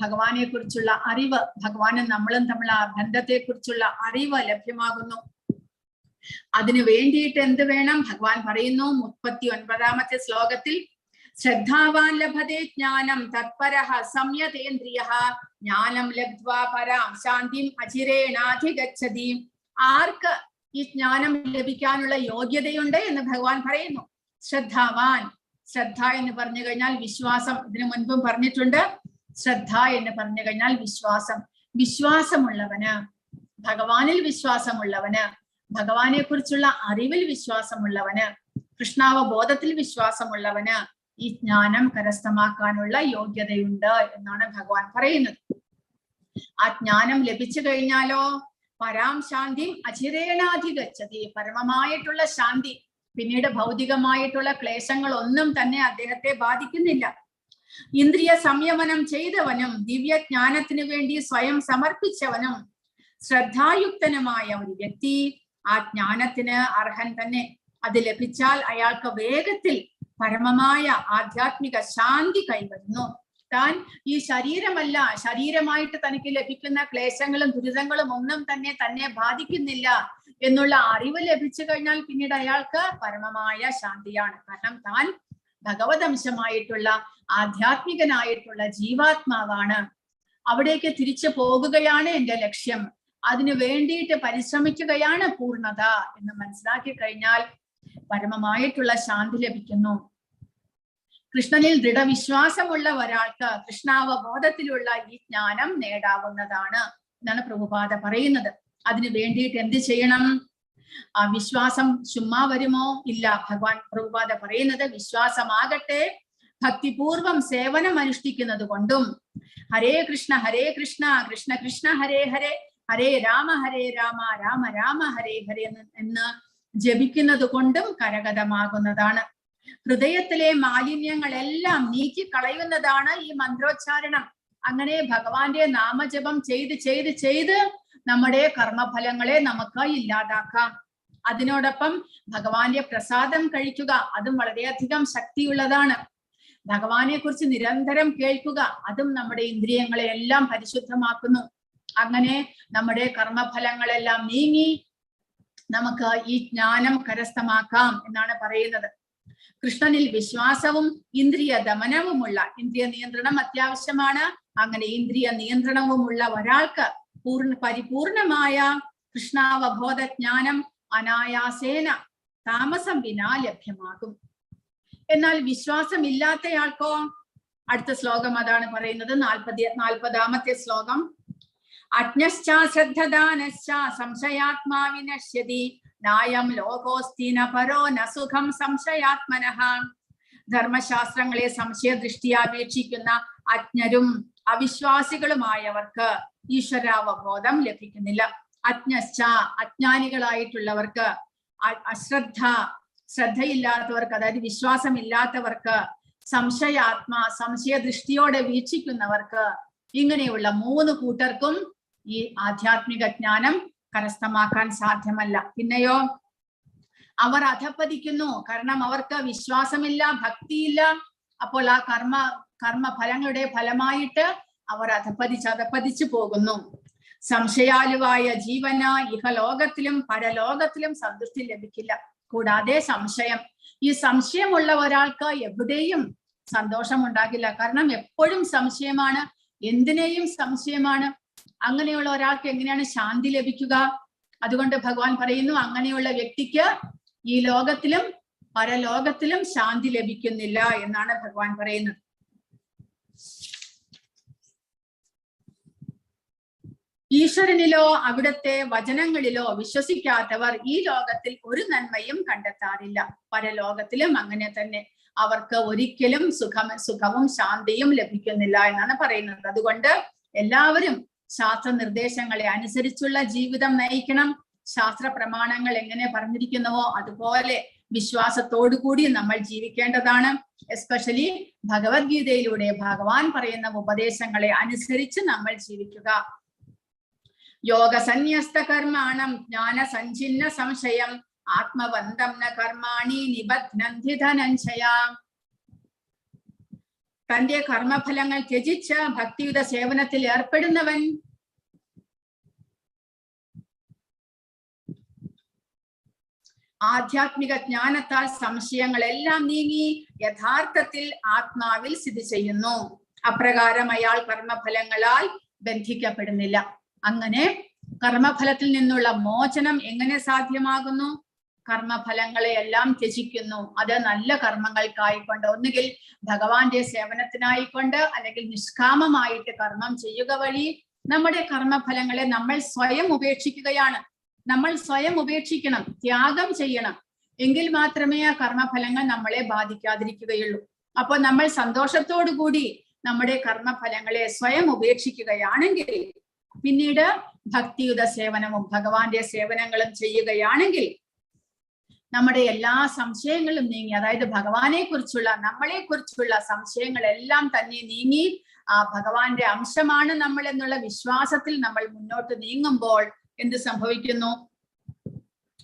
ഭഗവാനെ കുറിച്ചുള്ള അറിവ്, ഭഗവാനും നമ്മളും തമ്മിലുള്ള ആ ബന്ധത്തെ കുറിച്ചുള്ള അറിവ് ലഭ്യമാകുന്നു. അതിനു വേണ്ടിയിട്ട് എന്ത് വേണം? ഭഗവാൻ പറയുന്നു 39ാമത്തെ ശ്ലോകത്തിൽ, ശ്രദ്ധാവാൻ ലഭതേ ജ്ഞാനം തത്പരഃ സംയതേന്ദ്രിയഃ ജ്ഞാനം ലബ്ധ്വാ പരാം ശാന്തിം അചിരേണാധിഗച്ഛതി. ആർക്ക് ഈ ജ്ഞാനം ലഭിക്കാനുള്ള യോഗ്യതയുണ്ട് എന്ന് ഭഗവാൻ പറയുന്നു. ശ്രദ്ധാവാൻ, ശ്രദ്ധ എന്ന് പറഞ്ഞു കഴിഞ്ഞാൽ വിശ്വാസം. ഇതിനു മുൻപും പറഞ്ഞിട്ടുണ്ട്, ശ്രദ്ധ എന്ന് പറഞ്ഞു കഴിഞ്ഞാൽ വിശ്വാസം. വിശ്വാസമുള്ളവന്, ഭഗവാനിൽ വിശ്വാസമുള്ളവന്, ഭഗവാനെ കുറിച്ചുള്ള അറിവിൽ വിശ്വാസമുള്ളവന്, കൃഷ്ണാവബോധത്തിൽ വിശ്വാസമുള്ളവന് ഈ ജ്ഞാനം കരസ്ഥമാക്കാനുള്ള യോഗ്യതയുണ്ട് എന്നാണ് ഭഗവാൻ പറയുന്നത്. ആ ജ്ഞാനം ലഭിച്ചു കഴിഞ്ഞാലോ പരാം ശാന്തി അചിരേണാധിഗച്ഛതി, പരമമായിട്ടുള്ള ശാന്തി, പിന്നീട് ഭൗതികമായിട്ടുള്ള ക്ലേശങ്ങൾ ഒന്നും തന്നെ അദ്ദേഹത്തെ ബാധിക്കുന്നില്ല. ഇന്ദ്രിയ സംയമനം ചെയ്തവനും ദിവ്യജ്ഞാനത്തിനു വേണ്ടി സ്വയം സമർപ്പിച്ചവനും ശ്രദ്ധായുക്തനുമായ ഒരു വ്യക്തി ആ ജ്ഞാനത്തിന് അർഹൻ തന്നെ. അത് ലഭിച്ചാൽ അയാൾക്ക് വേഗത്തിൽ പരമമായ ആധ്യാത്മിക ശാന്തി കൈവരുന്നു. താൻ ഈ ശരീരമല്ല, ശരീരമായിട്ട് തനിക്ക് ലഭിക്കുന്ന ക്ലേശങ്ങളും ദുരിതങ്ങളും ഒന്നും തന്നെ ബാധിക്കുന്നില്ല എന്നുള്ള അറിവ് ലഭിച്ചു കഴിഞ്ഞാൽ പിന്നീട് അയാൾക്ക് പരമമായ ശാന്തിയാണ്. കാരണം താൻ ഭഗവതംശമായിട്ടുള്ള ആധ്യാത്മികനായിട്ടുള്ള ജീവാത്മാവാണ്. അവിടേക്ക് തിരിച്ചു പോകുകയാണ് എന്റെ ലക്ഷ്യം, അതിനു വേണ്ടിയിട്ട് പരിശ്രമിക്കുകയാണ് പൂർണ്ണത എന്ന് മനസ്സിലാക്കി കഴിഞ്ഞാൽ പരമമായിട്ടുള്ള ശാന്തി ലഭിക്കുന്നു. കൃഷ്ണനിൽ ദൃഢവിശ്വാസമുള്ള ഒരാൾക്ക് കൃഷ്ണാവബോധത്തിലുള്ള ഈ ജ്ഞാനം നേടാവുന്നതാണ് എന്നാണ് പ്രഭുപാദ പറയുന്നത്. അതിനു വേണ്ടിയിട്ട് എന്ത് ചെയ്യണം? ആ വിശ്വാസം ചുമ്മാ വരുമോ? ഇല്ല. ഭഗവാൻ പ്രഭുപാദ പറയുന്നത് വിശ്വാസമാകട്ടെ ഭക്തിപൂർവം സേവനം അനുഷ്ഠിക്കുന്നത് കൊണ്ടും ഹരേ കൃഷ്ണ കൃഷ്ണ കൃഷ്ണ ഹരേ ഹരേ ഹരേ രാമ രാമ രാമ ഹരേ ഹരേ എന്ന് ജപിക്കുന്നത് കൊണ്ടും കരഗതമാകുന്നതാണ്. ഹൃദയത്തിലെ മാലിന്യങ്ങളെല്ലാം നീക്കിക്കളയുന്നതാണ് ഈ മന്ത്രോച്ചാരണം. അങ്ങനെ ഭഗവാന്റെ നാമജപം ചെയ്ത് നമ്മുടെ കർമ്മഫലങ്ങളെ നമുക്ക് ഇല്ലാതാക്കാം. അതിനോടൊപ്പം ഭഗവാന്റെ പ്രസാദം കഴിക്കുക, അതും വളരെയധികം ശക്തിയുള്ളതാണ്. ഭഗവാനെ കുറിച്ച് നിരന്തരം കേൾക്കുക, അതും നമ്മുടെ ഇന്ദ്രിയങ്ങളെ എല്ലാം പരിശുദ്ധമാക്കുന്നു. അങ്ങനെ നമ്മുടെ കർമ്മഫലങ്ങളെല്ലാം നീങ്ങി നമുക്ക് ഈ ജ്ഞാനം കരസ്ഥമാക്കാം എന്നാണ് പറയുന്നത്. കൃഷ്ണനിൽ വിശ്വാസവും ഇന്ദ്രിയ ദമനവുമുള്ള, ഇന്ദ്രിയ നിയന്ത്രണം അത്യാവശ്യമാണ്. അങ്ങനെ ഇന്ദ്രിയ നിയന്ത്രണവുമുള്ള ഒരാൾക്ക് പരിപൂർണമായ കൃഷ്ണാവബോധ ജ്ഞാനം അനായാസേന താമസം വിനാ ലഭ്യമാകും. എന്നാൽ വിശ്വാസമില്ലാത്തയാൾക്കോ? അടുത്ത ശ്ലോകം അതാണ് പറയുന്നത്, 40ാമത്തെ ശ്ലോകം. അജ്ഞശ്ച ശ്രദ്ധദാനശ്ച സംശയാത്മാ വിനശ്യതി നായം ലോകോസ്തി ന പരോ ന സുഖം സംശയാത്മനഃ. ധർമ്മശാസ്ത്രങ്ങളെ സംശയദൃഷ്ടിയാ വീക്ഷിക്കുന്ന അജ്ഞരും അവിശ്വാസികളുമായവർക്ക് ഈശ്വരാവബോധം ലഭിക്കുന്നില്ല. അജ്ഞശ്ച അജ്ഞാനികളായിട്ടുള്ളവർക്ക്, ശ്രദ്ധയില്ലാത്തവർക്ക്, അതായത് വിശ്വാസമില്ലാത്തവർക്ക്, സംശയദൃഷ്ടിയോടെ വീക്ഷിക്കുന്നവർക്ക്, ഇങ്ങനെയുള്ള 3 കൂട്ടർക്കും ഈ ആധ്യാത്മിക ജ്ഞാനം കരസ്ഥമാക്കാൻ സാധ്യമല്ല. പിന്നെയോ അവർ അധപ്പതിക്കുന്നു. കാരണം അവർക്ക് വിശ്വാസമില്ല, ഭക്തിയില്ല. അപ്പോൾ ആ കർമ്മഫലങ്ങളുടെ ഫലമായിട്ട് അവർ അധപ്പതിച്ചു പോകുന്നു. സംശയാലുവായ ജീവന ഇഹലോകത്തിലും പരലോകത്തിലും സന്തുഷ്ടി ലഭിക്കില്ല. കൂടാതെ ഈ സംശയമുള്ള ഒരാൾക്ക് എവിടെയും സന്തോഷം ഉണ്ടാകില്ല. കാരണം എപ്പോഴും സംശയമാണ്, എന്തിനേയും സംശയമാണ്. അങ്ങനെയുള്ള ഒരാൾക്ക് എങ്ങനെയാണ് ശാന്തി ലഭിക്കുക? അതുകൊണ്ട് ഭഗവാൻ പറയുന്നു, അങ്ങനെയുള്ള വ്യക്തിക്ക് ഈ ലോകത്തിലും പരലോകത്തിലും ശാന്തി ലഭിക്കുന്നില്ല എന്നാണ് ഭഗവാൻ പറയുന്നത്. ഈശ്വരനിലോ അവിടുത്തെ വചനങ്ങളിലോ വിശ്വസിക്കാത്തവർ ഈ ലോകത്തിൽ ഒരു നന്മയും കണ്ടെത്താറില്ല. പരലോകത്തിലും അങ്ങനെ തന്നെ. അവർക്ക് ഒരിക്കലും സുഖവും ശാന്തിയും ലഭിക്കുന്നില്ല എന്നാണ് പറയുന്നത്. അതുകൊണ്ട് എല്ലാവരും ശാസ്ത്ര നിർദ്ദേശങ്ങളെ അനുസരിച്ചുള്ള ജീവിതം നയിക്കണം. ശാസ്ത്ര പ്രമാണങ്ങൾ എങ്ങനെ പറഞ്ഞിരിക്കുന്നുവോ അതുപോലെ വിശ്വാസത്തോടു കൂടി നമ്മൾ ജീവിക്കേണ്ടതാണ്. എസ്പെഷ്യലി ഭഗവത്ഗീതയിലൂടെ ഭഗവാൻ പറയുന്ന ഉപദേശങ്ങളെ അനുസരിച്ച് നമ്മൾ ജീവിക്കുക. യോഗ സന്യസ്ത കർമാണം ജ്ഞാന സഞ്ചിന്ന സംശയം ആത്മവന്തം ന കർമാണി നിബധ്നന്തി ധനഞ്ജയ. തന്റെ കർമ്മഫലങ്ങൾ ത്യജിച്ച് ഭക്തിയുത സേവനത്തിൽ ഏർപ്പെടുന്നവൻ ആധ്യാത്മിക ജ്ഞാനത്താൽ സംശയങ്ങളെല്ലാം നീങ്ങി യഥാർത്ഥത്തിൽ ആത്മാവിൽ സ്ഥിതി ചെയ്യുന്നു. അപ്രകാരം അയാൾ കർമ്മഫലങ്ങളാൽ ബന്ധിക്കപ്പെടുന്നില്ല. അങ്ങനെ കർമ്മഫലത്തിൽ നിന്നുള്ള മോചനം എങ്ങനെ സാധ്യമാകുന്നു? കർമ്മഫലങ്ങളെ എല്ലാം ത്യജിക്കുന്നു. അത് നല്ല കർമ്മങ്ങൾക്കായിക്കൊണ്ട്, ഒന്നുകിൽ ഭഗവാന്റെ സേവനത്തിനായിക്കൊണ്ട്, അല്ലെങ്കിൽ നിഷ്കാമമായിട്ട് കർമ്മം ചെയ്യുക വഴി നമ്മുടെ കർമ്മഫലങ്ങളെ നമ്മൾ സ്വയം ഉപേക്ഷിക്കുകയാണ്. നമ്മൾ സ്വയം ഉപേക്ഷിക്കണം, ത്യാഗം ചെയ്യണം. എങ്കിൽ മാത്രമേ ആ കർമ്മഫലങ്ങൾ നമ്മളെ ബാധിക്കാതിരിക്കുകയുള്ളൂ. അപ്പോൾ നമ്മൾ സന്തോഷത്തോടു കൂടി നമ്മുടെ കർമ്മഫലങ്ങളെ സ്വയം ഉപേക്ഷിക്കുകയാണെങ്കിൽ, പിന്നീട് ഭക്തിയുത സേവനവും ഭഗവാന്റെ സേവനങ്ങളും ചെയ്യുകയാണെങ്കിൽ നമ്മുടെ എല്ലാ സംശയങ്ങളും നീങ്ങി, അതായത് ഭഗവാനെ കുറിച്ചുള്ള നമ്മളെ കുറിച്ചുള്ള സംശയങ്ങളെല്ലാം തന്നെ നീങ്ങി ആ ഭഗവാന്റെ അംശമാണ് നമ്മൾ എന്നുള്ള വിശ്വാസത്തിൽ നമ്മൾ മുന്നോട്ട് നീങ്ങുമ്പോൾ എന്ത് സംഭവിക്കുന്നു?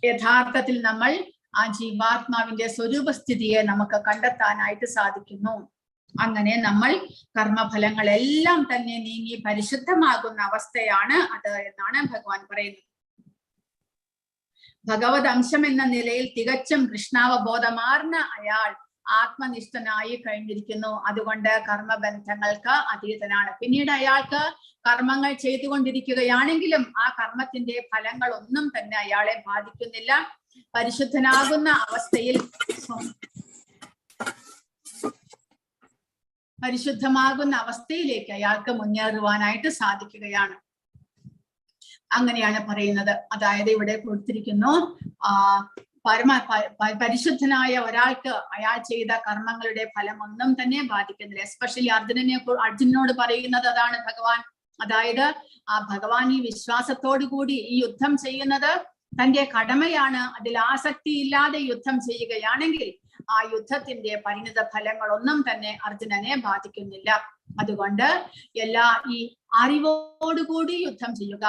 യഥാർത്ഥത്തിൽ നമ്മൾ ആ ജീവാത്മാവിന്റെ സ്വരൂപസ്ഥിതിയെ നമുക്ക് കണ്ടെത്താനായിട്ട് സാധിക്കുന്നു. അങ്ങനെ നമ്മൾ കർമ്മഫലങ്ങളെല്ലാം തന്നെ നീങ്ങി പരിശുദ്ധമാകുന്ന അവസ്ഥയാണ് അത് എന്നാണ് ഭഗവാൻ പറയുന്നത്. ഭഗവത് അംശം എന്ന നിലയിൽ തികച്ചും കൃഷ്ണാവബോധമാർന്ന അയാൾ ആത്മനിഷ്ഠനായി കഴിഞ്ഞിരിക്കുന്നു. അതുകൊണ്ട് കർമ്മബന്ധങ്ങൾക്ക് അതീതനാണ്. പിന്നീട് അയാൾക്ക് കർമ്മങ്ങൾ ചെയ്തുകൊണ്ടിരിക്കുകയാണെങ്കിലും ആ കർമ്മത്തിന്റെ ഫലങ്ങളൊന്നും തന്നെ അയാളെ ബാധിക്കുന്നില്ല. പരിശുദ്ധനാകുന്ന അവസ്ഥയിൽ പരിശുദ്ധമാകുന്ന അവസ്ഥയിലേക്ക് അയാൾക്ക് മുന്നേറുവാനായിട്ട് സാധിക്കുകയാണ്. അങ്ങനെയാണ് പറയുന്നത്. അതായത് ഇവിടെ കൊടുത്തിരിക്കുന്നു, പരിശുദ്ധനായ ഒരാൾക്ക് അയാൾ ചെയ്ത കർമ്മങ്ങളുടെ ഫലം ഒന്നും തന്നെ ബാധിക്കുന്നില്ല. എസ്പെഷ്യലി അർജുനനോട് പറയുന്നത് അതാണ് ഭഗവാൻ. അതായത് ആ ഭഗവാൻ ഈ വിശ്വാസത്തോടു കൂടി ഈ യുദ്ധം ചെയ്യുന്നത് തന്റെ കടമയാണ്. അതിൽ ആസക്തി ഇല്ലാതെ യുദ്ധം ചെയ്യുകയാണെങ്കിൽ ആ യുദ്ധത്തിന്റെ പരിണിത ഫലങ്ങളൊന്നും തന്നെ അർജുനനെ ബാധിക്കുന്നില്ല. അതുകൊണ്ട് ഈ അറിവോടുകൂടി യുദ്ധം ചെയ്യുക,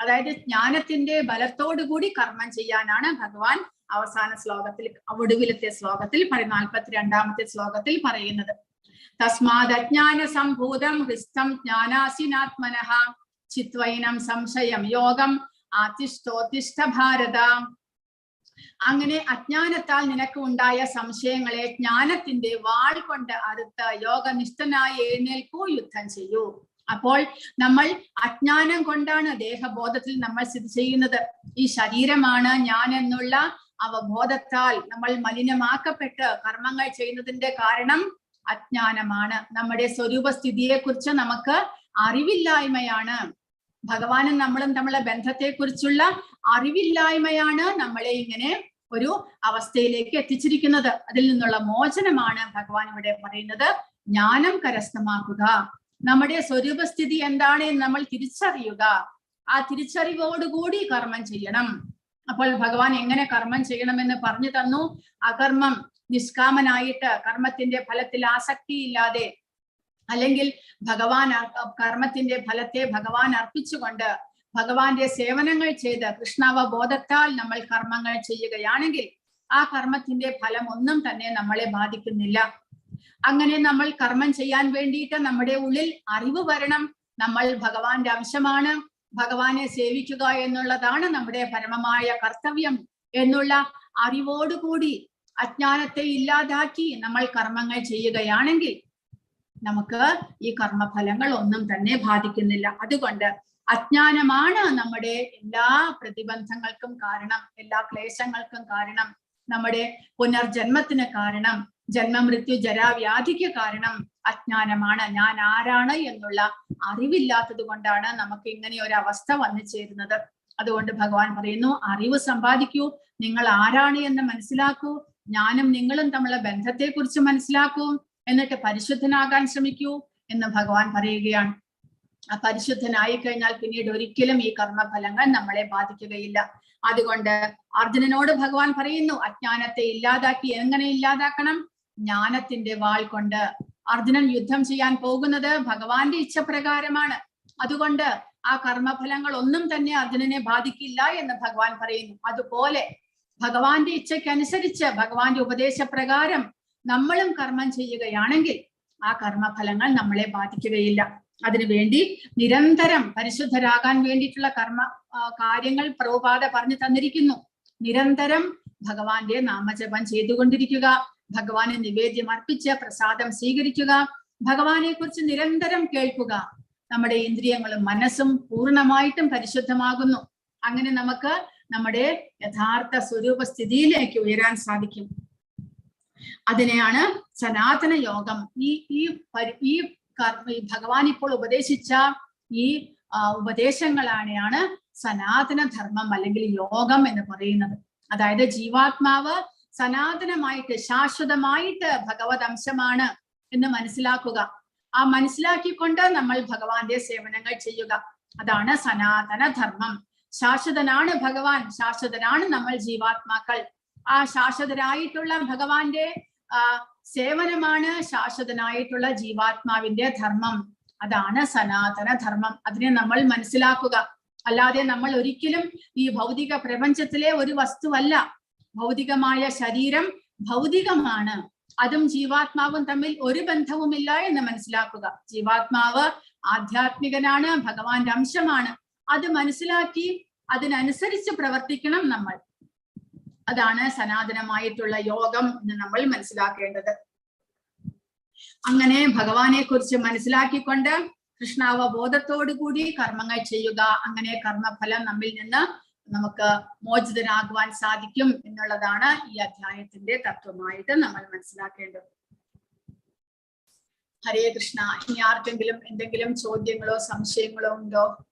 അതായത് ജ്ഞാനത്തിന്റെ ബലത്തോടുകൂടി കർമ്മം ചെയ്യാനാണ് ഭഗവാൻ അവസാന ശ്ലോകത്തിൽ, ഒടുവിലത്തെ ശ്ലോകത്തിൽ 42ാമത്തെ ശ്ലോകത്തിൽ പറയുന്നത്. തസ്മാദ് അജ്ഞാന സംഭൂതം ഹൃസ്ഥം ജ്ഞാനാസിനാത്മനഃ ചിത്വൈനം സംശയം യോഗം ആതിഷ്ഠോത്തിഷ്ഠ ഭാരത. അങ്ങനെ അജ്ഞാനത്താൽ നിനക്ക് ഉണ്ടായ സംശയങ്ങളെ ജ്ഞാനത്തിന്റെ വാൾ കൊണ്ട് അറുത്ത് യോഗനിഷ്ഠനായി എഴുന്നേൽക്കൂ, യുദ്ധം ചെയ്യൂ. അപ്പോൾ നമ്മൾ അജ്ഞാനം കൊണ്ടാണ് ദേഹബോധത്തിൽ നമ്മൾ സ്ഥിതി ചെയ്യുന്നത്. ഈ ശരീരമാണ് ഞാൻ എന്നുള്ള അവബോധത്താൽ നമ്മൾ മലിനമാക്കപ്പെട്ട് കർമ്മങ്ങൾ ചെയ്യുന്നതിന്റെ കാരണം അജ്ഞാനമാണ്. നമ്മുടെ സ്വരൂപസ്ഥിതിയെ കുറിച്ച് നമുക്ക് അറിവില്ലായ്മയാണ്. ഭഗവാനും നമ്മളും തമ്മിലെ ബന്ധത്തെ കുറിച്ചുള്ള അറിവില്ലായ്മയാണ് നമ്മളെ ഇങ്ങനെ ഒരു അവസ്ഥയിലേക്ക് എത്തിച്ചിരിക്കുന്നത്. അതിൽ നിന്നുള്ള മോചനമാണ് ഭഗവാൻ ഇവിടെ പറയുന്നത്. ജ്ഞാനം കരസ്ഥമാക്കുക, നമ്മുടെ സ്വരൂപസ്ഥിതി എന്താണ് എന്ന് നമ്മൾ തിരിച്ചറിയുക. ആ തിരിച്ചറിവോടുകൂടി കർമ്മം ചെയ്യണം. അപ്പോൾ ഭഗവാൻ എങ്ങനെ കർമ്മം ചെയ്യണമെന്ന് പറഞ്ഞു തന്നു. അകർമ്മം, നിഷ്കാമനായിട്ട് കർമ്മത്തിന്റെ ഫലത്തിൽ ആസക്തി ഇല്ലാതെ, അല്ലെങ്കിൽ കർമ്മത്തിന്റെ ഫലത്തെ ഭഗവാൻ അർപ്പിച്ചുകൊണ്ട് ഭഗവാന്റെ സേവനങ്ങൾ ചെയ്ത് കൃഷ്ണാവബോധത്താൽ നമ്മൾ കർമ്മങ്ങൾ ചെയ്യുകയാണെങ്കിൽ ആ കർമ്മത്തിന്റെ ഫലം ഒന്നും തന്നെ നമ്മളെ ബാധിക്കുന്നില്ല. അങ്ങനെ നമ്മൾ കർമ്മം ചെയ്യാൻ വേണ്ടിയിട്ട് നമ്മുടെ ഉള്ളിൽ അറിവ് വരണം. നമ്മൾ ഭഗവാന്റെ അംശമാണ്, ഭഗവാനെ സേവിക്കുക എന്നുള്ളതാണ് നമ്മുടെ പരമമായ കർത്തവ്യം എന്നുള്ള അറിവോടുകൂടി അജ്ഞാനത്തെ ഇല്ലാതാക്കി നമ്മൾ കർമ്മങ്ങൾ ചെയ്യുകയാണെങ്കിൽ നമുക്ക് ഈ കർമ്മഫലങ്ങൾ ഒന്നും തന്നെ ബാധിക്കുന്നില്ല. അതുകൊണ്ട് അജ്ഞാനമാണ് നമ്മുടെ എല്ലാ പ്രതിബന്ധങ്ങൾക്കും കാരണം, എല്ലാ ക്ലേശങ്ങൾക്കും കാരണം, നമ്മുടെ പുനർജന്മത്തിന് കാരണം, ജന്മമൃത്യു ജരാവ്യാധിക്ക് കാരണം അജ്ഞാനമാണ്. ഞാൻ ആരാണ് എന്നുള്ള അറിവില്ലാത്തത് കൊണ്ടാണ് നമുക്ക് ഇങ്ങനെ ഒരു അവസ്ഥ വന്നു ചേരുന്നത്. അതുകൊണ്ട് ഭഗവാൻ പറയുന്നു, അറിവ് സമ്പാദിക്കൂ, നിങ്ങൾ ആരാണ് എന്ന് മനസ്സിലാക്കൂ, ഞാനും നിങ്ങളും തമ്മിലുള്ള ബന്ധത്തെ കുറിച്ച് മനസ്സിലാക്കൂ, എന്നിട്ട് പരിശുദ്ധനാകാൻ ശ്രമിക്കൂ എന്ന് ഭഗവാൻ പറയുകയാണ്. ആ പരിശുദ്ധനായി കഴിഞ്ഞാൽ പിന്നീട് ഒരിക്കലും ഈ കർമ്മഫലങ്ങൾ നമ്മളെ ബാധിക്കുകയില്ല. അതുകൊണ്ട് അർജുനനോട് ഭഗവാൻ പറയുന്നു, അജ്ഞാനത്തെ ഇല്ലാതാക്കി. എങ്ങനെ ഇല്ലാതാക്കണം? ജ്ഞാനത്തിന്റെ വാൾ കൊണ്ട്. അർജുനൻ യുദ്ധം ചെയ്യാൻ പോകുന്നത് ഭഗവാന്റെ ഇച്ഛപ്രകാരമാണ്. അതുകൊണ്ട് ആ കർമ്മഫലങ്ങൾ ഒന്നും തന്നെ അർജുനനെ ബാധിക്കില്ല എന്ന് ഭഗവാൻ പറയുന്നു. അതുപോലെ ഭഗവാന്റെ ഇച്ഛയ്ക്കനുസരിച്ച് ഭഗവാന്റെ ഉപദേശപ്രകാരം നമ്മളും കർമ്മം ചെയ്യുകയാണെങ്കിൽ ആ കർമ്മഫലങ്ങൾ നമ്മളെ ബാധിക്കുകയില്ല. അതിനുവേണ്ടി നിരന്തരം പരിശുദ്ധരാകാൻ വേണ്ടിയിട്ടുള്ള കാര്യങ്ങൾ പ്രഭുപാദ പറഞ്ഞു തന്നിരിക്കുന്നു. നിരന്തരം ഭഗവാന്റെ നാമജപം ചെയ്തുകൊണ്ടിരിക്കുക, ഭഗവാനെ നിവേദ്യം അർപ്പിച്ച് പ്രസാദം സ്വീകരിക്കുക, ഭഗവാനെ കുറിച്ച് നിരന്തരം കേൾക്കുക. നമ്മുടെ ഇന്ദ്രിയങ്ങളും മനസ്സും പൂർണ്ണമായിട്ടും പരിശുദ്ധമാകുന്നു. അങ്ങനെ നമുക്ക് നമ്മുടെ യഥാർത്ഥ സ്വരൂപസ്ഥിതിയിലേക്ക് ഉയരാൻ സാധിക്കും. അതിനെയാണ് സനാതന യോഗം. ഈ ഭഗവാൻ ഇപ്പോൾ ഉപദേശിച്ച ഈ ഉപദേശങ്ങളാണ് സനാതന ധർമ്മം അല്ലെങ്കിൽ യോഗം എന്ന് പറയുന്നത്. അതായത് ജീവാത്മാവ് സനാതനമായിട്ട് ശാശ്വതമായിട്ട് ഭഗവത് അംശമാണ് എന്ന് മനസ്സിലാക്കുക. ആ മനസ്സിലാക്കിക്കൊണ്ട് നമ്മൾ ഭഗവാന്റെ സേവനങ്ങൾ ചെയ്യുക. അതാണ് സനാതന ധർമ്മം. ശാശ്വതനാണ് ഭഗവാൻ, ശാശ്വതനാണ് നമ്മൾ ജീവാത്മാക്കൾ. ആ ശാശ്വതരായിട്ടുള്ള ഭഗവാന്റെ സേവനമാണ് ശാശ്വതനായിട്ടുള്ള ജീവാത്മാവിന്റെ ധർമ്മം. അതാണ് സനാതന ധർമ്മം. അതിനെ നമ്മൾ മനസ്സിലാക്കുക. അല്ലാതെ നമ്മൾ ഒരിക്കലും ഈ ഭൗതിക പ്രപഞ്ചത്തിലെ ഒരു വസ്തുവല്ല. ഭൗതികമായ ശരീരം ഭൗതികമാണ്. അതും ജീവാത്മാവും തമ്മിൽ ഒരു ബന്ധവുമില്ല എന്ന് മനസ്സിലാക്കുക. ജീവാത്മാവ് ആധ്യാത്മികനാണ്, ഭഗവാന്റെ അംശമാണ്. അത് മനസ്സിലാക്കി അതിനനുസരിച്ച് പ്രവർത്തിക്കണം നമ്മൾ. അതാണ് സനാതനമായിട്ടുള്ള യോഗം എന്ന് നമ്മൾ മനസ്സിലാക്കേണ്ടത്. അങ്ങനെ ഭഗവാനെ കുറിച്ച് മനസ്സിലാക്കിക്കൊണ്ട് കൃഷ്ണാവബോധത്തോടുകൂടി കർമ്മങ്ങൾ ചെയ്യുക. അങ്ങനെ കർമ്മഫലം നമ്മിൽ നിന്ന് നമുക്ക് മോചിതനാകുവാൻ സാധിക്കും എന്നുള്ളതാണ് ഈ അധ്യായത്തിന്റെ തത്വമായിട്ട് നമ്മൾ മനസ്സിലാക്കേണ്ടത്. ഹരേ കൃഷ്ണ. ഇനി ആർക്കെങ്കിലും എന്തെങ്കിലും ചോദ്യങ്ങളോ സംശയങ്ങളോ ഉണ്ടോ?